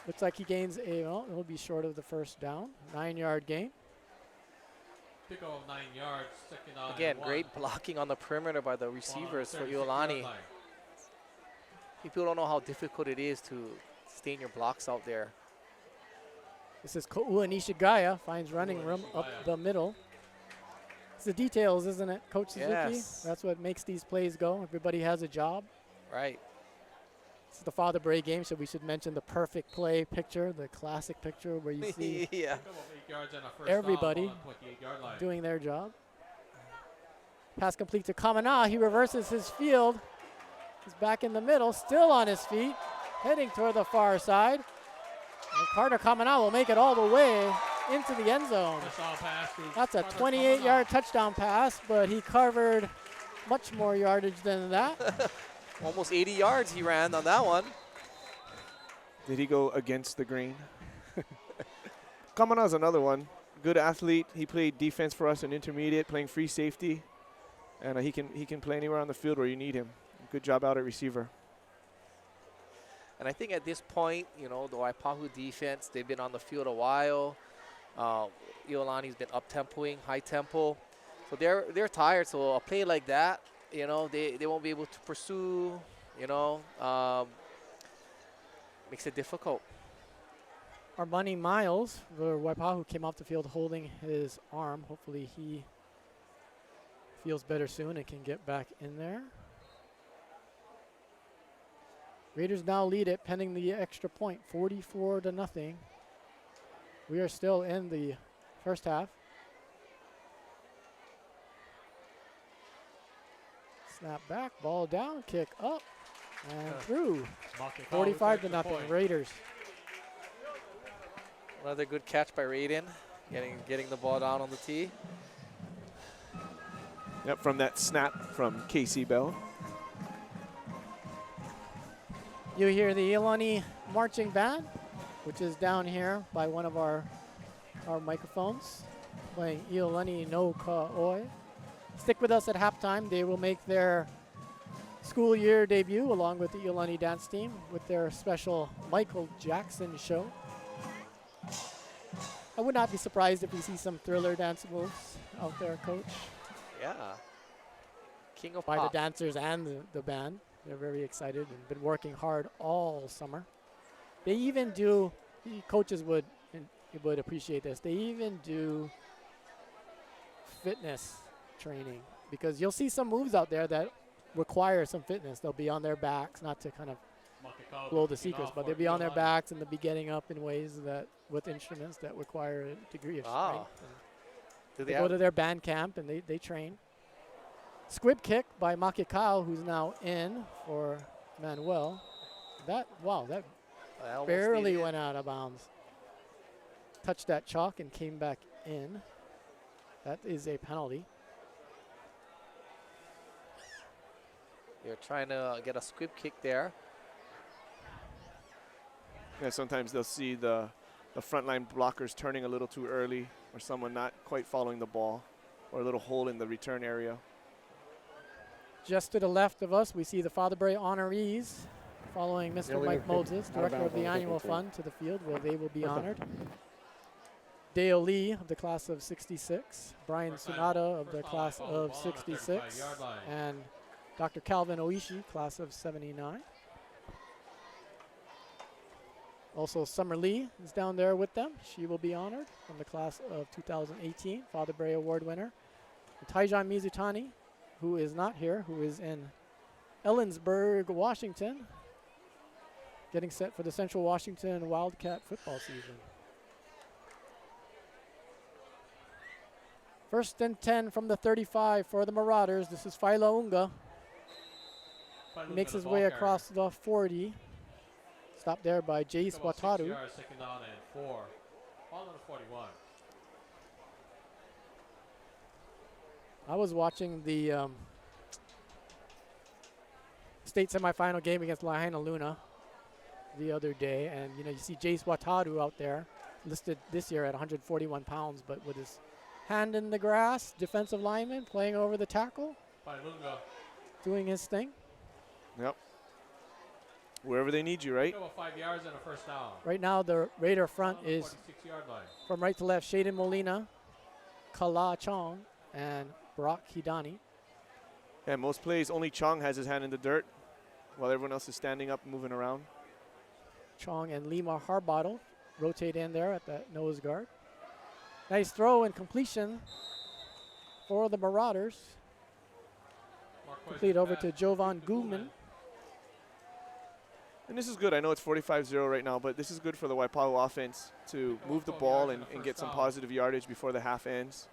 Looks like he gains a, well, he'll be short of the first down. 9-yard gain. Pick of 9 yards, second down. Again, great blocking on the perimeter by the receivers for Iolani. People don't know how difficult it is to stay in your blocks out there. This is Ko'ua Nishigaya, finds running room up the middle. It's the details, isn't it, Coach Suzuki? Yes. That's what makes these plays go. Everybody has a job. Right. This is the Father Bray game, so we should mention the perfect play picture, the classic picture where you see everybody doing their job. Pass complete to Kamana. He reverses his field. He's back in the middle, still on his feet, heading toward the far side. And Carter Kamana will make it all the way into the end zone. That's a 28-yard touchdown pass, but he covered much more yardage than that. Almost 80 yards he ran on that one. Did he go against the grain? Kamana's another one. Good athlete. He played defense for us in intermediate, playing free safety. And he can play anywhere on the field where you need him. Good job out at receiver. And I think at this point, you know, the Waipahu defense, they've been on the field a while. Iolani's been up-tempoing, high tempo. So they're tired. So a play like that, you know, they won't be able to pursue, you know, makes it difficult. Armani Miles, the Waipahu, came off the field holding his arm. Hopefully he feels better soon and can get back in there. Raiders now lead it pending the extra point, 44-0. We are still in the first half. Snap back, ball down, kick up, and through. 45-0 Raiders. Another good catch by Raiden, getting the ball down on the tee. Yep, from that snap from Casey Bell. You hear the Iolani marching band, which is down here by one of our microphones, playing Iolani no Ka'oi. Stick with us at halftime. They will make their school year debut along with the Iolani dance team with their special Michael Jackson show. I would not be surprised if we see some Thriller dance moves out there, Coach, Yeah. King of by Pop. the dancers and the band. They're very excited and been working hard all summer. They even do, coaches would appreciate this, they even do fitness training, because you'll see some moves out there that require some fitness. They'll be on their backs, not to kind of blow the secrets, but they'll be on their backs and they'll be getting up in ways that with instruments that require a degree of Wow. strength. Do They they go have to their band camp and they train. Squib kick by Makikao, who's now in for Manuel. That almost barely needed it. went out of bounds. Touched that chalk and came back in. That is a penalty. They're trying to get a squib kick there. Yeah, sometimes they'll see the frontline blockers turning a little too early, or someone not quite following the ball, or a little hole in the return area. Just to the left of us, we see the Father Bray honorees following Mr. Illegal Mike kick, Moses, out of director of bounds the on the annual kicking team. fund, to the field where they will be First down. honored. Dale Lee of the class of 66, Brian First down. Sunada of the First down, class Waipahu, of ball on the 66, 35-yard line. and Dr. Calvin Oishi, class of 79. Also, Summer Lee is down there with them. She will be honored from the class of 2018, Father Bray Award winner. And Taijan Mizutani, who is not here, who is in Ellensburg, Washington, getting set for the Central Washington Wildcat football season. First and 10 from the 35 for the Marauders. This is Philo Unga. He makes his way across the 40. Stopped there by Jace Wataru. Second down and 4. Ball on the 41. I was watching the state semifinal game against Lahaina Luna the other day, and you see Jace Wataru out there, listed this year at 141 pounds, but with his hand in the grass, defensive lineman playing over the tackle, Pailunga. doing his thing. Yep. Wherever they need you, right? About 5 yards and a first down. Right now, the Raider front On the is 46-yard line. from right to left, Shaden Molina, Kala Chong, and Brock Hidani. And most plays, only Chong has his hand in the dirt, while everyone else is standing up, moving around. Chong and Lima Harbottle rotate in there at that nose guard. Nice throw and completion for the Marauders. Marquez Complete over pass, to Jovan complete to Guzman. And this is good. I know it's 45-0 right now, but this is good for the Waipahu offense to move the ball and get some positive yardage before the half ends.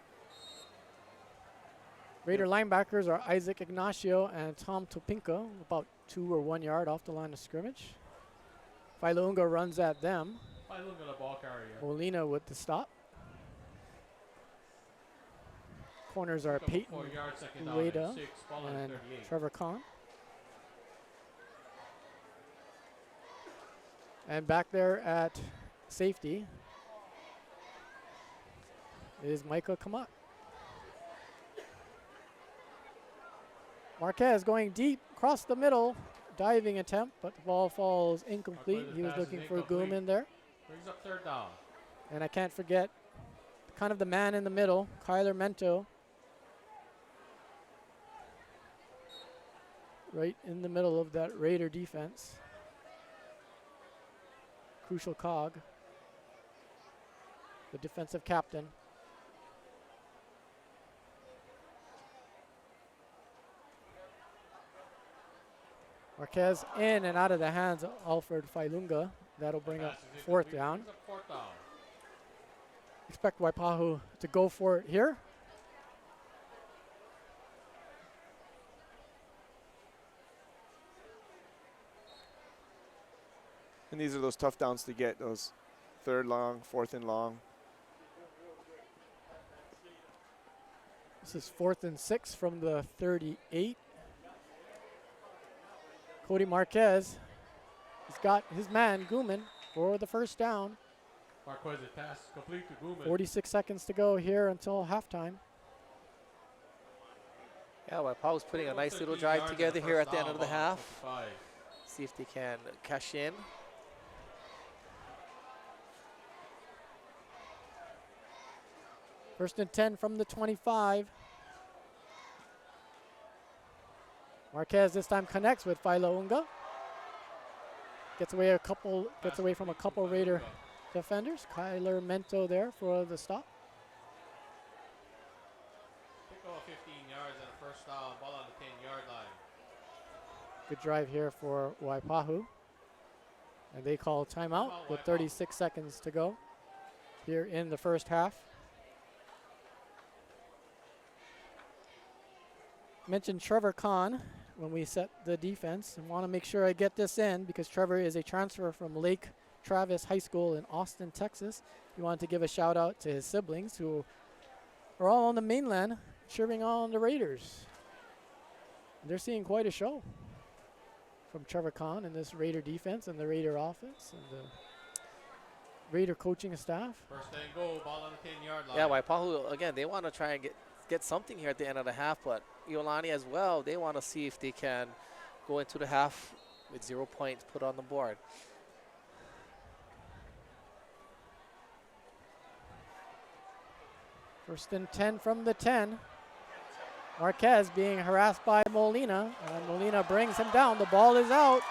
Raider linebackers are Isaac Ignacio and Tom Topinka, about 2 or 1 yard off the line of scrimmage. Failunga runs at them. Pailunga, the ball carrier. Molina with the stop. Corners are Pick up a Peyton 4 yard second down and Ueda 6. Ball on the and 38. Trevor Kahn. And back there at safety is Micah Kamat. Marquez going deep across the middle, diving attempt, but the ball falls incomplete. Marquez's He was pass is looking for incomplete. Gooman there. Brings up third down. And I can't forget kind of the man in the middle, Kyler Mento. Right in the middle of that Raider defense. Crucial cog. The defensive captain. Marquez in and out of the hands of Alfred Failunga. That'll bring up Pass is fourth incomplete. down. Brings up fourth down. Expect Waipahu to go for it here. And these are those tough downs to get, those third long, fourth and long. This is 4th and 6 from the 38. Cody Marquez, he's got his man, Gooman, for the first down. Marquez's pass is complete to Gooman. 46 seconds to go here until halftime. Yeah, Waipahu's putting a nice little drive together here at the end of the half. See if they can cash in. First and 10 from the 25. Marquez this time connects with Failaunga. Gets away from a couple Raider defenders. Kyler Mento there for the stop. Pick off 15 yards and a first down, ball on the 10-yard line. Good drive here for Waipahu. And they call timeout with 36 seconds to go here in the first half. Mentioned Trevor Kahn when we set the defense, and want to make sure I get this in because Trevor is a transfer from Lake Travis High School in Austin, Texas. He wanted to give a shout out to his siblings who are all on the mainland cheering on the Raiders. And they're seeing quite a show from Trevor Kahn and this Raider defense and the Raider offense and the Raider coaching staff. First and goal, ball on the 10-yard line. Yeah, Waipahu, again, they want to try and get something here at the end of the half, but Iolani as well, they want to see if they can go into the half with 0 points put on the board. First and 10 from the 10. Marquez being harassed by Molina, and Molina brings him down. The ball is out,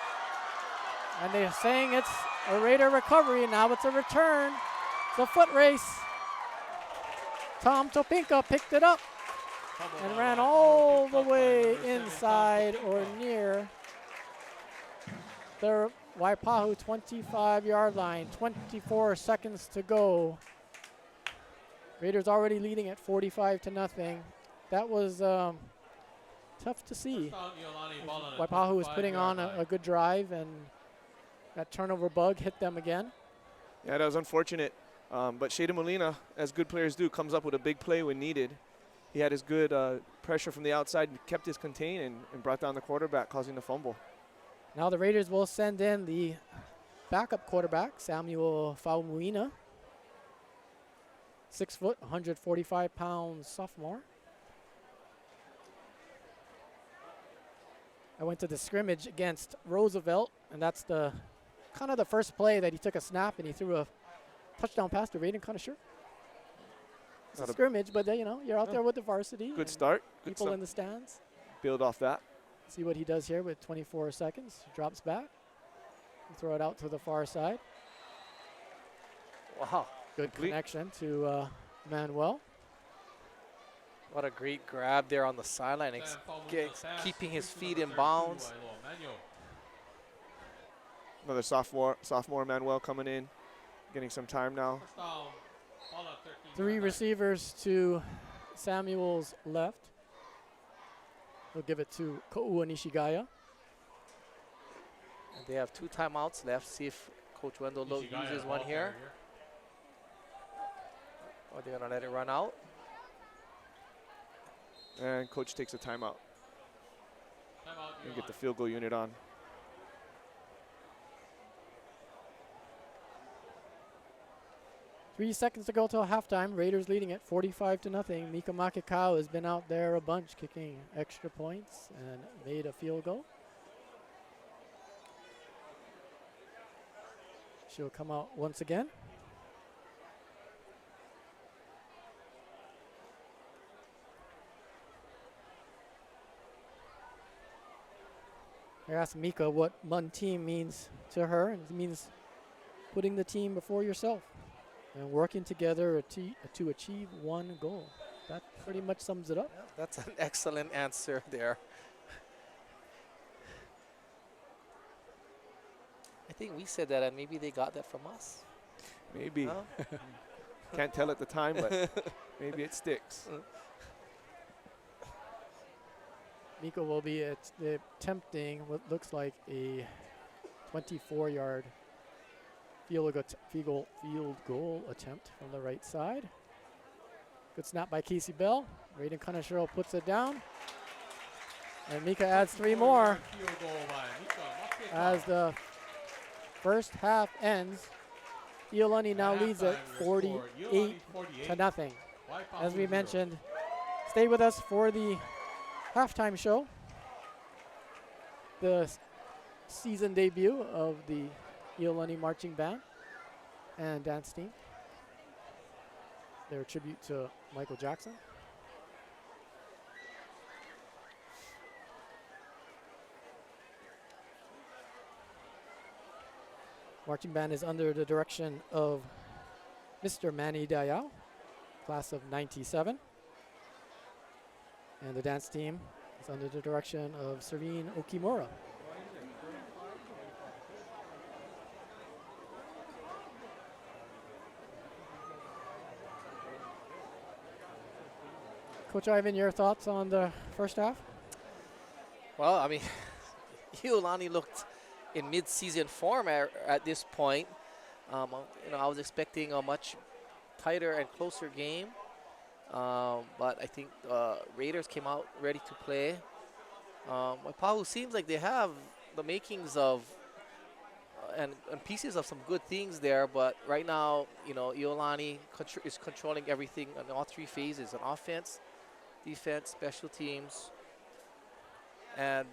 and they're saying it's a Raider recovery. Now it's a return. It's a foot race. Tom Topinka picked it up and ran all the way inside or near the Waipahu 25-yard line. 24 seconds to go. Raiders already leading at 45-0. That was tough to see. Waipahu was putting on a good drive, and that turnover bug hit them again. Yeah, that was unfortunate. But Shada Molina, as good players do, comes up with a big play when needed. He had his good pressure from the outside and kept his contain and brought down the quarterback, causing the fumble. Now the Raiders will send in the backup quarterback, Samuel Faumuina. 6 foot, 145-pound sophomore. I went to the scrimmage against Roosevelt, and that's the kind of the first play that he took a snap and he threw a touchdown pass to Raiden. Kind of sure. It's a scrimmage, but you know, you're out there with the varsity. Good start. People in the stands. Build off that. See what he does here with 24 seconds. Drops back. Throw it out to the far side. Wow. Good connection to Manuel. What a great grab there on the sideline, keeping his feet in bounds. Another sophomore Manuel coming in, getting some time now. 3 receivers to Samuel's left. We'll give it to Ko'ua Nishigaya. And they have 2 timeouts left. See if Coach Wendell uses one here. Or they're going to let it run out. And coach takes a timeout. And get the field goal unit on. Three seconds to go till halftime. Raiders leading at 45-0. Mika Makikau has been out there a bunch, kicking extra points and made a field goal. She'll come out once again. I asked Mika what one team means to her, and it means putting the team before yourself and working together to achieve one goal. That pretty much sums it up. Yeah, that's an excellent answer there. I think we said that, and maybe they got that from us. Maybe. No? Can't tell at the time, but maybe it sticks. Mika will be attempting what looks like a 24-yard field goal attempt from the right side. Good snap by Casey Bell. Raiden Kanashiro puts it down. And Mika adds 3 more as the first half ends. Iolani now leads it 48-0. As we mentioned, stay with us for the halftime show. The season debut of the Iolani Marching Band and dance team. Their tribute to Michael Jackson. Marching band is under the direction of Mr. Manny Dayao, class of 97. And the dance team is under the direction of Serene Okimura. Coach Ivan, your thoughts on the first half? Well, I mean, Iolani looked in mid-season form at this point. I was expecting a much tighter and closer game, but I think Raiders came out ready to play. Waipahu seems like they have the makings of and pieces of some good things there, but right now, Iolani is controlling everything in all three phases: on offense, defense, special teams, and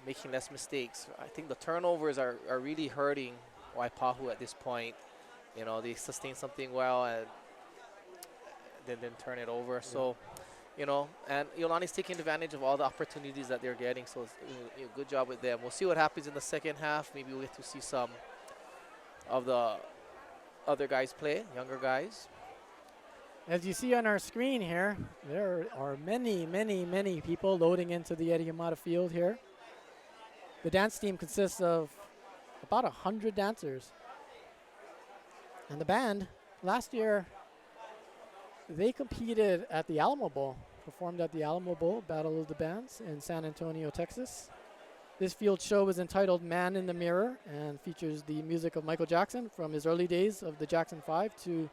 making less mistakes. I think the turnovers are really hurting Waipahu at this point. They sustain something well and then turn it over. Yeah. So, and Iolani's taking advantage of all the opportunities that they're getting. So, it's good job with them. We'll see what happens in the second half. Maybe we'll get to see some of the other guys play, younger guys. As you see on our screen here, there are many, many, many people loading into the Eddie Hamada Field here. The dance team consists of about 100 dancers. And the band, last year, they competed at the Alamo Bowl, performed at the Alamo Bowl, Battle of the Bands in San Antonio, Texas. This field show is entitled Man in the Mirror and features the music of Michael Jackson from his early days of the Jackson 5 to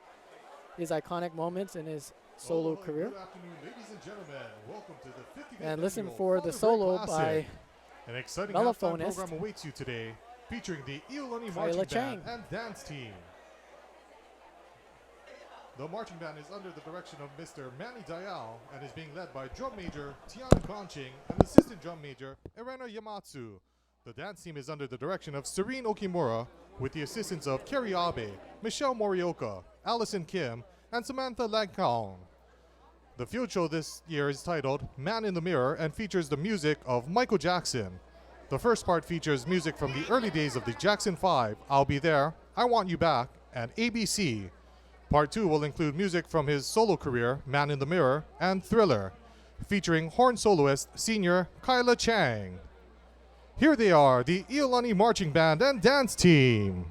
his iconic moments in his solo career. Good afternoon, ladies and gentlemen. Welcome to the 55th And listen annual for the Father solo Break by Classic. An exciting halftime mellophonist program awaits you today, featuring the Iolani Kyla Marching Chang. Band and Dance Team. The marching band is under the direction of Mr. Manny Dayao and is being led by Drum Major Tiana Conching and Assistant Drum Major Irena Yamatsu. The dance team is under the direction of Serene Okimura with the assistance of Kerry Abe, Michelle Morioka, Allison Kim, and Samantha Langkaung. The field show this year is titled Man in the Mirror and features the music of Michael Jackson. The first part features music from the early days of the Jackson 5, I'll Be There, I Want You Back, and ABC. Part 2 will include music from his solo career, Man in the Mirror, and Thriller, featuring horn soloist senior Kyla Chang. Here they are, the Iolani Marching Band and Dance Team.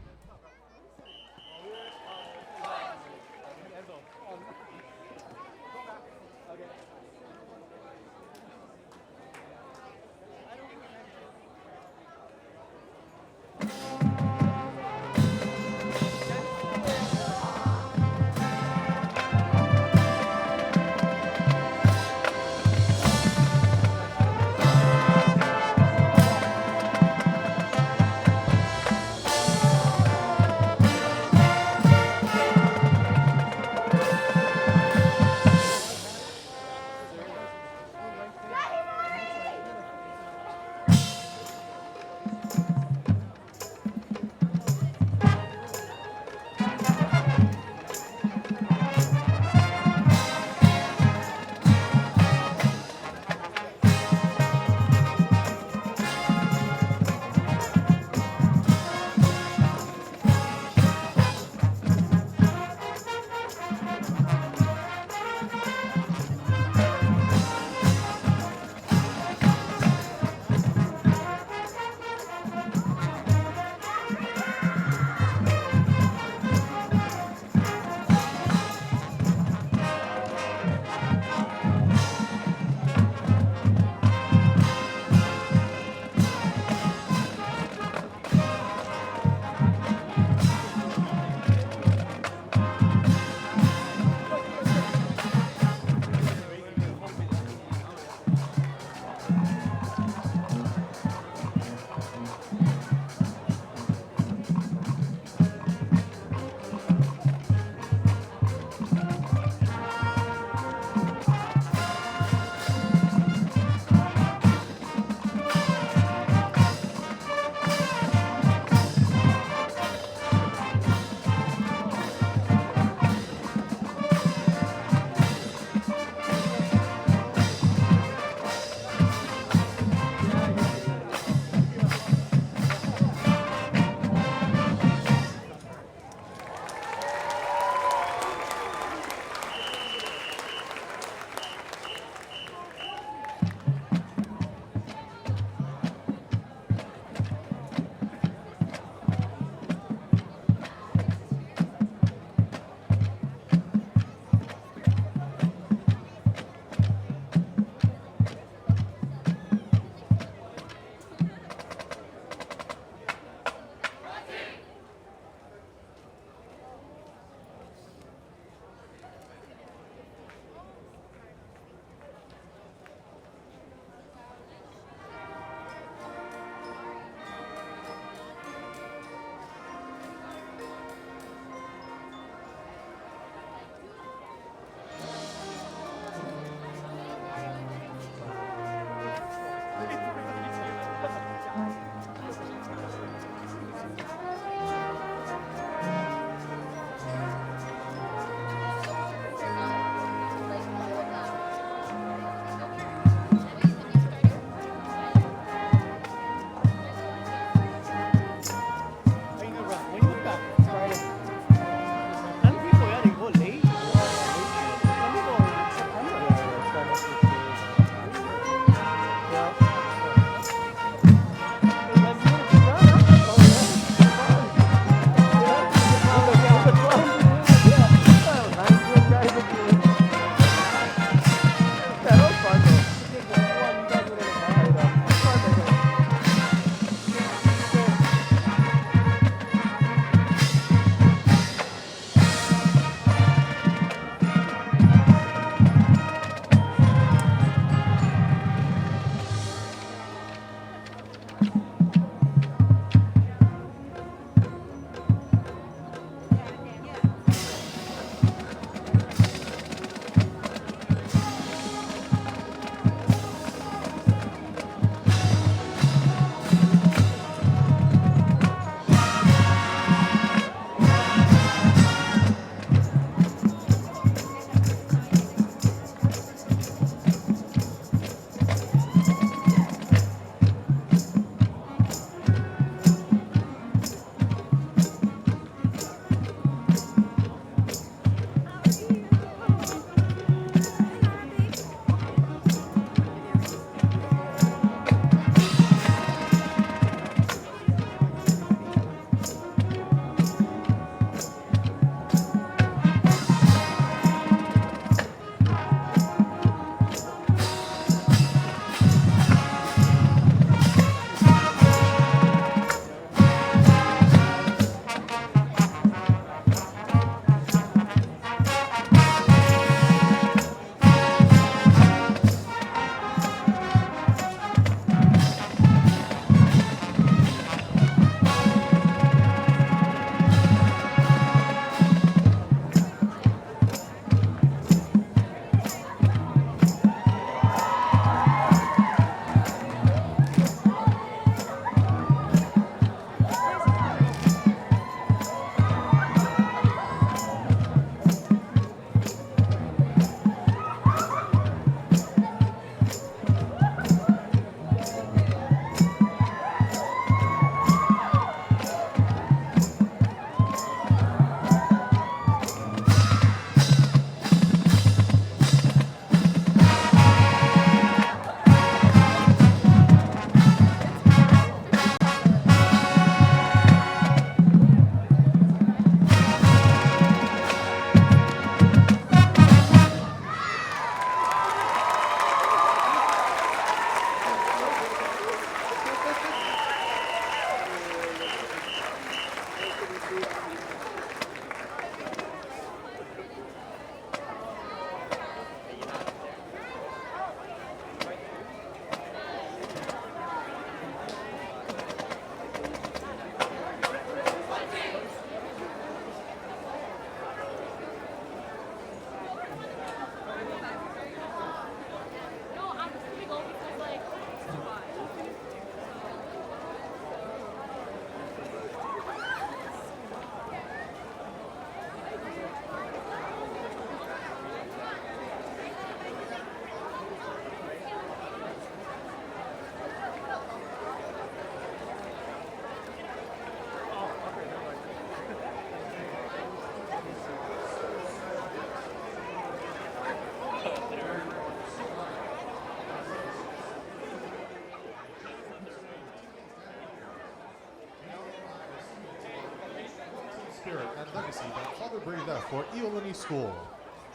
spirit and legacy that Father Bray left for Iolani School.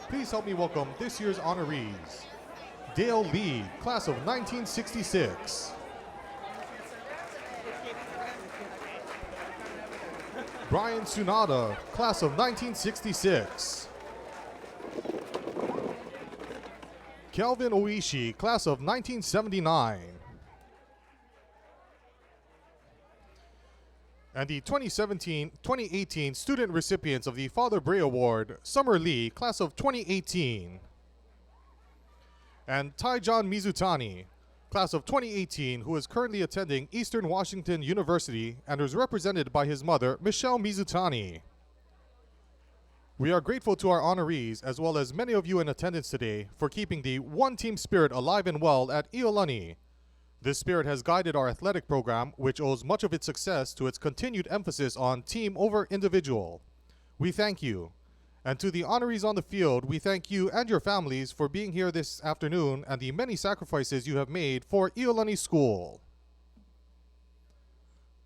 Please help me welcome this year's honorees. Dale Lee, class of 1966. Brian Tsunada, class of 1966. Kelvin Oishi, class of 1979. And the 2017-2018 student recipients of the Father Bray Award, Summer Lee, class of 2018. And Taijon Mizutani, class of 2018, who is currently attending Eastern Washington University and is represented by his mother, Michelle Mizutani. We are grateful to our honorees, as well as many of you in attendance today, for keeping the one-team spirit alive and well at Iolani. This spirit has guided our athletic program, which owes much of its success to its continued emphasis on team over individual. We thank you. And to the honorees on the field, we thank you and your families for being here this afternoon and the many sacrifices you have made for Iolani School.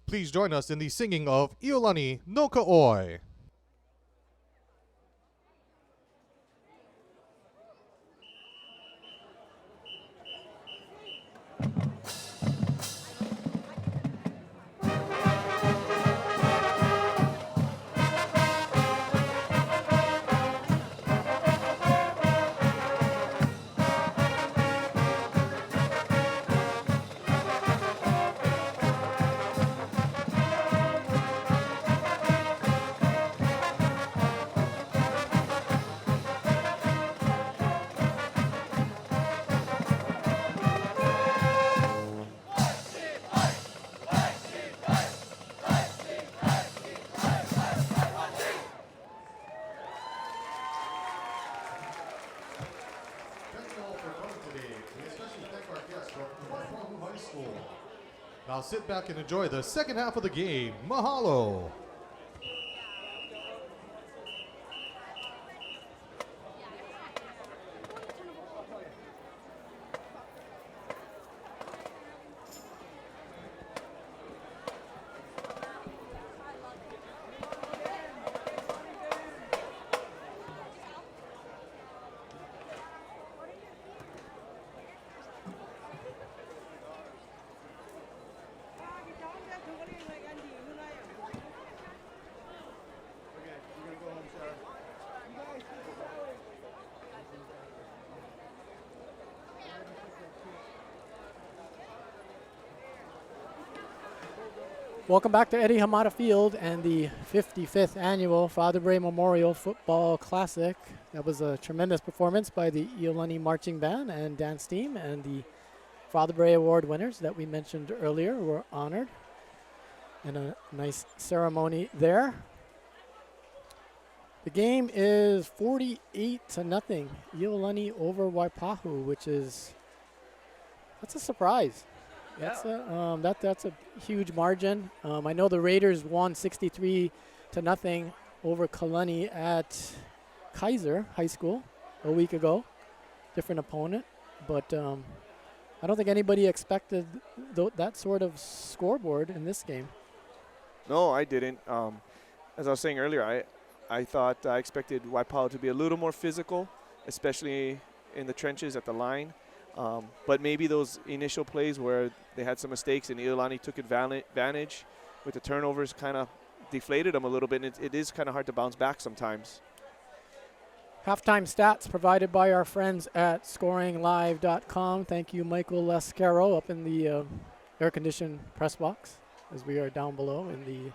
Please join us in the singing of Iolani no Ka'oi. Now sit back and enjoy the second half of the game. Mahalo. Welcome back to Eddie Hamada Field and the 55th annual Father Bray Memorial Football Classic. That was a tremendous performance by the Iolani Marching Band and Dance Team, and the Father Bray Award winners that we mentioned earlier were honored in a nice ceremony there. The game is 48-0, Iolani over Waipahu, that's a surprise. That's a huge margin. I know the Raiders won 63-0 over Kalani at Kaiser High School a week ago. Different opponent, but I don't think anybody expected that sort of scoreboard in this game. No, I didn't. As I was saying earlier, I thought I expected Waipahu to be a little more physical, especially in the trenches at the line. But maybe those initial plays where they had some mistakes and Iolani took advantage with the turnovers kind of deflated them a little bit. And it is kind of hard to bounce back sometimes. Halftime stats provided by our friends at scoringlive.com. Thank you, Michael Lascaro, up in the air-conditioned press box as we are down below in the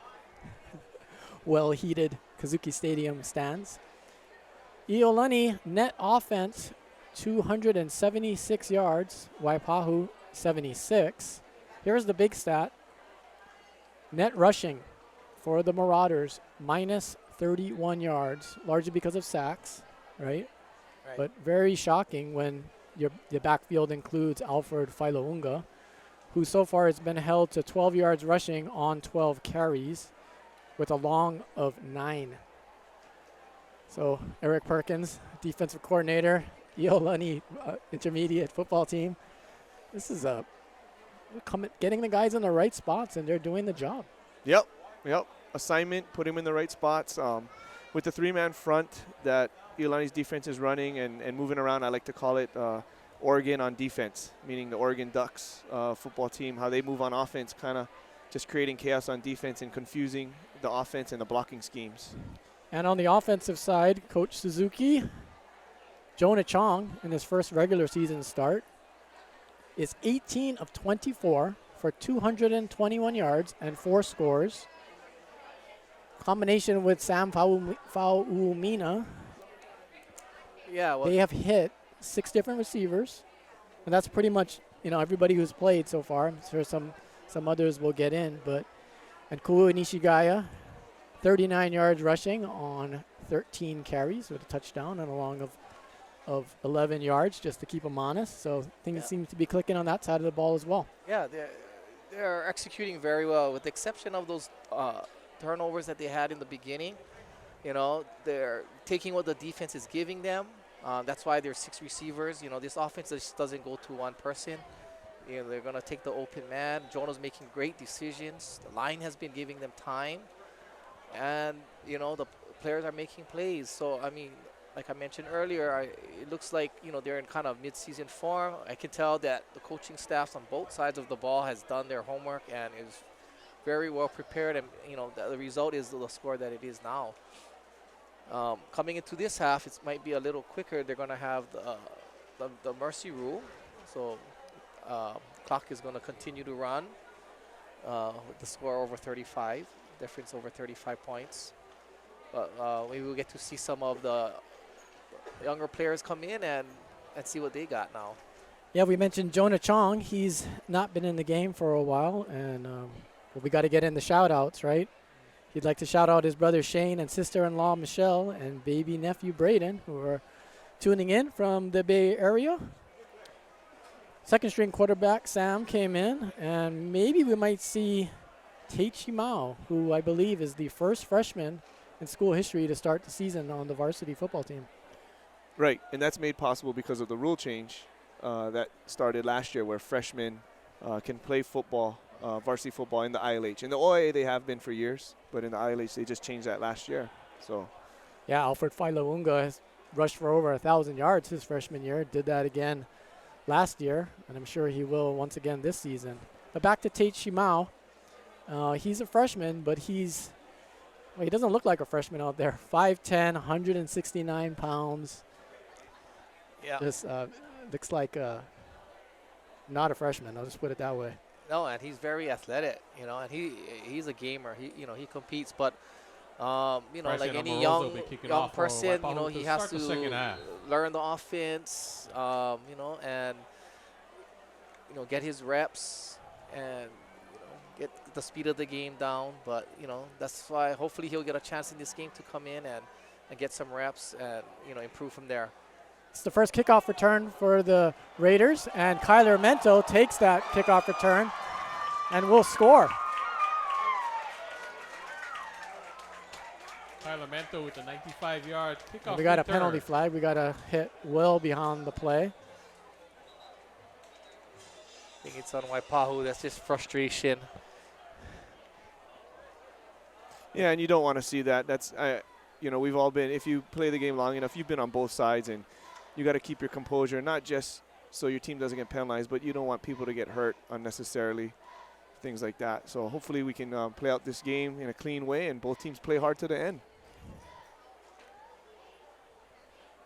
well-heated Kazuki Stadium stands. Iolani net offense, 276 yards, Waipahu 76. Here's the big stat. Net rushing for the Marauders, minus 31 yards, largely because of sacks, right? But very shocking when your backfield includes Alfred Failaunga, who so far has been held to 12 yards rushing on 12 carries with a long of 9. So Eric Perkins, defensive coordinator, Iolani intermediate football team. This is getting the guys in the right spots, and they're doing the job. Yep. assignment, put him in the right spots. With the three-man front that Iolani's defense is running and moving around, I like to call it Oregon on defense, meaning the Oregon Ducks football team, how they move on offense, kind of just creating chaos on defense and confusing the offense and the blocking schemes. And on the offensive side, Coach Suzuki, Jonah Chong, in his first regular season start, is 18 of 24 for 221 yards and 4 scores. Combination with Sam Fa'uumina, Yeah, well, they have hit 6 different receivers, and that's pretty much everybody who's played so far. I'm sure some others will get in, and Kuo Nishigaya, 39 yards rushing on 13 carries with a touchdown and a long of 11 yards just to keep them honest. So things seem to be clicking on that side of the ball as well. yeah, they're executing very well, with the exception of those turnovers that they had in the beginning. They're taking what the defense is giving them. That's why there's 6 receivers. This offense just doesn't go to one person. They're going to take the open man. Jonah's making great decisions. The line has been giving them time. And, the players are making plays. So, I mean, like I mentioned earlier, it looks like, they're in kind of mid-season form. I can tell that the coaching staffs on both sides of the ball has done their homework and is very well prepared. And, the result is the score that it is now. Coming into this half, it might be a little quicker. They're going to have the mercy rule. So clock is going to continue to run with the score over 35, difference over 35 points. But we will get to see some of the younger players come in and see what they got now. Yeah, we mentioned Jonah Chong. He's not been in the game for a while, and we got to get in the shout-outs, right? He'd like to shout out his brother Shane and sister-in-law Michelle and baby nephew Braden, who are tuning in from the Bay Area. Second-string quarterback Sam came in, and maybe we might see Teichi Mao, who I believe is the first freshman in school history to start the season on the varsity football team. Right, and that's made possible because of the rule change that started last year, where freshmen can play football, varsity football in the ILH. In the OIA, they have been for years, but in the ILH, they just changed that last year. So, yeah, Alfred Failaunga has rushed for over 1,000 yards his freshman year, did that again last year, and I'm sure he will once again this season. But back to Teichi Mao. He's a freshman, but he doesn't look like a freshman out there. 5'10", 169 pounds. Yeah. Just looks like not a freshman. I'll just put it that way. No, and he's very athletic, and he's a gamer. He competes, but like any young person, he has to learn the offense, and get his reps and get the speed of the game down. But that's why hopefully he'll get a chance in this game to come in and get some reps and improve from there. It's the first kickoff return for the Raiders, and Kyler Mento takes that kickoff return and will score. Kyler Mento with the 95-yard kickoff. We got a penalty flag. We got to hit Will behind the play. I think it's on Waipahu. That's just frustration. yeah, and you don't want to see that. That's, we've all been, if you play the game long enough, you've been on both sides, and you got to keep your composure, not just so your team doesn't get penalized, but you don't want people to get hurt unnecessarily, things like that. So hopefully we can play out this game in a clean way and both teams play hard to the end.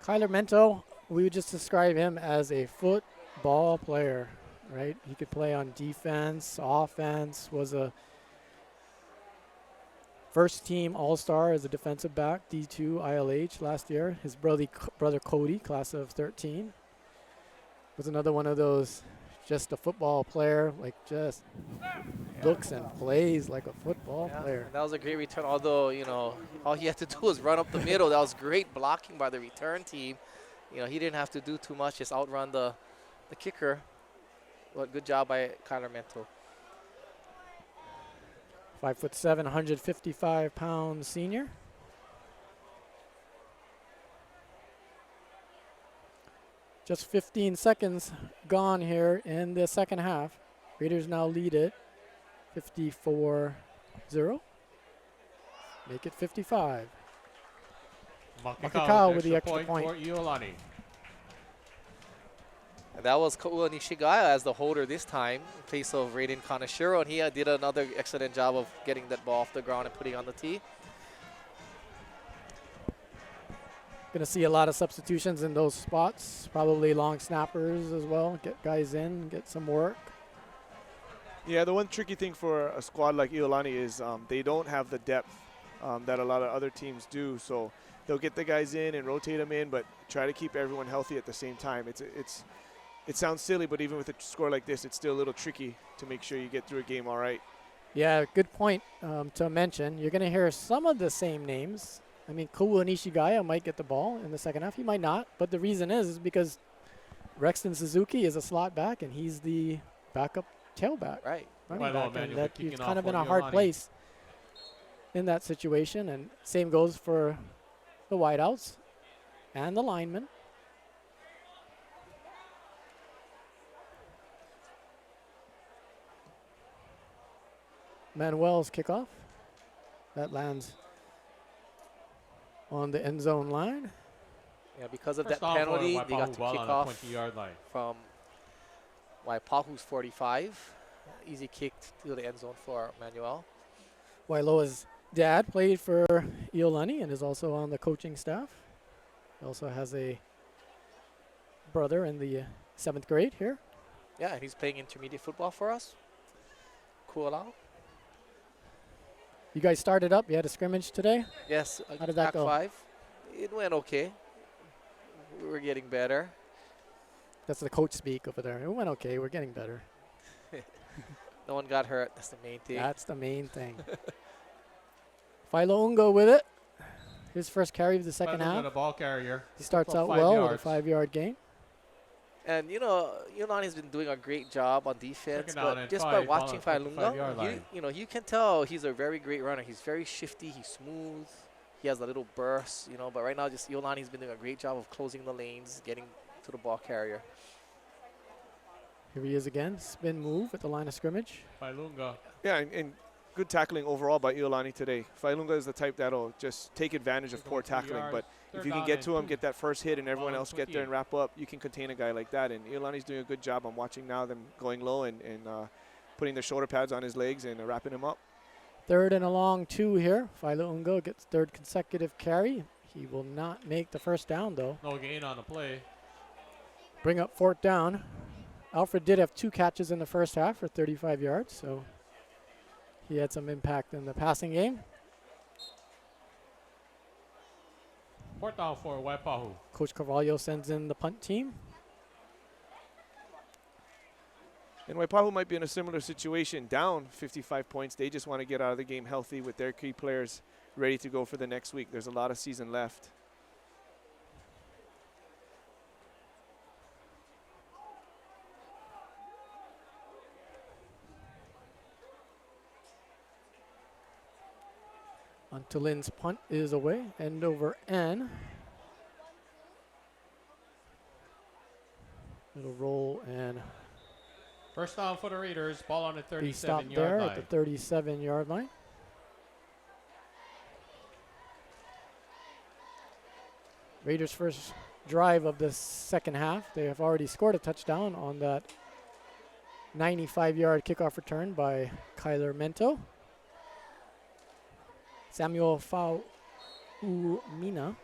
Kyler Mento, we would just describe him as a football player, right? He could play on defense, offense, was a first-team All-Star as a defensive back, D2 ILH last year. His brother Cody, class of 13, was another one of those, just a football player, like just looks and plays like a football player. That was a great return, although, all he had to do was run up the middle. That was great blocking by the return team. He didn't have to do too much, just outrun the kicker. But good job by Kyler Mento. 5'7", 155-pound senior. Just 15 seconds gone here in the second half. Raiders now lead it 54-0. make it 55. Makakau with the extra point. for Iolani. And that was Kaua Nishigaya as the holder this time in place of Raiden Kaneshiro, and he did another excellent job of getting that ball off the ground and putting it on the tee. Going to see a lot of substitutions in those spots. Probably long snappers as well. Get guys in, get some work. Yeah, the one tricky thing for a squad like Iolani is they don't have the depth that a lot of other teams do. So they'll get the guys in and rotate them in, but try to keep everyone healthy at the same time. It sounds silly, but even with a score like this, it's still a little tricky to make sure you get through a game all right. Yeah, good point to mention. You're going to hear some of the same names. I mean, Kaua Nishigaya might get the ball in the second half. He might not, but the reason is because Rexton Suzuki is a slot back, and he's the backup tailback. Right. Running Right on, back, and Manuel, that kicking he's off kind of for in a hard Iolani. place in that situation, and same goes for the wideouts and the linemen. Manuel's kickoff. That lands on the end zone line. Yeah, because of First that down for penalty, they Waipahu got to ball kick on the off 20-yard line. from Waipahu's 45. Easy kick to the end zone for Manuel. Wailoa's dad played for Iolani and is also on the coaching staff. He also has a brother in the 7th grade here. Yeah, and he's playing intermediate football for us. Cool out. You guys started up. You had a scrimmage today. Yes, How did that Pac go? 5. It went okay. We're getting better. That's the coach speak over there. It went okay. We're getting better. No one got hurt. That's the main thing. That's the main thing. Philo Ungo with it. His first carry of the second Philo Ungo, half. the ball carrier. He starts About out 5 well with yards. a 5-yard gain. And, you know, Iolani's been doing a great job on defense. Second down But and just 5, by ball watching on the 55-yard Failunga, line. you can tell he's a very great runner. He's very shifty. He's smooth. He has a little burst, you know. But right now, just Iolani's been doing a great job of closing the lanes, getting to the ball carrier. Here he is again. Spin move at the line of scrimmage. Failunga. Yeah, and good tackling overall by Iolani today. Failunga is the type that'll just take advantage of They're poor going 3 tackling, yards. but if Third you can down get and to him, 2. get that first hit, and everyone Ball on else get there and 28. wrap up, you can contain a guy like that. And Iolani's doing a good job. I'm watching now them going low and putting their shoulder pads on his legs and wrapping him up. 3rd and a long 2 here. Philo Ungo gets 3rd consecutive carry. He will not make the first down, though. No gain on the play. Bring up 4th down. Alfred did have 2 catches in the first half for 35 yards, so he had some impact in the passing game. 4th down for Waipahu. Coach Carvalho sends in the punt team. And Waipahu might be in a similar situation, down 55 points. They just want to get out of the game healthy with their key players ready to go for the next week. There's a lot of season left. Antolin's punt is away. End over N. It'll roll and First down for the Raiders. Ball on the be stopped there 37-yard at the line. 37-yard line. Raiders' first drive of the second half. They have already scored a touchdown on that 95-yard kickoff return by Kyler Mento. Samuel Faumina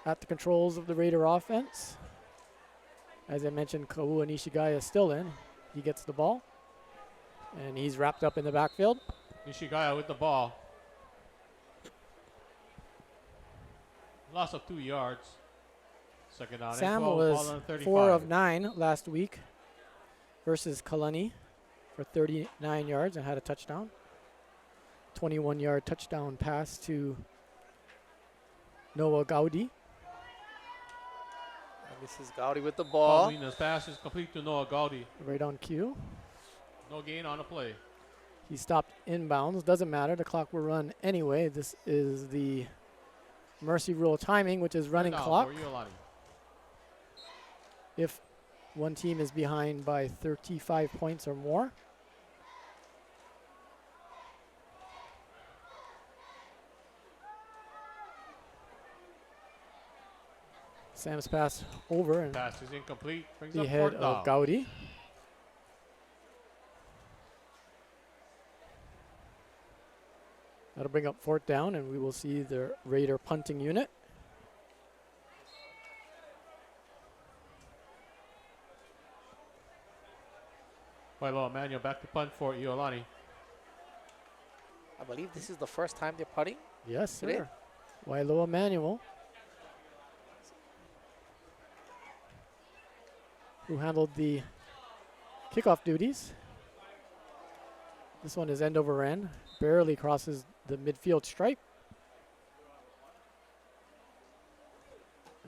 at the controls of the Raider offense. As I mentioned, Kaua Nishigaya is still in. He gets the ball, and he's wrapped up in the backfield. Nishigaya with the ball. Loss of 2 yards. Second down and Sam 12. was Ball on 35. 4 of 9 last week versus Kalani for 39 yards and had a touchdown. 21-yard touchdown pass to Noah Gaudi. And this is Gaudi with the ball. Paulina's pass is complete to Noah Gaudi. Right on cue. No gain on the play. He stopped inbounds. Doesn't matter. The clock will run anyway. This is the mercy rule timing, which is running Third down clock. for Iolani. If one team is behind by 35 points or more. Sam's pass over and Pass is incomplete. Brings the up head fourth of down. Gowdy. That'll bring up fourth down, and we will see the Raider punting unit. Wailo Emmanuel back to punt for Iolani. I believe this is the first time they're putting. Yes, Today? sir. Wailo Emmanuel, who handled the kickoff duties. This one is end over end, barely crosses the midfield stripe.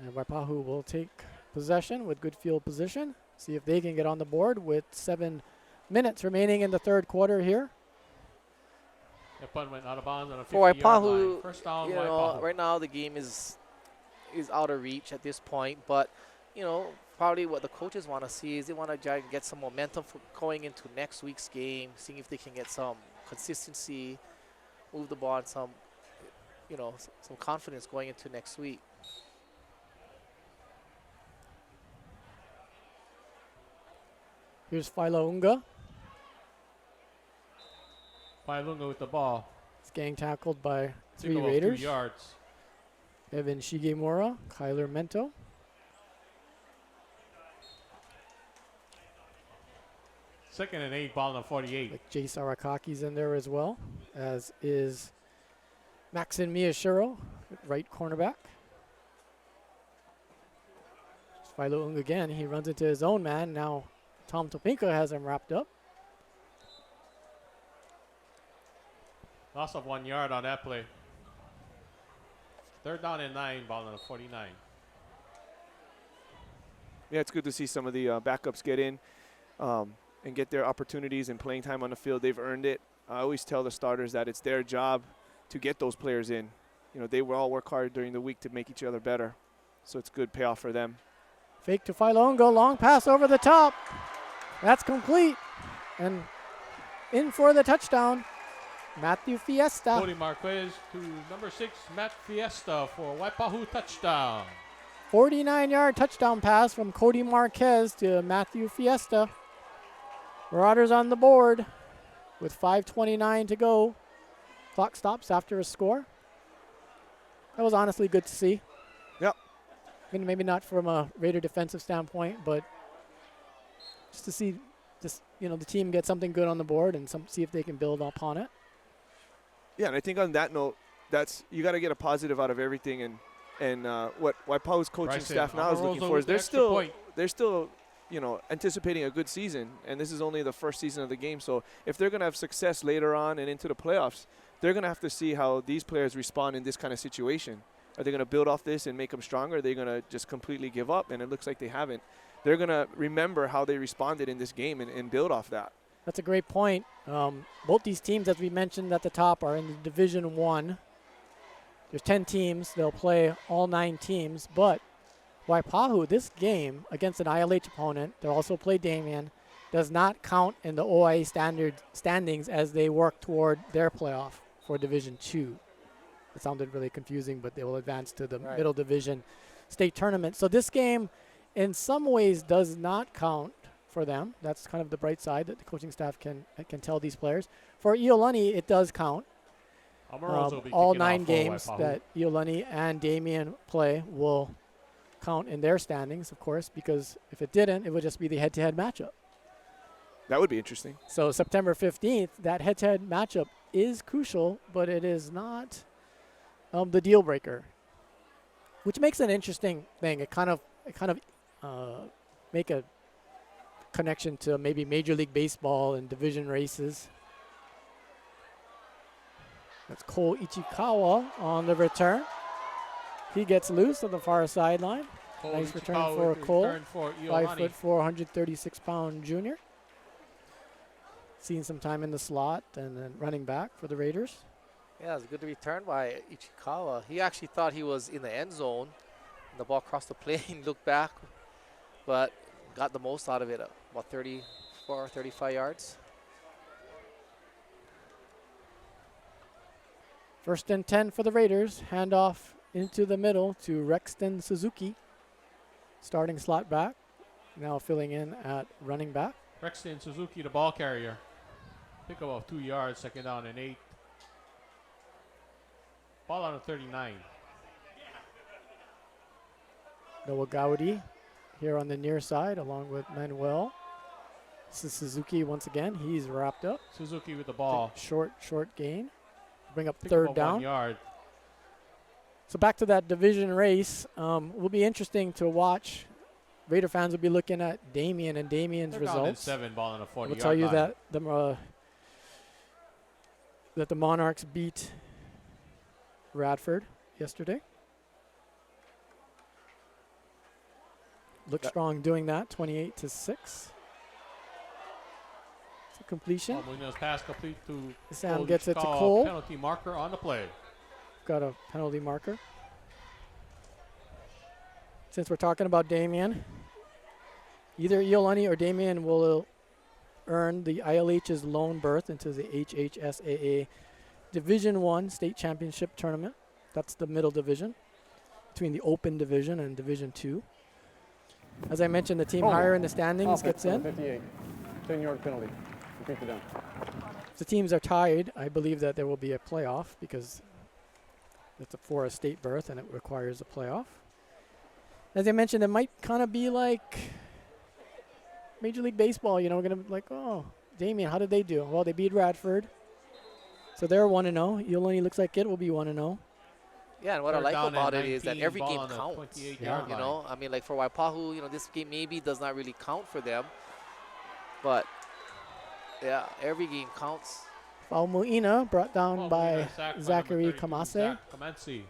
And Waipahu will take possession with good field position. See if they can get on the board with 7 minutes remaining in the third quarter here. The punt went out of bounds on a 50-yard For line. Waipahu, First down, you know, Waipahu. right now the game is out of reach at this point. But, you know, probably what the coaches want to see is they want to try and get some momentum for going into next week's game, seeing if they can get some consistency, move the ball, and some, you know, some confidence going into next week. Here's Philo Unga. Wailunga with the ball. He's gang tackled by Took 3 off Raiders. 2 yards. Evan Shigemura, Kyler Mento. Second and 8, ball on 48. Like Jay Sarakaki's in there as well, as is Maxin Miyashiro, right cornerback. Philo Unga again, he runs into his own man. Now Tom Topinka has him wrapped up. Loss of 1 yard on that play. Third down and 9, ball on 49. Yeah, it's good to see some of the backups get in and get their opportunities and playing time on the field. They've earned it. I always tell the starters that it's their job to get those players in. You know, they will all work hard during the week to make each other better. So it's good payoff for them. Fake to Philo Unga, long pass over the top. That's complete. And in for the touchdown, Matthew Fiesta. Cody Marquez to number 6, Matt Fiesta for Waipahu touchdown. 49-yard touchdown pass from Cody Marquez to Matthew Fiesta. Marauders on the board with 5:29 to go. Clock stops after a score. That was honestly good to see. Yep. I mean, maybe not from a Raider defensive standpoint, but just to see the team get something good on the board and see if they can build upon it. Yeah, and I think on that note, you got to get a positive out of everything. And what Waipahu's coaching Bryson staff now is Amoroso looking for with is the they're still anticipating a good season, and this is only the first season of the game. So if they're going to have success later on and into the playoffs, they're going to have to see how these players respond in this kind of situation. Are they going to build off this and make them stronger? Are they going to just completely give up? And it looks like they haven't. They're going to remember how they responded in this game and build off that. That's a great point. Both these teams, as we mentioned at the top, are in the Division 1. There's 10 teams. They'll play all 9 teams. But Waipahu, this game against an ILH opponent, they'll also play Damien, does not count in the OIA standings as they work toward their playoff for Division 2. It sounded really confusing, but they will advance to the middle division state tournament. So this game, in some ways, does not count for them. That's kind of the bright side that the coaching staff can tell these players. For Iolani, it does count. All 9 games that Iolani and Damien play will count in their standings, of course, because if it didn't, it would just be the head-to-head matchup. That would be interesting. So September 15th, that head-to-head matchup is crucial, but it is not the deal breaker, which makes an interesting thing. It kind of make a connection to maybe Major League Baseball and division races. That's Cole Ichikawa on the return. He gets loose on the far sideline. Nice return for Cole. 5'4", 136-pound junior. Seen some time in the slot and then running back for the Raiders. Yeah, it was a good return by Ichikawa. He actually thought he was in the end zone. The ball crossed the plane, looked back, but got the most out of it, about 34, 35 yards. First and 10 for the Raiders. Handoff into the middle to Rexton Suzuki. starting slot back, now filling in at running back. Rexton Suzuki, the ball carrier. Pick up of 2 yards, second down and 8. Ball on the 39. Noah Gowdy here on the near side along with Manuel. This is Suzuki once again. He's wrapped up. Suzuki with the ball. Short gain. Bring up Pick third up of down. 1 yard. So back to that division race. Will be interesting to watch. Raider fans will be looking at Damien and Damien's They're down in results. 7, ball on the 40 We'll yard tell you line. that the Monarchs beat Radford yesterday. Look strong doing that, 28-6. It's a completion. Molina's pass complete to Sam Cole. gets it to Call Cole. Penalty marker on the play. Got a penalty marker. Since we're talking about Damien, either Iolani or Damien will earn the ILH's lone berth into the HHSAA Division 1 State Championship Tournament. That's the middle division between the Open Division and Division 2. As I mentioned, the team higher in the standings gets in. 58. 10-yard penalty. Repeat the down. If the teams are tied, I believe that there will be a playoff because it's for a state berth and it requires a playoff. As I mentioned, it might kind of be like Major League Baseball, you know, we're going to like, oh, Damien, how did they do? Well, they beat Radford. So they're 1-0. Iolani looks like it will be 1-0. Yeah, and what I Third like down about and it is that 19, every ball game on the counts. 28-yard You line. know, I mean, like for Waipahu, you know, this game maybe does not really count for them. But, yeah, every game counts. Muina brought down Ball by Molina, sacked by Zachary number 32, Kamase. Zach Kamensi.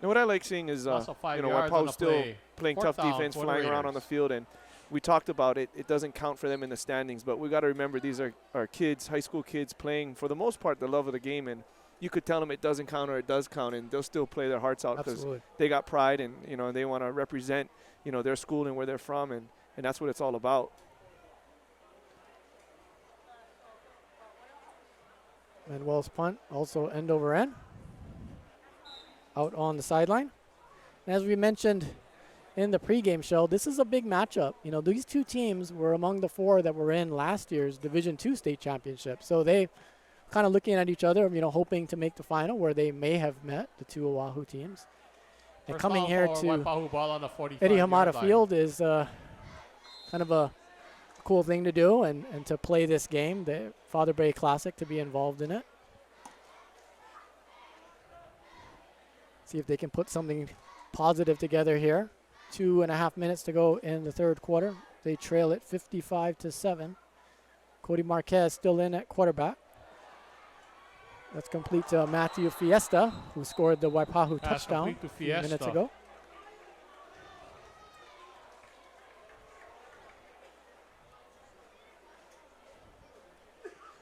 And what I like seeing is, Loss of 5 you know, yards on Waipahu's the still play. playing Fourth tough down defense, for the flying around on the Raiders. field, and we talked about it. It doesn't count for them in the standings, but we got to remember these are kids, high school kids playing for the most part the love of the game, and you could tell them it doesn't count or it does count, and they'll still play their hearts out because Absolutely. they got pride and you know they want to represent you know their school and where they're from, and that's what it's all about. Manuel's punt, also end over end. Out on the sideline. And as we mentioned in the pregame show, this is a big matchup. You know, these two teams were among the 4 that were in last year's Division II state championship. So they kind of looking at each other, you know, hoping to make the final where they may have met the two Oahu teams. And First coming down here for to Waipahu, ball on the 45 Eddie yard Hamada line. Field is kind of a cool thing to do and to play this game, the Father Bray Classic, to be involved in it. See if they can put something positive together here. 2.5 minutes to go in the third quarter. They trail it 55-7. Cody Marquez still in at quarterback. That's complete to Matthew Fiesta, who scored the Waipahu Pass touchdown complete to a few minutes Fiesta. ago.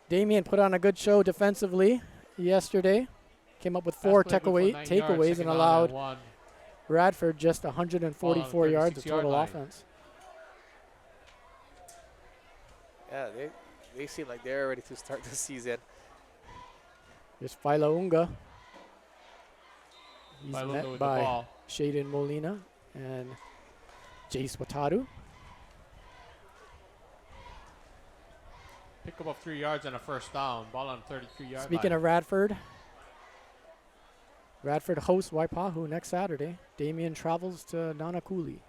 Damien put on a good show defensively yesterday. Came up with 4 Pass play good for 9 yards, takeaways and second down allowed 1. Radford just 144 yards of 36 yard total line. offense. Yeah, they seem like they're ready to start the season. Here's Philo Unga. He's Philo Unga met with the by ball. Shaden Molina and Jace Wataru. Pick up of 3 yards and a first down. Ball on 33 yard Speaking line. of Radford, Radford hosts Waipahu next Saturday. Damien travels to Nanakuli.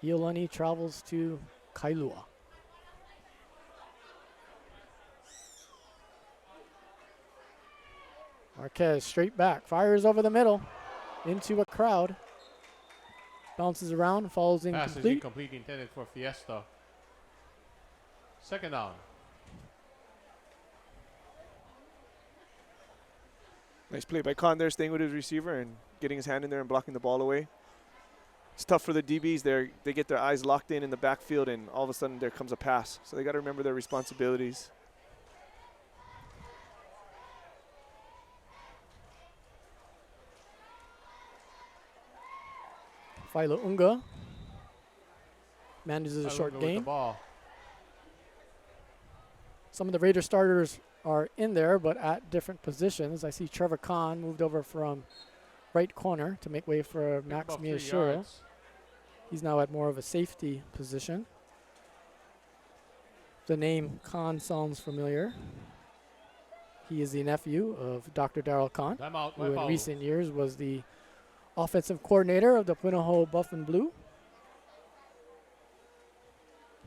Iolani travels to Kailua. Marquez straight back, fires over the middle into a crowd. Bounces around, falls Pass is incomplete. incomplete, intended for Fiesta. Second down. Nice play by Condor, staying with his receiver and getting his hand in there and blocking the ball away. It's tough for the DBs. They get their eyes locked in the backfield, and all of a sudden there comes a pass. So they got to remember their responsibilities. Philo Unga manages a Philo short Unga with the gain. ball. Some of the Raider starters are in there, but at different positions. I see Trevor Kahn moved over from right corner to make way for Pick Max up 3 Miyashiro. yards. He's now at more of a safety position. The name Khan sounds familiar. He is the nephew of Dr. Darrell Khan, Timeout, who in Waipahu. recent years was the offensive coordinator of the Punahou Buff and Blue.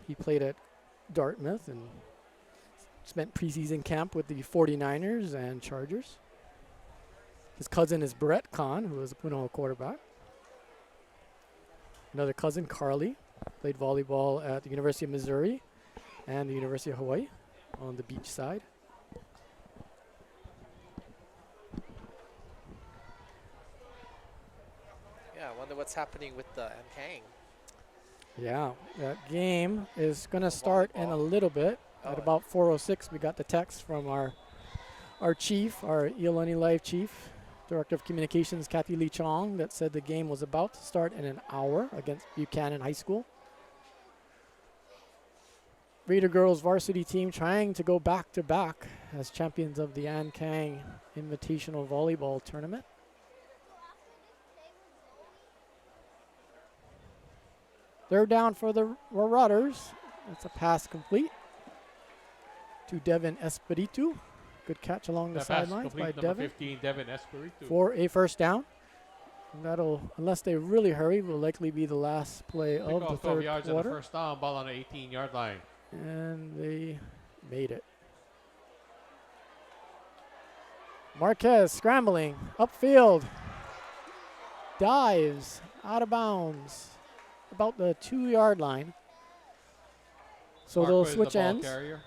He played at Dartmouth and spent preseason camp with the 49ers and Chargers. His cousin is Brett Khan, who was a Punahou quarterback. Another cousin, Carly, played volleyball at the University of Missouri and the University of Hawaii on the beach side. Yeah, I wonder what's happening with the Ankang. Yeah, that game is going to start in a little bit. At about 4:06, we got the text from our chief, our Iolani Live chief, Director of Communications, Kathy Lee Chong, that said the game was about to start in an hour against Buchanan High School. Raider girls varsity team trying to go back-to-back as champions of the Ankang Invitational Volleyball Tournament. They're down for the Marauders. That's a pass complete to Devin Espiritu. Good catch along the sidelines by Devin 15, Devin Espiritu. for a first down. And that'll, unless they really hurry, will likely be the last play of the 12 third yards on quarter. the first down, ball on the 18-yard line. And they made it. Marquez scrambling upfield. Dives out of bounds about the 2-yard line. So they'll Marquez, switch the ball ends. carrier.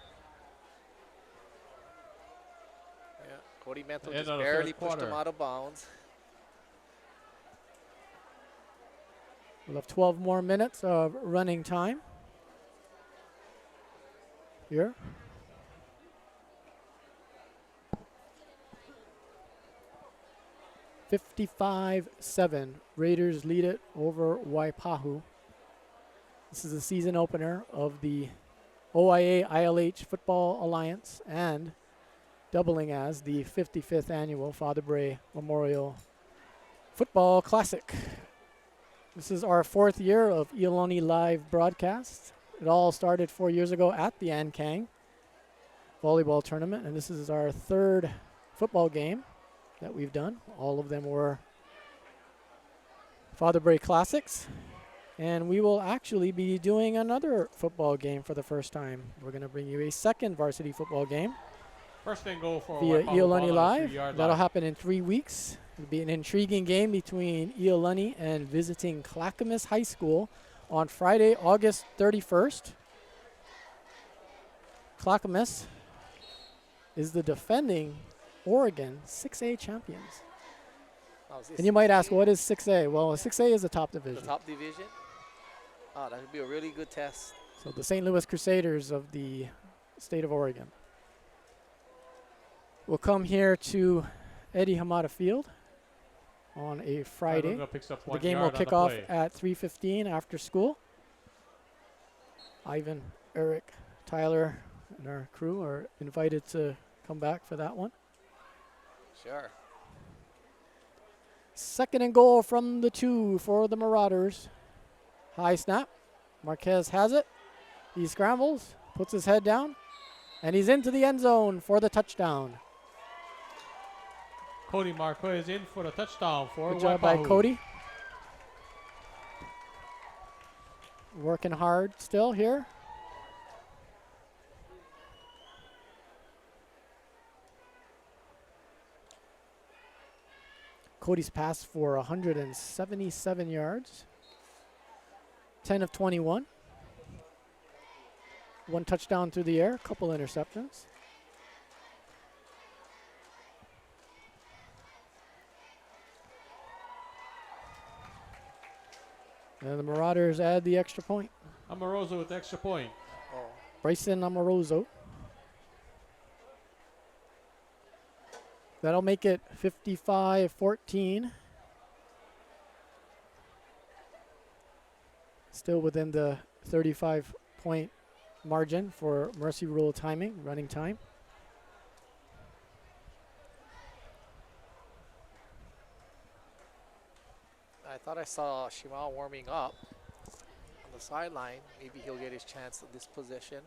Yeah, Cody Mental End just of the barely third pushed him quarter. out of bounds. We'll have 12 more minutes of running time here. "55-7. Raiders lead it over Waipahu. This is the season opener of the OIA ILH Football Alliance and doubling as the 55th annual Father Bray Memorial Football Classic. This is our 4th year of Iolani Live broadcasts. It all started 4 years ago at the Ankang Volleyball Tournament, and this is our 3rd football game that we've done. All of them were Father Bray Classics, and we will actually be doing another football game for the first time. We're going to bring you a second varsity football game First and goal for via Waipahu, ball on Iolani the Live. 3-yard That'll line. happen in 3 weeks. It'll be an intriguing game between Iolani and visiting Clackamas High School on Friday, August 31st. Clackamas is the defending Oregon 6A champions. Oh, is this And you might ask, 6A? what is 6A? Well, 6A is the top The division. top division? Oh, that would be a really good test. So the St. Louis Crusaders of the state of Oregon. We'll come here to Eddie Hamada Field on a Friday. Taruga picks up The 1 game will yard on kick the off play. at 3:15 after school. Ivan, Eric, Tyler, and our crew are invited to come back for that one. Sure. Second and goal from the 2 for the Marauders. High snap. Marquez has it. He scrambles, puts his head down, and he's into the end zone for the touchdown. Cody Marquez in for the touchdown for Good job by Waipahu. Cody. Working hard still here. Cody's passed for 177 yards. 10 of 21. 1 touchdown through the air, couple interceptions. And the Marauders add the extra point. Amoroso with the extra point. Oh, Bryson Amoroso. That'll make it 55-14. Still within the 35-point margin for Mercy Rule timing, running time. I thought I saw Shimao warming up. the sideline. Maybe he'll get his chance at this position.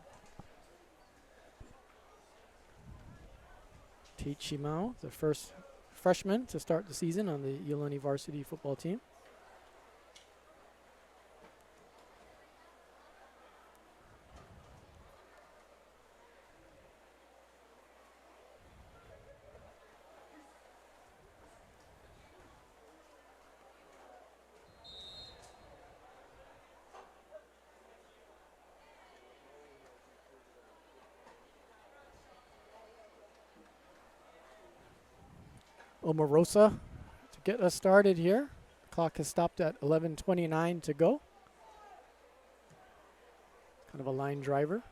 Tate Shimao, the first freshman to start the season on the Iolani varsity football team. Omarosa to get us started here. Clock has stopped at 11:29 to go. Kind of a line driver.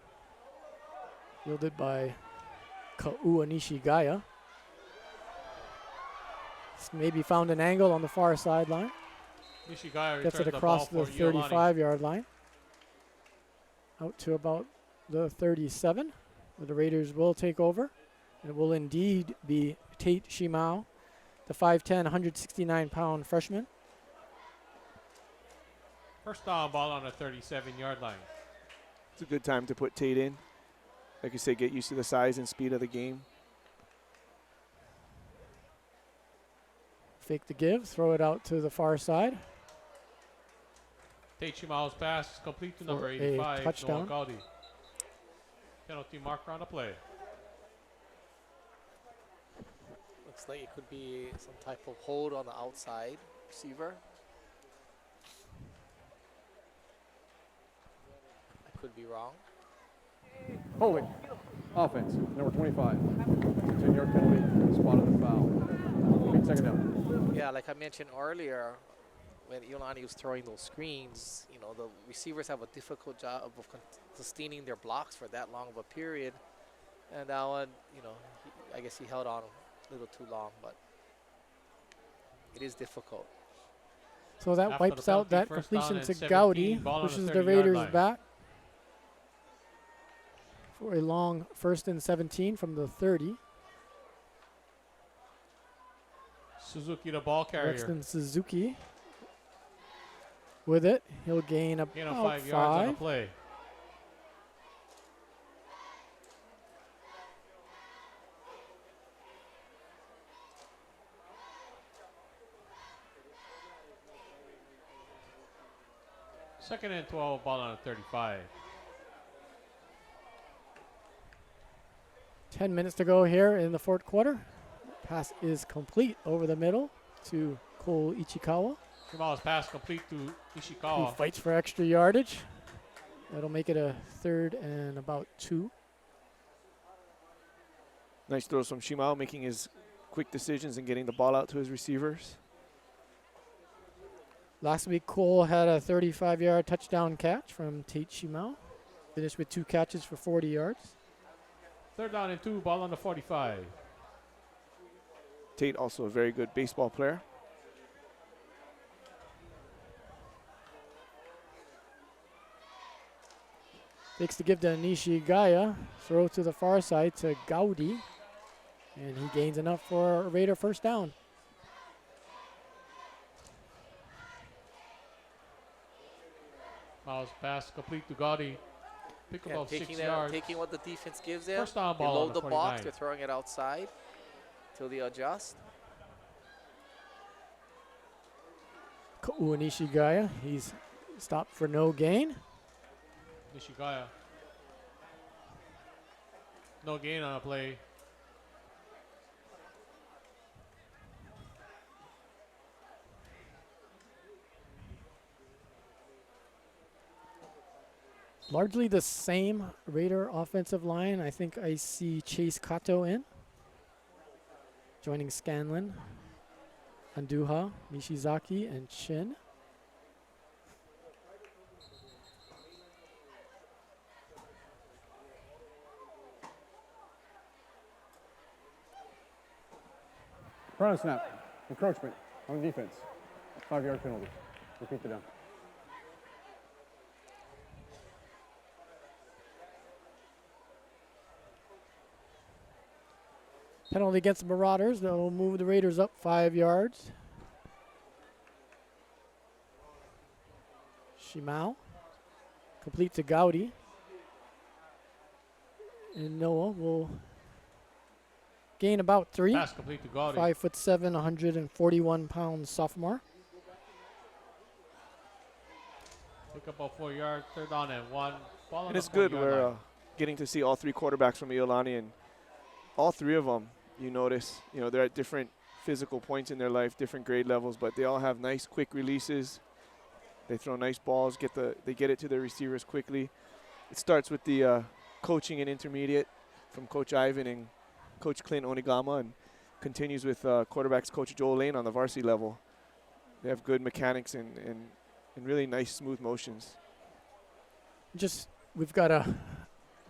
Fielded by Ka'ua Nishigaya. Maybe found an angle on the far sideline. Nishigaya Gets it returns across the ball the for Iolani. 35-yard line. Out to about the 37, where the Raiders will take over. And it will indeed be Tate Shimao, the 5'10", 169-pound freshman. First down, ball on the 37-yard line. It's a good time to put Tate in. Like you say, get used to the size and speed of the game. Fake the give, throw it out to the far side. Tate Shimao's pass is complete to For number a 85, touchdown. Noah Gaudi. Penalty marker on the play. Looks like it could be some type of hold on the outside receiver. I could be wrong. Holding. Offense, number 25. 10-yard penalty, spotted the foul. Complete second down. Yeah, like I mentioned earlier, when Iolani was throwing those screens, you know, the receivers have a difficult job of sustaining their blocks for that long of a period. And that one, you know, I guess he held on a little too long, but it is difficult. So that After wipes the out that penalty, first down completion and to 17, Gowdy, ball on the pushes the 30-yard Raiders line. back for a long 1st and 17 from the 30. Suzuki, the ball carrier. Rexton Suzuki with it. He'll gain Gain of about 5 yards on the 5. play. Second and 12, ball on the 35. 10 minutes to go here in the fourth quarter. Pass is complete over the middle to Cole Ichikawa, Shimao's pass complete to who Ishikawa. fights for extra yardage. That'll make it a 3rd and about 2. Nice throws from Shimao, making his quick decisions and getting the ball out to his receivers. Last week, Cole had a 35-yard touchdown catch from Tate Shimao. Finished with 2 catches for 40 yards. Third down and 2, ball on the 45. Tate also a very good baseball player. Takes the give to Nishigaya. Throw to the far side to Gowdy. And he gains enough for a Raider first down. Miles pass complete to Gaudi. Pick Yeah, about 6 taking yards. taking what the defense gives them. First down They ball on load the the box. 49. They're throwing it outside till they adjust. Ka'ua Nishigaya, he's stopped for no gain. Nishigaya. No gain on a play. Largely the same Raider offensive line. I think I see Chase Kato in. Joining Scanlon, Anduha, Nishizaki, and Chin. Front and snap. Encroachment on defense. 5-yard penalty. Repeat the down. Penalty against the Marauders. That'll move the Raiders up 5 yards. Shimao Complete to Gowdy. And Noah will gain about 3. Pass complete to Gaudy. 5'7", 141 pounds sophomore. Pick up about 4 yards. 3rd down and 1. Ball on And the it's good 40-yard we're line. getting to see all 3 quarterbacks from Iolani, and all 3 of them, you notice, they're at different physical points in their life, different grade levels, but they all have nice quick releases. They throw nice balls, they get it to their receivers quickly. It starts with the coaching and intermediate from Coach Ivan and Coach Clint Onigama, and continues with quarterbacks Coach Joel Lane on the varsity level. They have good mechanics and really nice smooth motions. We've got a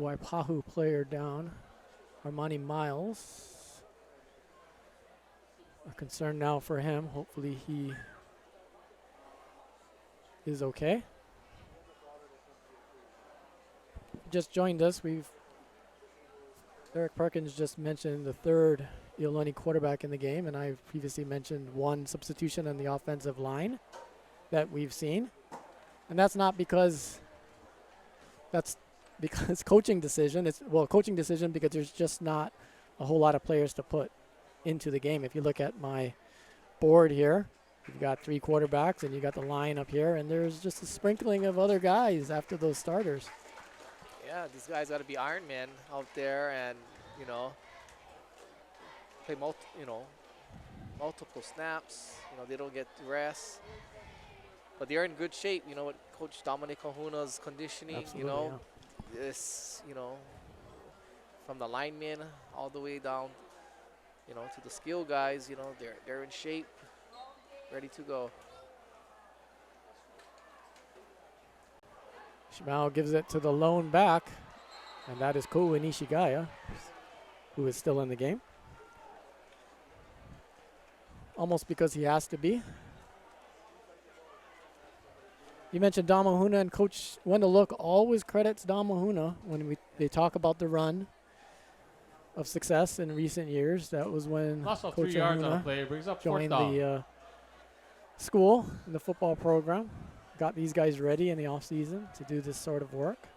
Waipahu player down, Armani Miles. A concern now for him. Hopefully he is okay. Just joined us. Eric Perkins just mentioned the 3rd Iolani quarterback in the game, and I've previously mentioned 1 substitution on the offensive line that we've seen. And that's not because coaching decision. It's coaching decision because there's just not a whole lot of players to put into the game. If you look at my board here, you've got 3 quarterbacks and you got the line up here, and there's just a sprinkling of other guys after those starters. Yeah, these guys got to be Iron Men out there, and play multiple snaps. They don't get rest, but they're in good shape. With Coach Dominic Kahuna's conditioning. Absolutely, This, from the linemen all the way down, to the skill guys. They're in shape, ready to go. Shimao gives it to the lone back, and that is Koa Nishigaya, who is still in the game. Almost because he has to be. You mentioned Dom Mahuna, and Coach Wendell Look always credits Dom Mahuna when they talk about the run of success in recent years. That was when Lost Coach 3 yards on the Ahuna play. Brings up 4th joined down. the school in the football program. Got these guys ready in the offseason to do this sort of work.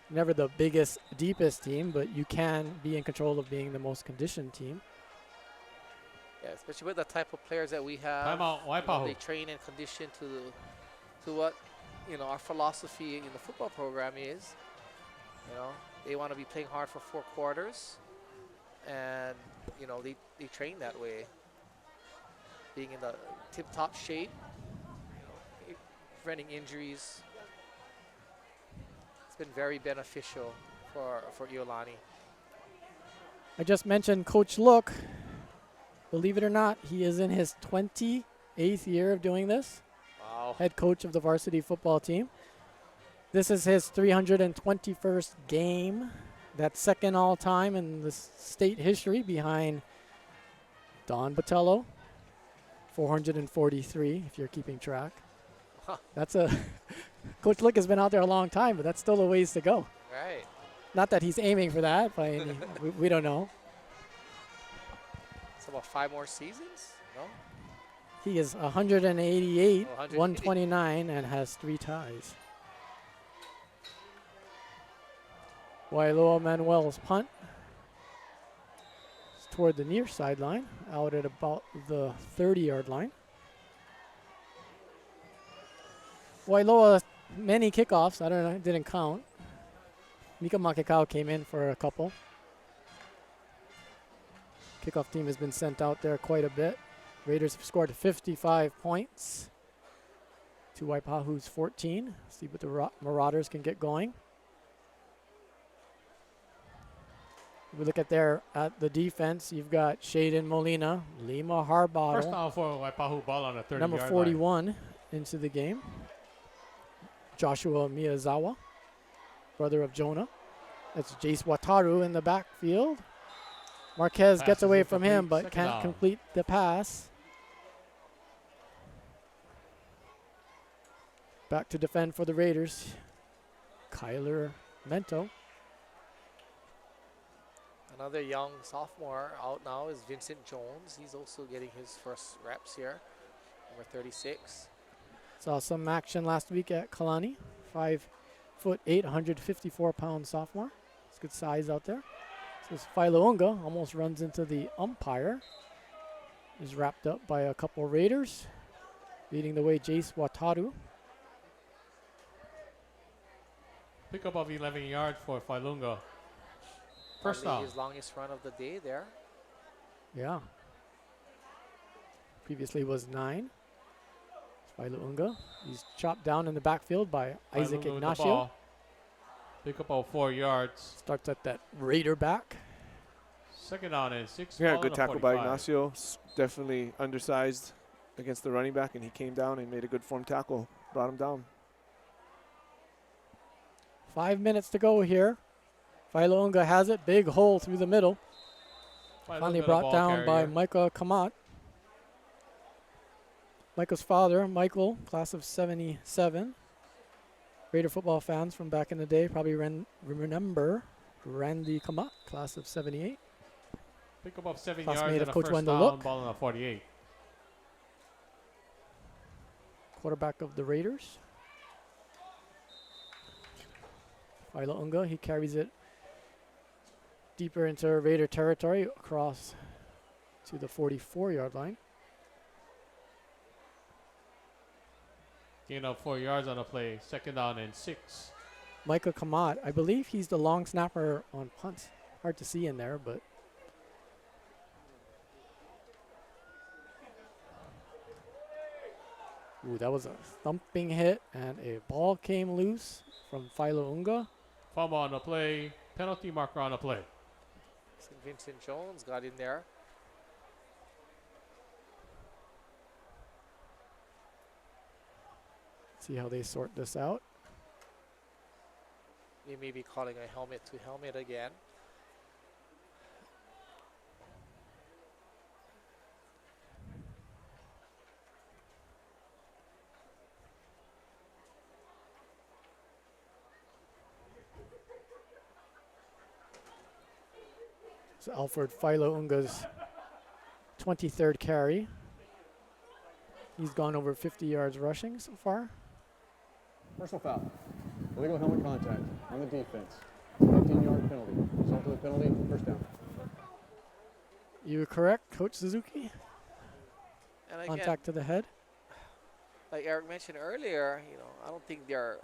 Never the biggest, deepest team, but you can be in control of being the most conditioned team. Yeah, especially with the type of players that we have. Timeout, Waipahu. They train and condition to what our philosophy in the football program is. They want to be playing hard for 4 quarters, and they train that way. Being in the tip-top shape, preventing injuries. It's been very beneficial for Iolani. I just mentioned Coach Look. Believe it or not, he is in his 28th year of doing this. Wow. Head coach of the varsity football team. This is his 321st game. That's 2nd all-time in the state history behind Don Botello. 443, if you're keeping track. Huh. That's Coach Lick has been out there a long time, but that's still a ways to go. Right. Not that he's aiming for that, but we don't know. It's about 5 more seasons, no? He is 188, 188. 129, and has 3 ties. Wailoa Manuel's punt. Toward the near sideline, out at about the 30-yard line. Wailoa, many kickoffs. I don't know, didn't count. Mika Makekau came in for a couple. Kickoff team has been sent out there quite a bit. Raiders have scored 55 points to Waipahu's 14. See what the Marauders can get going. We look at the defense. You've got Shaden Molina, Lima Harbottle. 1st down for Waipahu, ball on the 30-yard Number line. 41 into the game. Joshua Miyazawa, brother of Jonah. That's Jace Wataru in the backfield. Marquez Pass gets is away from him, incomplete. but 2nd can't down. complete the pass. Back to defend for the Raiders. Kyler Mento. Another young sophomore out now is Vincent Jones. He's also getting his first reps here, number 36. Saw some action last week at Kalani. 5'8", 154-pound sophomore. It's good size out there. This Failaunga almost runs into the umpire. Is wrapped up by a couple Raiders. Leading the way, Jace Wataru. Pickup of 11 yards for Failunga. First Probably down. his longest run of the day there. Yeah. Previously was 9. Failaunga. He's chopped down in the backfield by Isaac Failunga with the Ignacio. ball. Pickup of 4 yards. Starts at that Raider back. Second down and 6. Yeah, ball good on the tackle by 45. Ignacio. Definitely undersized against the running back, and he came down and made a good form tackle. Brought him down. 5 minutes to go here. Failaunga has it. Big hole through the middle. Finally the brought ball down by carrier. Micah Kamat. Michael's father, Michael, class of 77. Raider football fans from back in the day probably remember Randy Kamat, class of 78. Pickup of 7 Classmate yards of and a Coach first Wendell down. Look. Ball on the 48. Quarterback of the Raiders. Failaunga, he carries it deeper into Raider territory across to the 44-yard line. Gain of 4 yards on the play. Second down and 6. Micah Kamat, I believe he's the long snapper on punts. Hard to see in there, but ooh, that was a thumping hit, and a ball came loose from Failaunga. Fumble on the play. Penalty marker on the play. St. Vincent Jones got in there. See how they sort this out. They may be calling a helmet to helmet again. So Alfred Failaunga's 23rd carry. He's gone over 50 yards rushing so far. Personal foul. Illegal helmet contact on the defense. 15-yard penalty. Result of the penalty, first down. You were correct, Coach Suzuki. And again, Contact to the head. like Eric mentioned earlier, I don't think they're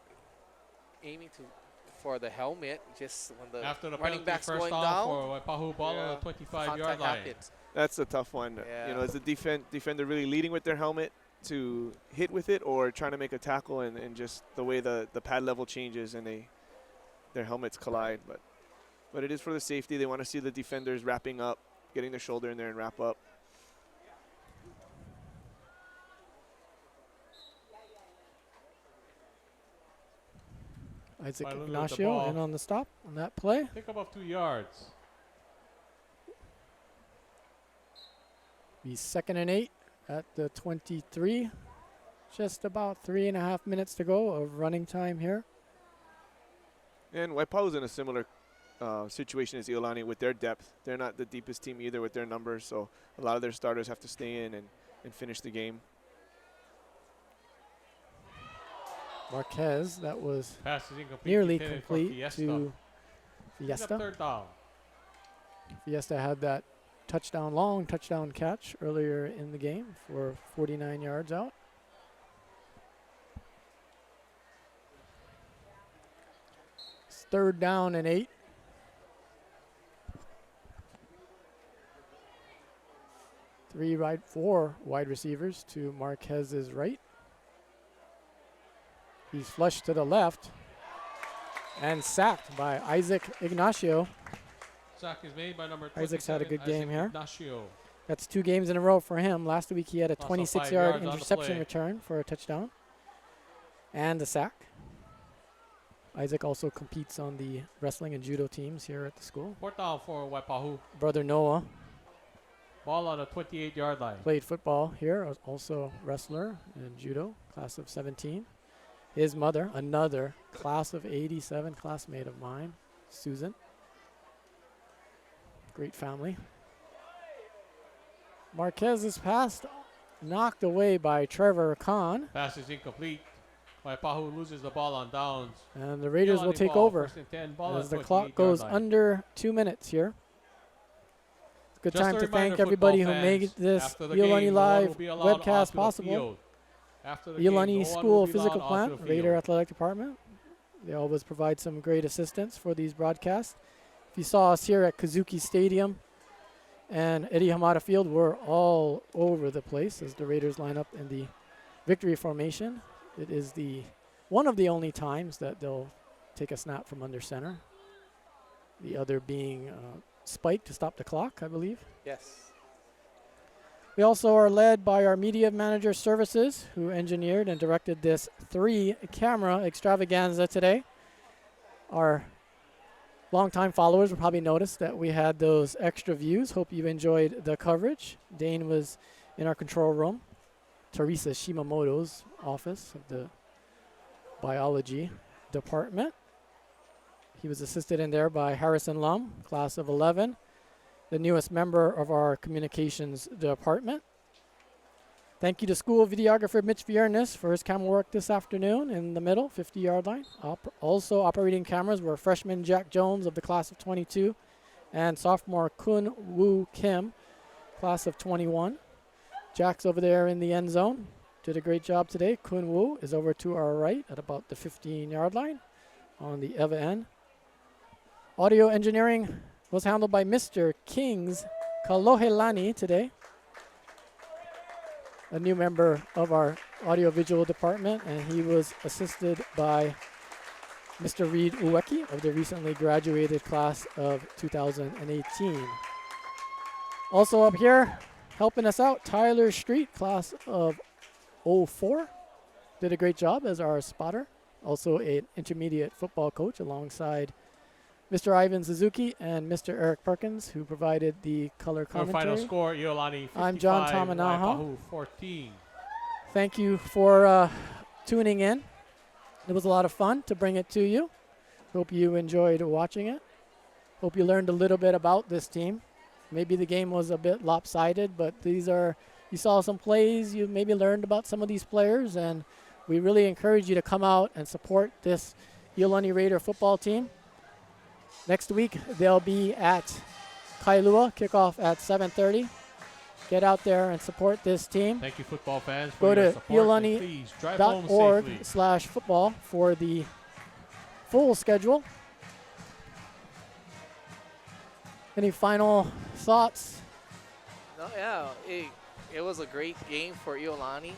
aiming for the helmet. Just when the After the running penalty, back's first going down down, for Waipahu, ball on the 25-yard contact line. happens. That's a tough one. Yeah. Is the defender really leading with their helmet to hit with it, or trying to make a tackle and just the way the pad level changes and their helmets collide? But it is for the safety. They want to see the defenders wrapping up, getting their shoulder in there and wrap up. Isaac Failaunga with the Ignacio ball. in on the stop on that play. Pickup of 2 yards. Be 2nd and 8 at the 23. Just about 3.5 minutes to go of running time here. And Waipahu's in a similar situation as Iolani with their depth. They're not the deepest team either with their numbers, so a lot of their starters have to stay in and finish the game. Marquez, that was Pass is incomplete. nearly Intended for complete Fiesta. to Clean up Fiesta. Third down. Fiesta had that long touchdown catch earlier in the game for 49 yards out. It's 3rd down and 8. Four wide receivers to Marquez's right. He's flushed to the left and sacked by Isaac Ignacio. Sack is made by number 27. Isaac's had a good game Isaac here. Ignacio. That's 2 games in a row for him. Last week he had a Also 5 26-yard yards on the interception play. return for a touchdown and a sack. Isaac also competes on the wrestling and judo teams here at the school. Fourth down for Waipahu. Brother Noah Ball on the 28-yard line. played football here, also wrestler and judo, class of 17. His mother, another class of 87 classmate of mine, Susan. Great family. Marquez is passed knocked away by Trevor Kahn. Pass is incomplete. Waipahu loses the ball on downs. And the Raiders will Iolani take ball, over first and 10, ball as at the 28 clock goes yard line. under 2 minutes here. It's a good Just time a to reminder, thank everybody who football made fans, this after the game, Iolani no one Live will be allowed webcast onto the possible. field. After the game, no Iolani one School will be Physical allowed onto Plant, the field. Raider Athletic Department. They always provide some great assistance for these broadcasts. If you saw us here at Kazuki Stadium and Eddie Hamada Field, we're all over the place as the Raiders line up in the victory formation. It is one of the only times that they'll take a snap from under center. The other being spike to stop the clock, I believe. Yes. We also are led by our media manager services, who engineered and directed this 3-camera extravaganza today. Our longtime followers will probably notice that we had those extra views. Hope you enjoyed the coverage. Dane was in our control room, Teresa Shimamoto's office of the biology department. He was assisted in there by Harrison Lum, class of 11, the newest member of our communications department. Thank you to school videographer Mitch Viernes for his camera work this afternoon in the middle, 50-yard line. Also operating cameras were freshman Jack Jones of the class of 22 and sophomore Kun Woo Kim, class of 21. Jack's over there in the end zone. Did a great job today. Kun Woo is over to our right at about the 15-yard line on the Eva end. Audio engineering was handled by Mr. Kings Kalohelani today, a new member of our audiovisual department, and he was assisted by Mr. Reed Uweki of the recently graduated class of 2018. Also up here, helping us out, Tyler Street, class of 04, did a great job as our spotter. Also an intermediate football coach alongside Mr. Ivan Suzuki and Mr. Eric Perkins, who provided the color Our commentary. final score, Iolani 55, I'm John Tamanaha. Waipahu 14. Thank you for tuning in. It was a lot of fun to bring it to you. Hope you enjoyed watching it. Hope you learned a little bit about this team. Maybe the game was a bit lopsided, but you saw some plays, you maybe learned about some of these players, and we really encourage you to come out and support this Iolani Raider football team. Next week, they'll be at Kailua, kickoff at 7:30. Get out there and support this team. Thank you, football fans, Go for your to support. And please drive home safely. iolani.org/football for the full schedule. Any final thoughts? No, yeah, it was a great game for Iolani.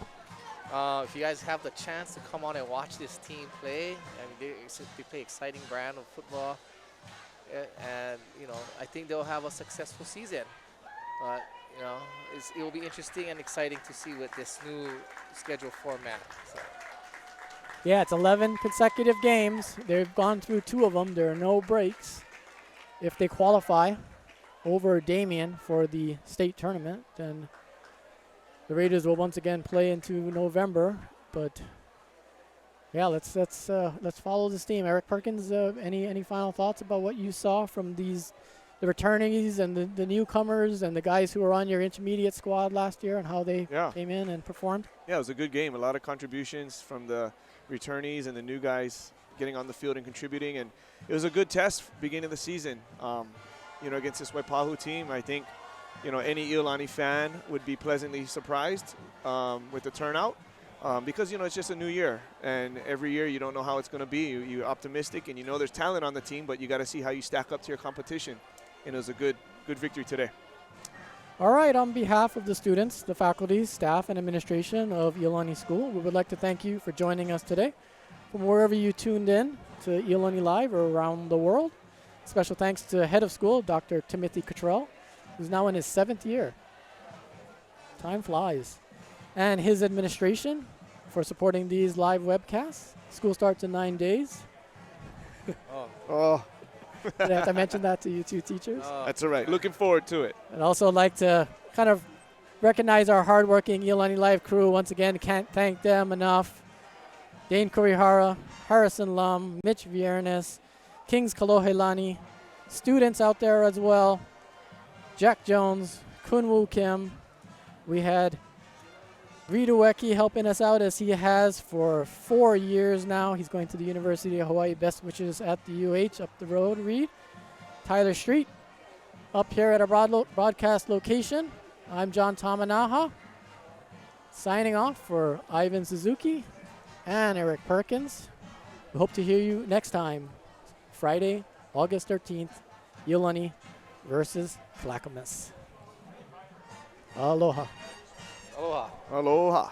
If you guys have the chance to come on and watch this team play, and they play exciting brand of football, and I think they'll have a successful season. But it will be interesting and exciting to see with this new schedule format. So. Yeah, it's 11 consecutive games. They've gone through 2 of them. There are no breaks. If they qualify over Damien for the state tournament, then the Raiders will once again play into November. But yeah, let's follow this team. Eric Perkins, any final thoughts about what you saw from the returnees and the newcomers and the guys who were on your intermediate squad last year and how they came in and performed? Yeah, it was a good game. A lot of contributions from the returnees and the new guys getting on the field and contributing. And it was a good test beginning of the season. Against this Waipahu team, I think, any Iolani fan would be pleasantly surprised with the turnout because, it's just a new year. And every year you don't know how it's going to be. You're optimistic and there's talent on the team, but you got to see how you stack up to your competition. And it was a good victory today. All right, on behalf of the students, the faculty, staff, and administration of Iolani School, we would like to thank you for joining us today from wherever you tuned in to Iolani Live or around the world. Special thanks to head of school, Dr. Timothy Cottrell, who's now in his 7th year. Time flies. And his administration for supporting these live webcasts. School starts in 9 days. Oh. Did I have to mention that to you two teachers? That's all right. Looking forward to it. I'd also like to kind of recognize our hardworking Iolani Live crew. Once again, can't thank them enough. Dane Kurihara, Harrison Lum, Mitch Viernes, Kings Kalohelani, students out there as well, Jack Jones, Kun Woo Kim. We had Reed Uweki helping us out as he has for 4 years now. He's going to the University of Hawaii. Best wishes at the UH up the road, Reed. Tyler Street up here at our broadcast location. I'm John Tamanaha, signing off for Ivan Suzuki and Eric Perkins. We hope to hear you next time, Friday, August 13th, Iolani versus Clackamas. Aloha. Aloha. Aloha.